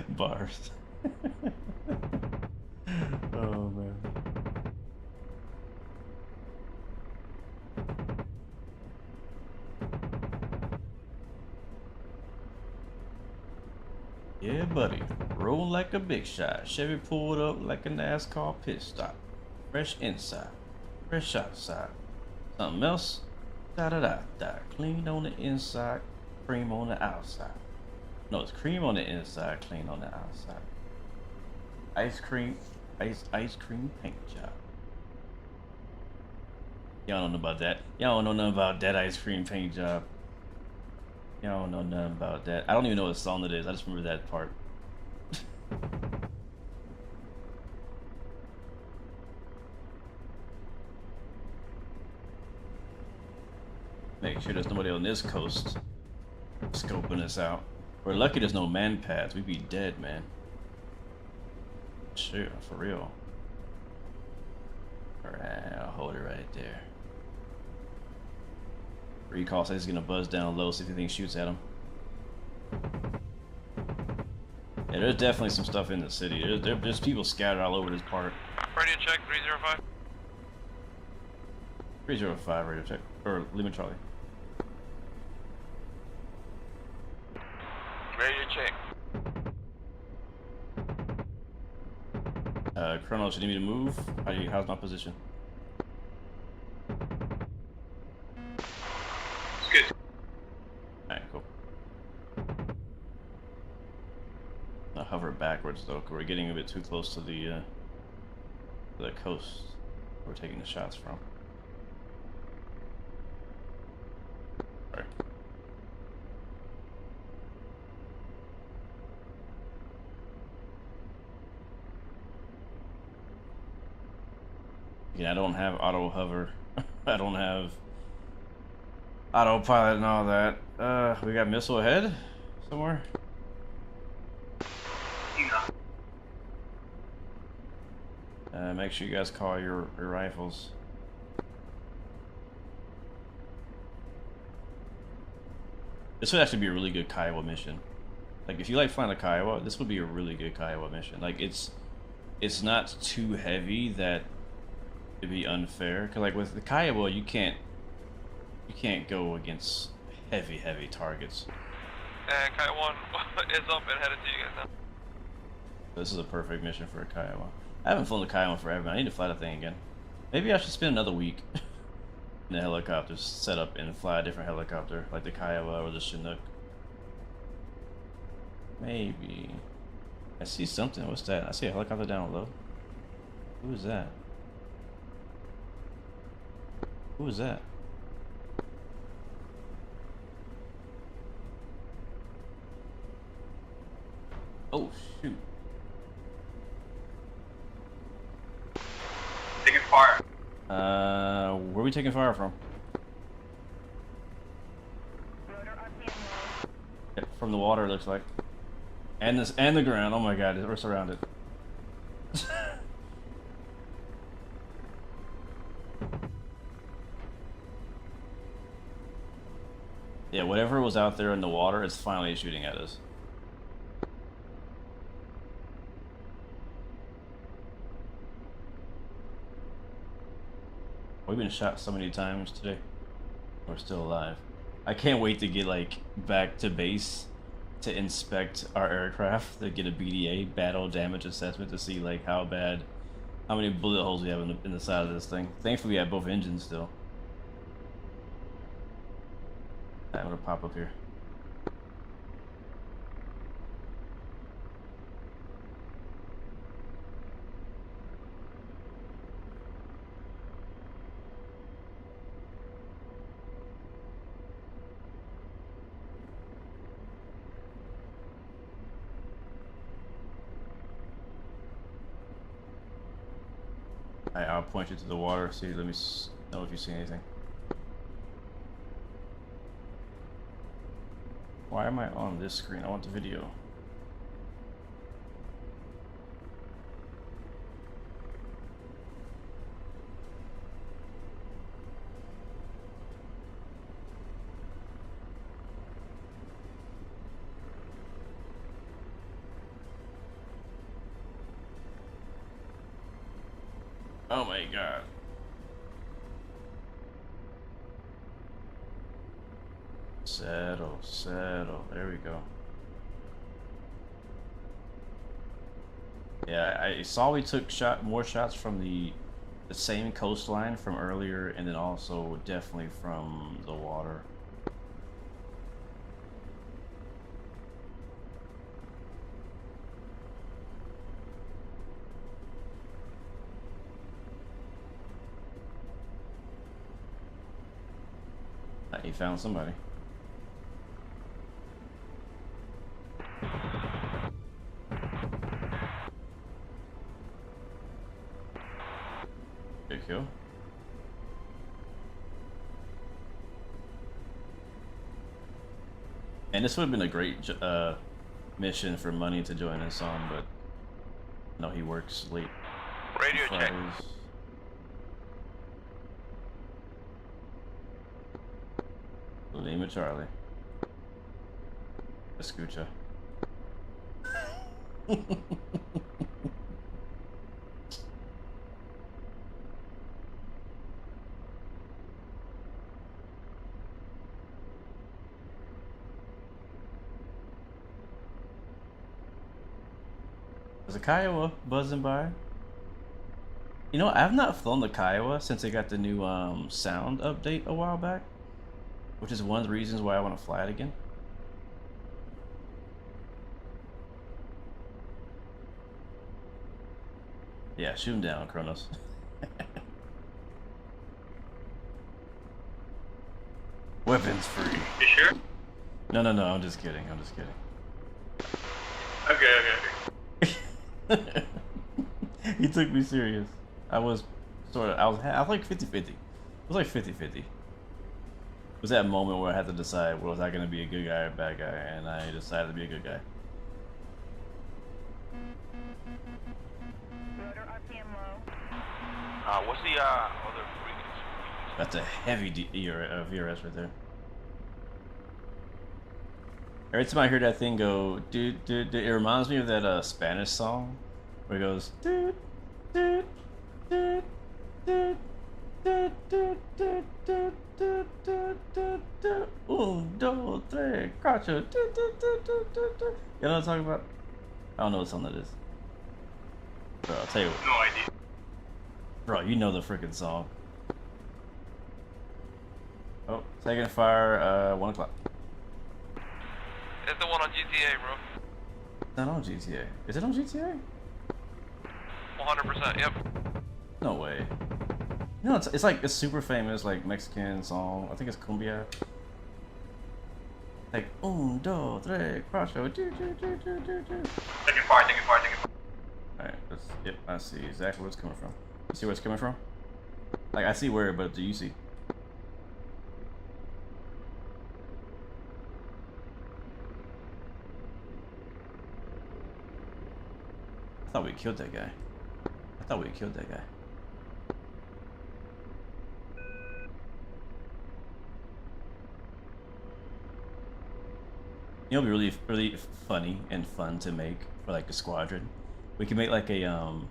Bars. Oh man. Yeah, buddy. Roll like a big shot. Chevy pulled up like a NASCAR pit stop. Fresh inside, fresh outside. Something else? Da-da-da-da. Clean on the inside, cream on the outside. No, it's cream on the inside, clean on the outside. Ice cream paint job. Y'all don't know about that. Y'all don't know nothing about that ice cream paint job. Y'all don't know nothing about that. I don't even know what song it is. I just remember that part. Make sure there's nobody on this coast scoping us out. We're lucky there's no man pads. We'd be dead, man. Sure, for real. Alright, I'll hold it right there. Recall says he's gonna buzz down low, see if anything shoots at him. Yeah, there's definitely some stuff in the city. There's people scattered all over this part. Radio check, 305. 305 radio check. Or Lima Charlie. Radio check. Chronos, you need me to move? How's my position? It's good. Alright, cool. I'll hover backwards though, because we're getting a bit too close to the coast we're taking the shots from. Sorry. Yeah, I don't have auto hover. I don't have autopilot and all that. We got missile ahead somewhere. Make sure you guys call your rifles. This would actually be a really good Kiowa mission. Like, if you like flying a Kiowa, this would be a really good Kiowa mission. Like, it's not too heavy that it'd be unfair. Cause like with the Kiowa, you can't go against heavy targets. And Kite 1 is up and headed to you guys now. This is a perfect mission for a Kiowa. I haven't flown the Kiowa forever. I need to fly that thing again. Maybe I should spend another week in the helicopter, set up and fly a different helicopter, like the Kiowa or the Chinook. Maybe. I see something. What's that? I see a helicopter down low. Who is that? Who is that? Oh shoot. Taking fire. Where are we taking fire from? Yeah, from the water, it looks like. And the ground. Oh my god, we're surrounded. Yeah, whatever was out there in the water is finally shooting at us. We've been shot so many times today. We're still alive. I can't wait to get like back to base to inspect our aircraft, to get a BDA, battle damage assessment, to see like how many bullet holes we have in the side of this thing. Thankfully we have both engines still. I'm gonna pop up here. Alright, I'll point you to the water. See, let me know if you see anything. Why am I on this screen? I want the video. Oh my god. Settle, settle. There we go. Yeah, I saw we took more shots from the same coastline from earlier, and then also definitely from the water. He found somebody. Good kill. And this would have been a great mission for Money to join us on, but no, he works late. Radio check. Lima Charlie. Escucha. Is a Kiowa buzzing by? You know, I've not flown the Kiowa since they got the new sound update a while back, which is one of the reasons why I want to fly it again. Yeah, shoot him down, Kronos. Weapons free. You sure? No, no, no, I'm just kidding. I'm just kidding. Okay. He took me serious. I was I was like 50-50. It was like 50-50. It was that moment where I had to decide, was I going to be a good guy or a bad guy, and I decided to be a good guy. Rotor RPM low. What's the other frequency? That's a heavy VRS right there. Every time I hear that thing go, dude, dude, it reminds me of that Spanish song where it goes, dude, dude, dude, dude, dude, dude, dude, dude, dude, dude, dude, dude, 1, 2, 3, 4, dude, dude, dude, dude, dude. You know what I'm talking about? I don't know what song that is. Bro, I'll tell you what. No idea. Bro, you know the freaking song. Oh, taking fire, 1 o'clock. It's the one on GTA, bro. It's not on GTA. Is it on GTA? 100%, yep. No way. You know, it's like a super famous like Mexican song. I think it's cumbia. Like 1, 2, 3, 4. Taking fire, taking fire, taking fire. Alright, yep, I see exactly where it's coming from. You see where it's coming from? Like I see where, but do you see? I thought we killed that guy. I thought we killed that guy. You know, it'd be really funny and fun to make for like a squadron. We could make like a oh,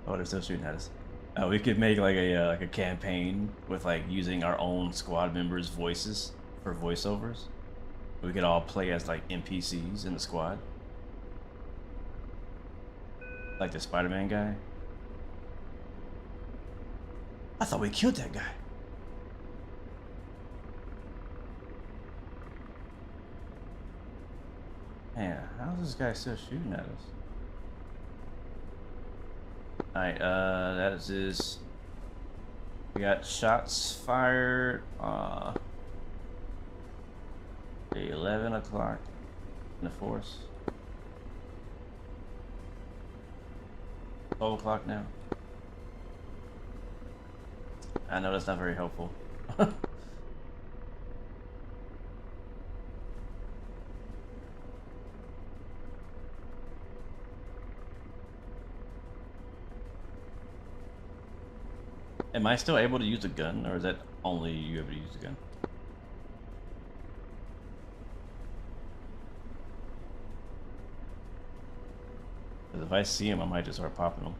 they're still shooting at us. We could make like a campaign with like using our own squad members' voices for voiceovers. We could all play as like NPCs in the squad, like the Spider-Man guy. I thought we killed that guy. Man, how's this guy still shooting at us? Alright, that is his. We got shots fired, 11 o'clock in the force. 12 o'clock now. I know that's not very helpful. Am I still able to use the gun, or is that only you able to use the gun? Because if I see him, I might just start popping him.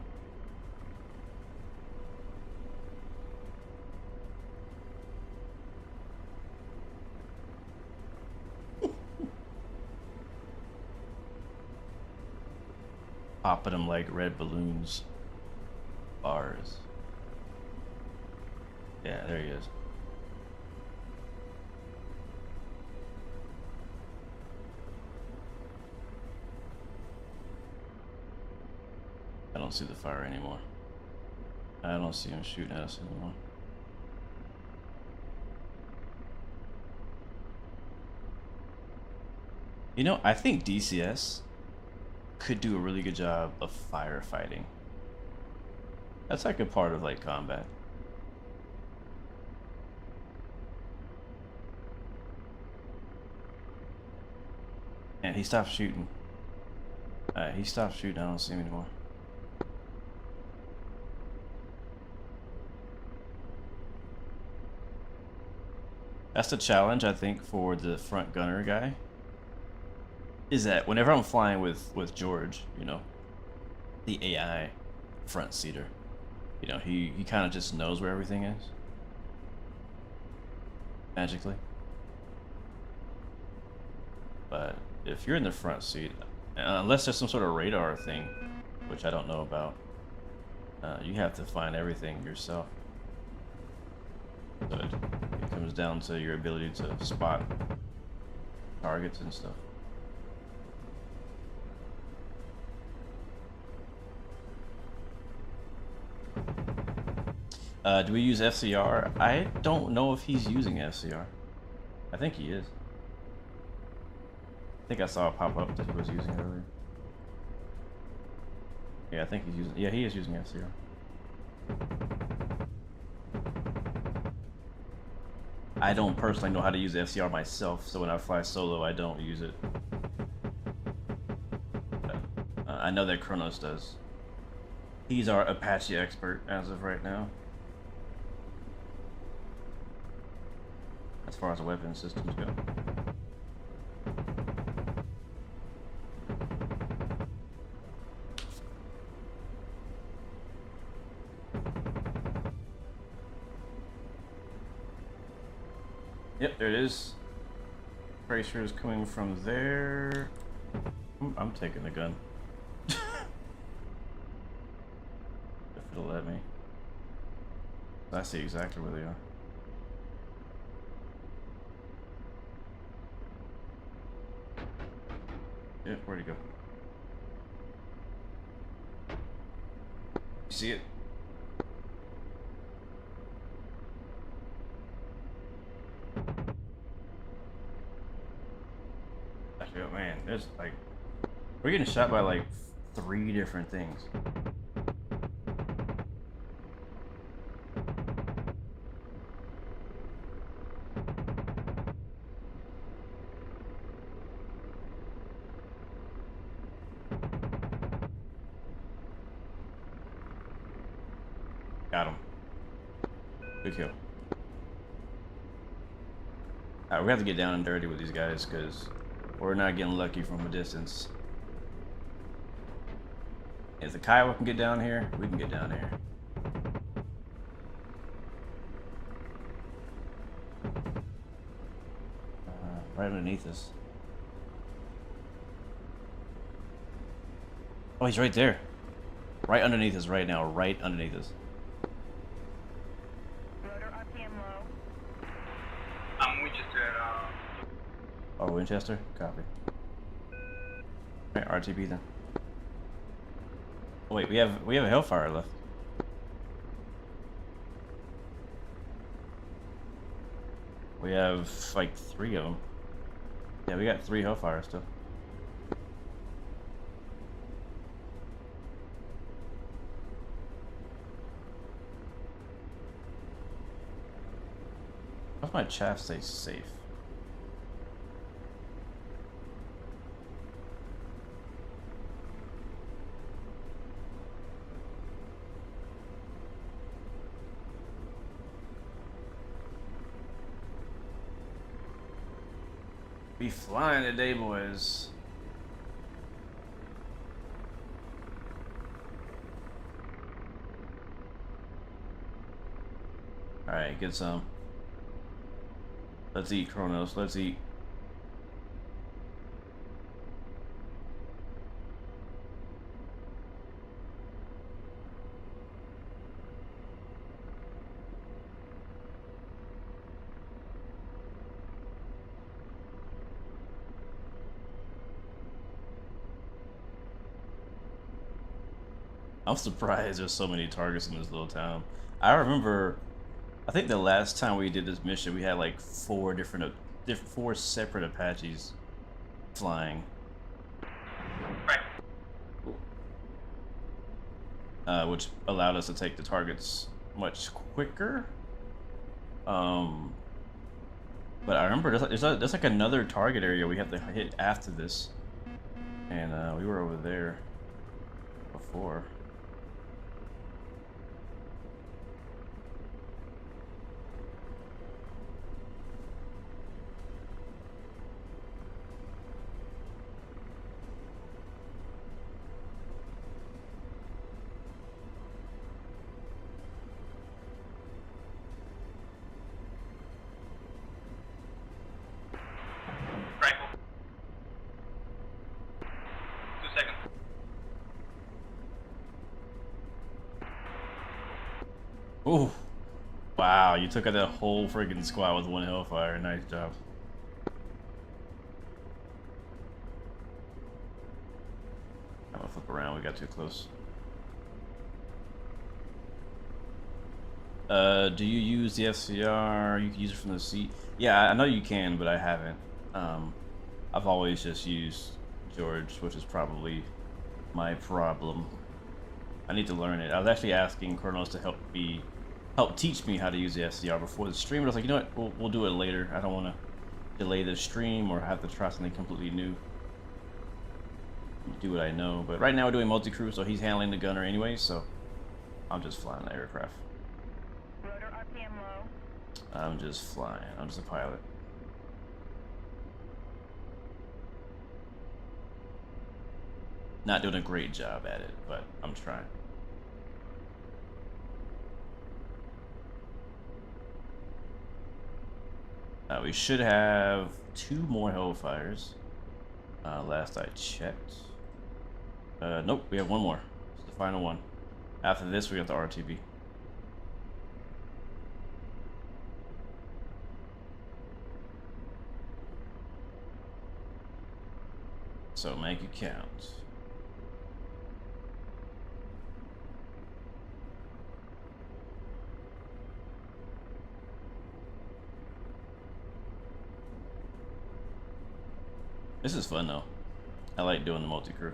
Popping them like red balloons. Bars. Yeah, there he is. I don't see the fire anymore. I don't see him shooting at us anymore. You know, I think DCS could do a really good job of firefighting. That's like a part of like combat. And he stopped shooting. He stopped shooting. I don't see him anymore. That's the challenge, I think, for the front gunner guy. Is that whenever I'm flying with George, you know, the AI front seater, you know, he kind of just knows where everything is. Magically. But if you're in the front seat, unless there's some sort of radar thing, which I don't know about, you have to find everything yourself. So it comes down to your ability to spot targets and stuff. Do we use FCR? I don't know if he's using FCR. I think he is. I think I saw it pop up that he was using it earlier. Yeah, I think he's using. Yeah, he is using FCR. I don't personally know how to use FCR myself, so when I fly solo, I don't use it. But, I know that Kronos does. He's our Apache expert as of right now. As far as the weapon systems go. Yep, there it is. Tracer is coming from there. I'm taking the gun. If it'll let me. I see exactly where they are. Yep, where'd he go? You see it? Actually, oh man, there's like, we're getting shot by like 3 different things. Got him. Good kill. We have to get down and dirty with these guys because we're not getting lucky from a distance. If the Kiowa can get down here, we can get down here. Right underneath us. Oh, he's right there. Right underneath us right now. Right underneath us. Rotor RPM low. I'm Winchester. Oh, Winchester? Copy. Alright, RTB then. Oh, wait, we have a Hellfire left. We have like 3 of them. Yeah, we got 3 Hellfires still. How's my chaff stay safe? Be flying today, boys. Alright, get some. Let's eat, Kronos. Let's eat. I'm surprised there's so many targets in this little town. I remember, I think the last time we did this mission, we had like 4 separate Apaches flying. Right. Which allowed us to take the targets much quicker. But I remember there's like another target area we have to hit after this. And we were over there before. Rifle. 2 seconds. Ooh. Wow, you took out that whole friggin' squad with 1 Hellfire. Nice job. I'm gonna flip around, we got too close. Do you use the FCR? You can use it from the seat. Yeah, I know you can, but I haven't. I've always just used George, which is probably my problem. I need to learn it. I was actually asking Kronos to help teach me how to use the FCR before the stream, but I was like, you know what, we'll do it later. I don't want to delay the stream or have to try something completely new. Do what I know, but right now we're doing multi-crew, so he's handling the gunner anyway, so I'm just flying the aircraft. Rotor RPM low. I'm just flying. I'm just a pilot. Not doing a great job at it, but I'm trying. We should have 2 more Hellfires. Last I checked. Nope, we have 1 more. It's the final one. After this, we have the RTB. So make it count. This is fun though. I like doing the multi-crew,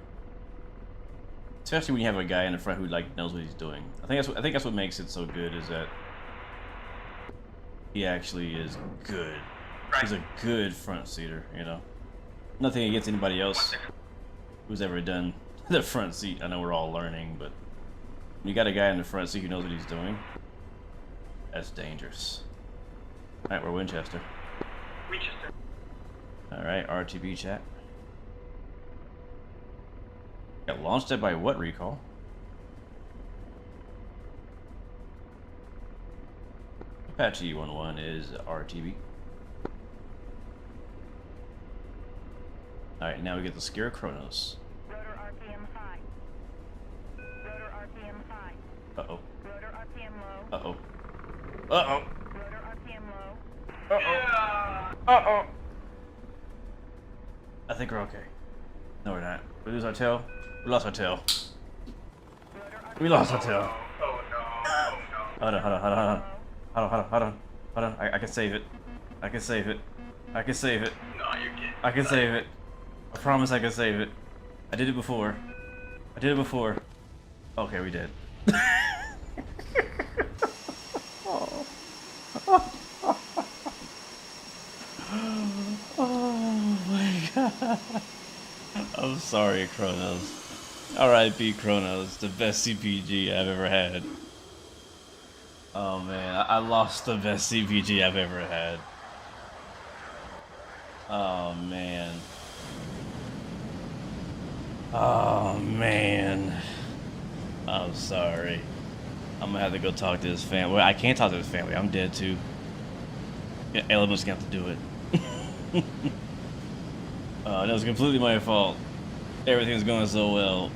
especially when you have a guy in the front who like knows what he's doing. I think that's what makes it so good, is that he actually is good. He's a good front seater, you know. Nothing against anybody else who's ever done the front seat. I know we're all learning, but when you got a guy in the front seat who knows what he's doing, that's dangerous. All right, we're Winchester. Winchester. Alright, RTB chat. Got launched it by what recall? Apache 11 is RTB. Alright, now we get the scare Kronos. Rotor RPM high. Rotor RPM high. Uh-oh. Rotor RPM low. Uh-oh. Uh-oh. Rotor RPM low. Uh-oh. Uh-oh. I think we're okay. No, we're not. We lose our tail. We lost our tail. We lost our tail. Oh no. Oh no. Hold on, hold on, hold on, hold on. Hold on, hold on, hold on. Hold on. I can save it. I can save it. I can save it. No, you're kidding. I can save it. I promise I can save it. I did it before. I did it before. Okay, we did. Oh my god. I'm sorry, Kronos. R.I.P. Kronos, the best CPG I've ever had. Oh man, I lost the best CPG I've ever had. Oh man. Oh man. I'm sorry. I'm gonna have to go talk to his family. Well, I can't talk to his family. I'm dead too. Yeah, Element's gonna have to do it. That was completely my fault. Everything was going so well.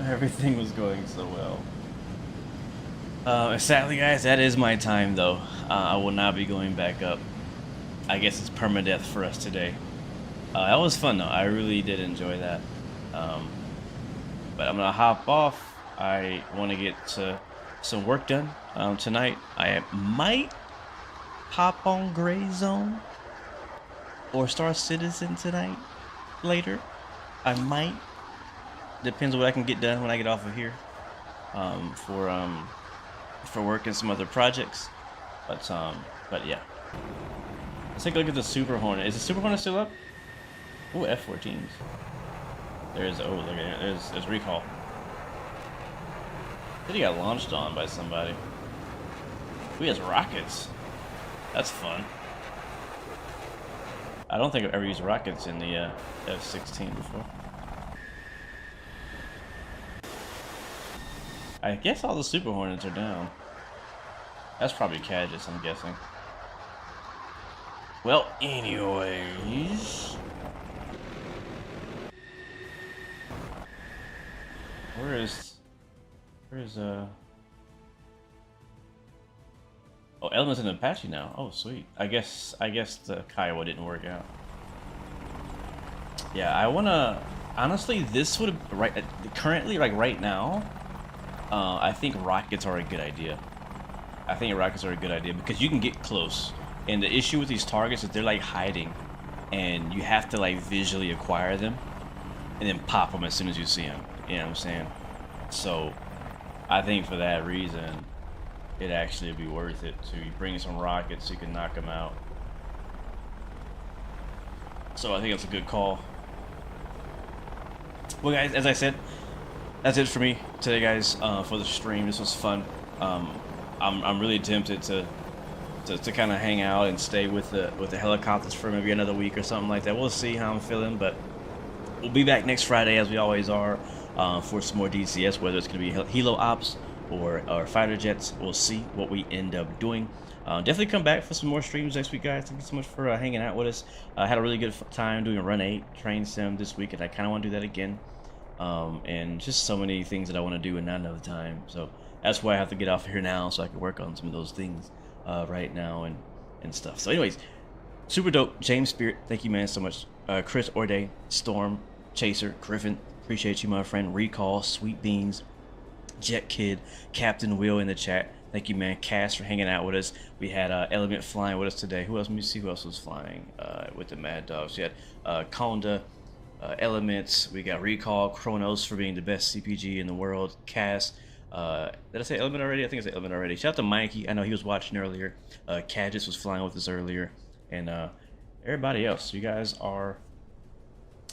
Everything was going so well. Sadly, guys, that is my time, though. I will not be going back up. I guess it's permadeath for us today. That was fun, though. I really did enjoy that. But I'm gonna hop off. I want to get some work done tonight. I might hop on Gray Zone or Star Citizen tonight. Later, I might. Depends on what I can get done when I get off of here. For work and some other projects. But yeah. Let's take a look at the Super Hornet. Is the Super Hornet still up? Ooh, F-14s. There's, oh, look at it. There's recall. I think he got launched on by somebody. He has rockets. That's fun. I don't think I've ever used rockets in the F-16 before. I guess all the Super Hornets are down. That's probably Cadges, I'm guessing. Well, anyways. Where's oh, Element's in Apache now. Oh, sweet. I guess the Kiowa didn't work out. Yeah, I wanna honestly. This would currently, like right now. I think rockets are a good idea. I think rockets are a good idea because you can get close. And the issue with these targets is they're like hiding, and you have to like visually acquire them, and then pop them as soon as you see them. You know what I'm saying? So, I think for that reason, it'd actually be worth it to bring some rockets so you can knock them out. So I think it's a good call. Well, guys, as I said, that's it for me today, guys. For the stream, this was fun. I'm really tempted to kind of hang out and stay with the helicopters for maybe another week or something like that. We'll see how I'm feeling, but we'll be back next Friday as we always are for some more DCS, whether it's going to be Helo Ops or fighter jets. We'll see what we end up doing. Definitely come back for some more streams next week, guys. Thank you so much for hanging out with us. I had a really good time doing a Run 8 train sim this week, and I kind of want to do that again. And just so many things that I want to do and not enough time. So that's why I have to get off here now so I can work on some of those things right now and stuff. So anyways, super dope. James Spirit, thank you, man, so much. Chris Orde, Storm, Chaser, Griffin, appreciate you, my friend. Recall, Sweet Beans, Jet Kid, Captain Will in the chat. Thank you, man. Cass for hanging out with us. We had Element flying with us today. Who else? Let me see who else was flying with the Mad Dogs. We had Conda, Elements. We got Recall, Kronos for being the best CPG in the world. Cass. Did I say Element already? I think I said Element already. Shout out to Mikey. I know he was watching earlier. Cadges was flying with us earlier. And everybody else. You guys are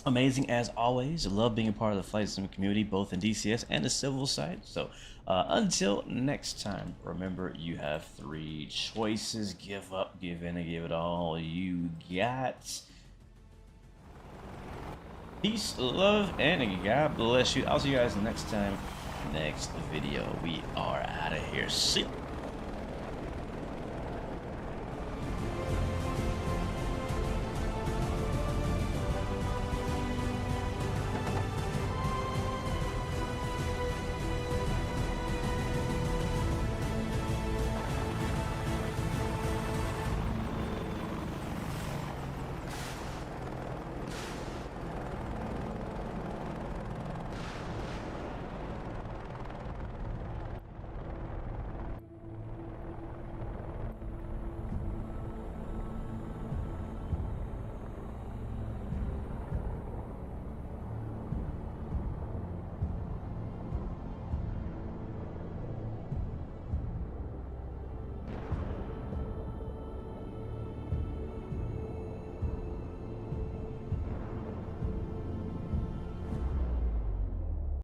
amazing as always. I love being a part of the flight sim community, both in DCS and the civil side. So until next time, remember you have 3 choices: give up, give in, and give it all you got. Peace, love, and God bless you. I'll see you guys next time, next video. We are out of here. See ya.